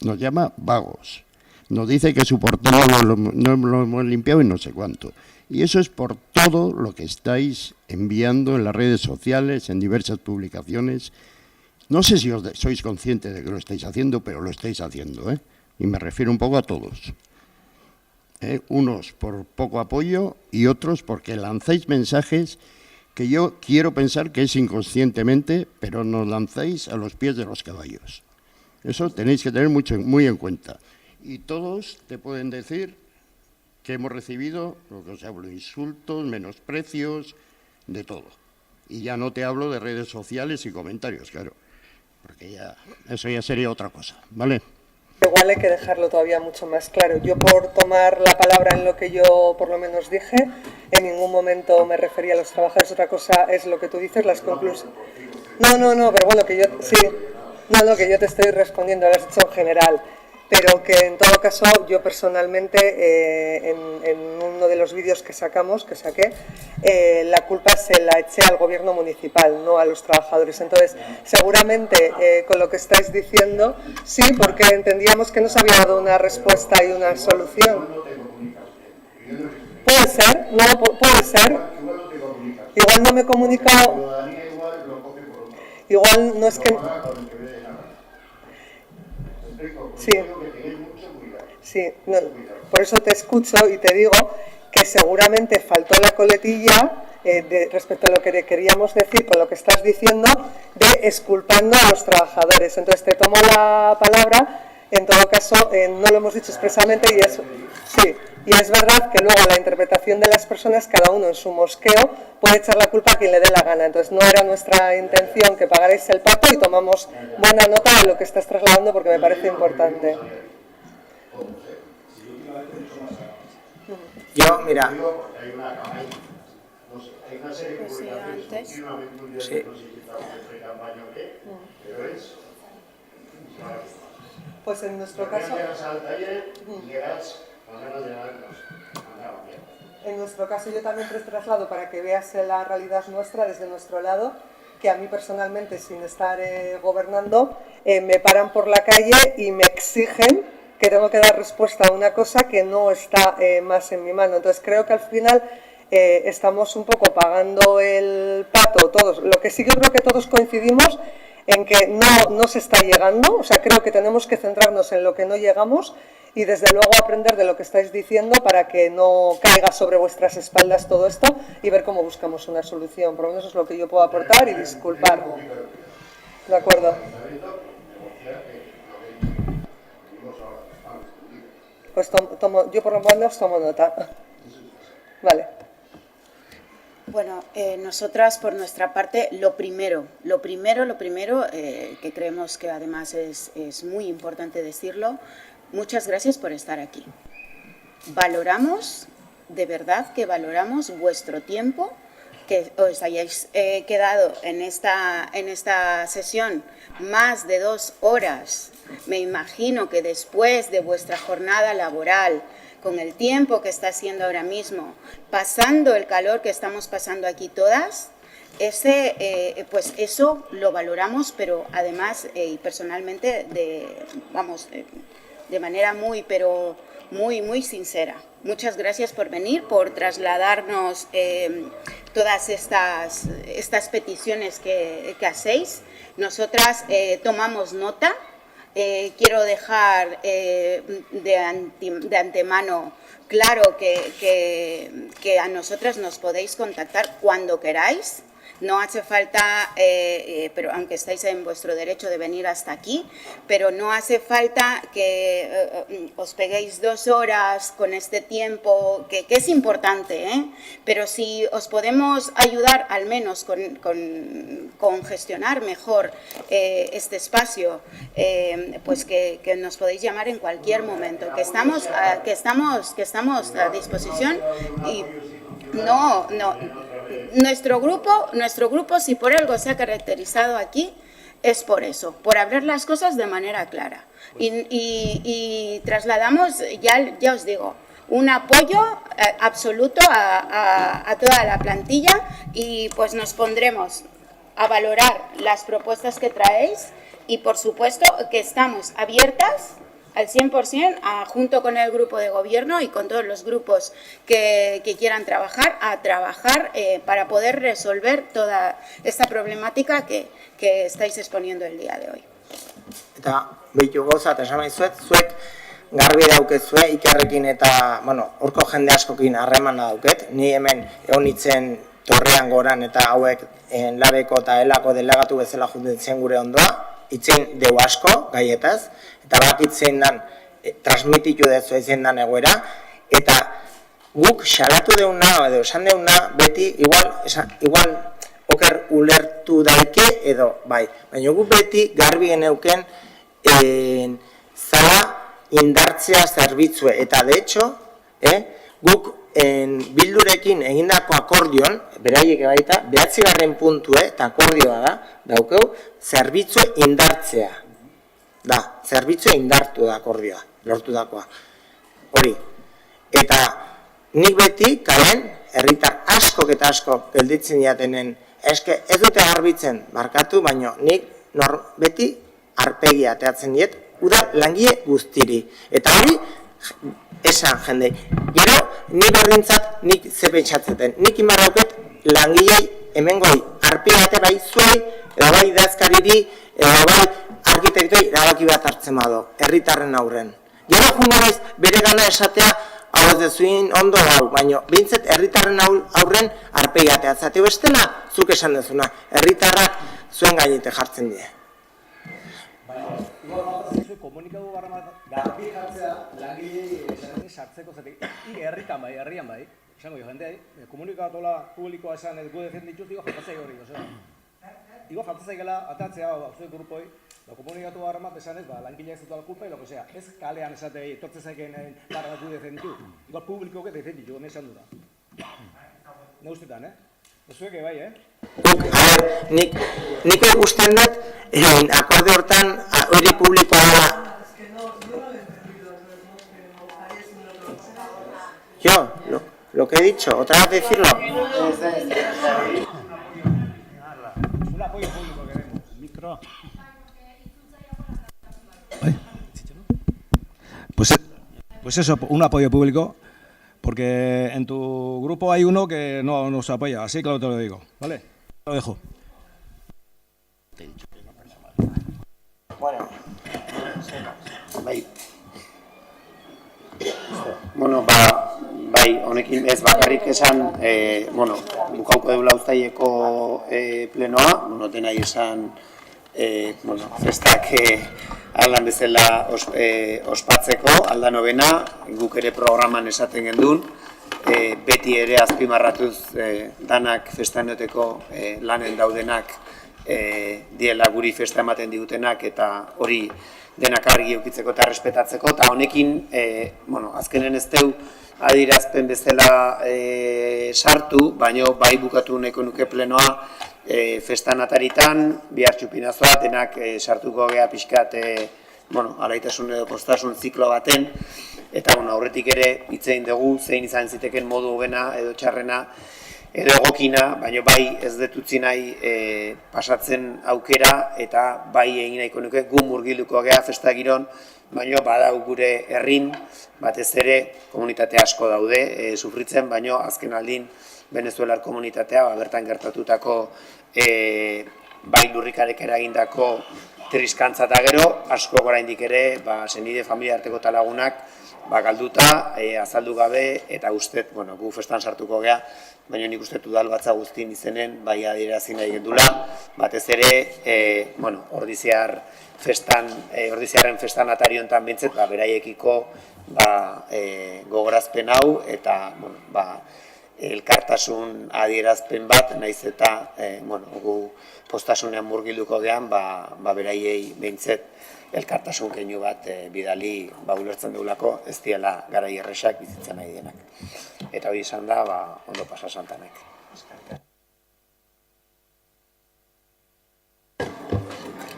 Nos llama vagos, nos dice que su portal no lo hemos limpiado y no sé cuánto. Y eso es por todo lo que estáis enviando en las redes sociales, en diversas publicaciones. No sé si sois conscientes de que lo estáis haciendo, pero lo estáis haciendo, ¿eh? Y me refiero un poco a todos. Unos por poco apoyo y otros porque lanzáis mensajes que yo quiero pensar que es inconscientemente, pero nos lanzáis a los pies de los caballos. Eso tenéis que tener muy en cuenta. Y todos te pueden decir que hemos recibido, lo que os hablo, insultos, menosprecios, de todo. Y ya no te hablo de redes sociales y comentarios, claro, porque ya eso ya sería otra cosa, ¿vale? Igual hay que dejarlo todavía mucho más claro. Yo, por tomar la palabra en lo que yo por lo menos dije, en ningún momento me refería a los trabajadores. Otra cosa es lo que tú dices, las conclusiones. No, pero bueno, que yo sí. No, que yo te estoy respondiendo, lo has hecho en general. Pero que en todo caso yo personalmente en uno de los vídeos que saqué, la culpa se la eché al gobierno municipal, no a los trabajadores. Entonces, seguramente con lo que estáis diciendo, sí, porque entendíamos que nos había dado una respuesta y una solución. Puede ser, no, puede ser. Igual no me he comunicado. Igual no es que... Sí, no, por eso te escucho y te digo que seguramente faltó la coletilla respecto a lo que queríamos decir con lo que estás diciendo de exculpando a los trabajadores. Entonces te tomo la palabra, en todo caso no lo hemos dicho expresamente y eso sí. Y es verdad que luego la interpretación de las personas, cada uno en su mosqueo, puede echar la culpa a quien le dé la gana. Entonces no era nuestra intención que pagarais el pato y tomamos buena nota de lo que estás trasladando porque me parece importante. Yo, mira... Sí. Pues en nuestro caso... En nuestro caso yo también te traslado para que veas la realidad nuestra desde nuestro lado, que a mí personalmente, sin estar gobernando, me paran por la calle y me exigen que tengo que dar respuesta a una cosa que no está más en mi mano. Entonces creo que al final estamos un poco pagando el pato todos. Lo que sí que creo que todos coincidimos en que no se está llegando, o sea, creo que tenemos que centrarnos en lo que no llegamos y desde luego aprender de lo que estáis diciendo para que no caiga sobre vuestras espaldas todo esto y ver cómo buscamos una solución. Por lo menos es lo que yo puedo aportar y disculpar. De acuerdo. Pues yo por lo menos tomo nota. Vale. Bueno, nosotras por nuestra parte, lo primero que creemos que además es muy importante decirlo, muchas gracias por estar aquí. Valoramos, de verdad que valoramos vuestro tiempo, que os hayáis quedado en esta sesión más de 2 horas. Me imagino que después de vuestra jornada laboral, con el tiempo que está haciendo ahora mismo, pasando el calor que estamos pasando aquí todas, pues eso lo valoramos, pero además y personalmente de manera muy sincera. Muchas gracias por venir, por trasladarnos todas estas peticiones que hacéis. Nosotras tomamos nota. Quiero dejar de antemano claro que a nosotras nos podéis contactar cuando queráis. No hace falta, pero aunque estáis en vuestro derecho de venir hasta aquí, pero no hace falta que os peguéis 2 horas con este tiempo, que es importante, pero si os podemos ayudar al menos con gestionar mejor este espacio, pues que nos podéis llamar en cualquier momento, que estamos a disposición y no. Nuestro grupo, si por algo se ha caracterizado aquí, es por eso, por hablar las cosas de manera clara. Y trasladamos, ya os digo, un apoyo absoluto a toda la plantilla y pues nos pondremos a valorar las propuestas que traéis y por supuesto que estamos abiertas al 100%, junto con el grupo de gobierno y con todos los grupos que quieran trabajar, a trabajar para poder resolver toda esta problemática que estáis exponiendo el día de hoy. Eta behitu gauza, eta esan zuek garbi daukezue Ikerrekin eta, horko jende askokin harremana dauket. Ni hemen egon itzen Torrean goran eta hauek labeko eta elako delegatu bezala juntzen gure ondoa, itzen deu asko gaietaz, eta bakitzen dan, transmititu dezu ezen dan egoera, eta guk salatu deuna, edo esan deuna, beti, igual oker ulertu daike edo, bai. Baina guk beti garbi geneuken zala indartzea zerbitzue, eta de hecho, guk Bildurekin egindako akordion, beraiek baita, 9. puntue, eta akordioa da, daukeu, zerbitzue indartzea. Da, zerbitzue indartu da akordioa, lortu dakoa. Hori. Eta nik beti, kalen, herritar askok eta askok gelditzen diatenen, eske ez dute garbitzen markatu, baino nik beti arpegia ateatzen diet, uda langile guztiri. Eta hori, esan jendei. Gero, nik berdintzat, nik ze pentsatzeten. Nik imarrauket langilei hemengoi arpia bate bai zuei, edo bai idazkariri, edo bai arkitektoi erabaki bat hartzen bado, herritarren aurren. Gero jungarez bere gana esatea, hau ez dezuin ondo hau, baina bintzet herritarren aurren arpia ateatzateo bestela, zuk esan dezuna, herritarrak zuen gainete jartzen die. Komunikatu garbi jartzea langilei sartzeko zatik, herrian bai, esango jo jendeai, komunikatola publikoa esan gu defendituz, digo jartzai hori, digo jartzai gela atatzea zuen grupoi, komunikatu garramat esan ez, langilea ez dutu kulpa, ez kalean esatei, etortze zaiken gara gu defenditu, digo publikoak defenditu, hemen esan duda. Ne ustetan, Zuek bai, Nik ikusten dut, akorde hortan, hori publikoa da. Yo, lo que he dicho, otra vez decirlo. Un apoyo público queremos. Micro. Pues eso, un apoyo público. Porque en tu grupo hay uno que no nos apoya, así claro te lo digo, ¿vale? Lo dejo. Bueno. Bai, honekin ez bakarrik esan, bukauko deula uztaileko plenoa, dena esan, festak aldan bezala ospatzeko, alda novena, guk ere programan esaten gendun, beti ere azpimarratuz danak festanoteko lanen daudenak diela guri festa ematen digutenak eta hori denak argi eukitzeko eta respetatzeko, eta honekin, azkenen ez deu adierazpen bezala sartu, baino bai bukatu nahiko nuke plenoa festan ataritan, bihar txupinazoa, denak sartuko gea pixkat, alaitasun edo postasun ziklo baten, eta aurretik ere hitzein dugu, zein izan ziteken modu hobena edo txarrena, edo egokina, baina bai ez detutzi nahi pasatzen aukera, eta bai egin nahiko nuke gu murgilduko gea festa giron, baina badau gure herrin, batez ere komunitate asko daude sufritzen, baina azken aldin Venezuelar komunitatea bertan gertatutako bai lurrikarek eragindako triskantza eta gero, asko oraindik ere senide familia arteko talagunak galduta, azaldu gabe, eta ustet, gu festan sartuko gea, baina nik ustet udalbatza guztien izenen, bai adierazi nahi gendula, batez ere, ordiziarren festan atari honetan bintzet, beraiekiko gogorazpen hau, eta elkartasun adierazpen bat, naiz eta gu postasunean murgilduko gean, beraiei behintzet elkartasun keinu bat bidali ulertzen dugulako ez diela garai erresak bizitzen nahi denak. Eta hori izan da, ondo pasa santanek.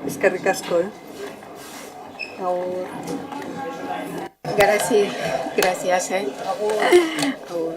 Eskerrik asko, Agur. Gracias, Agur.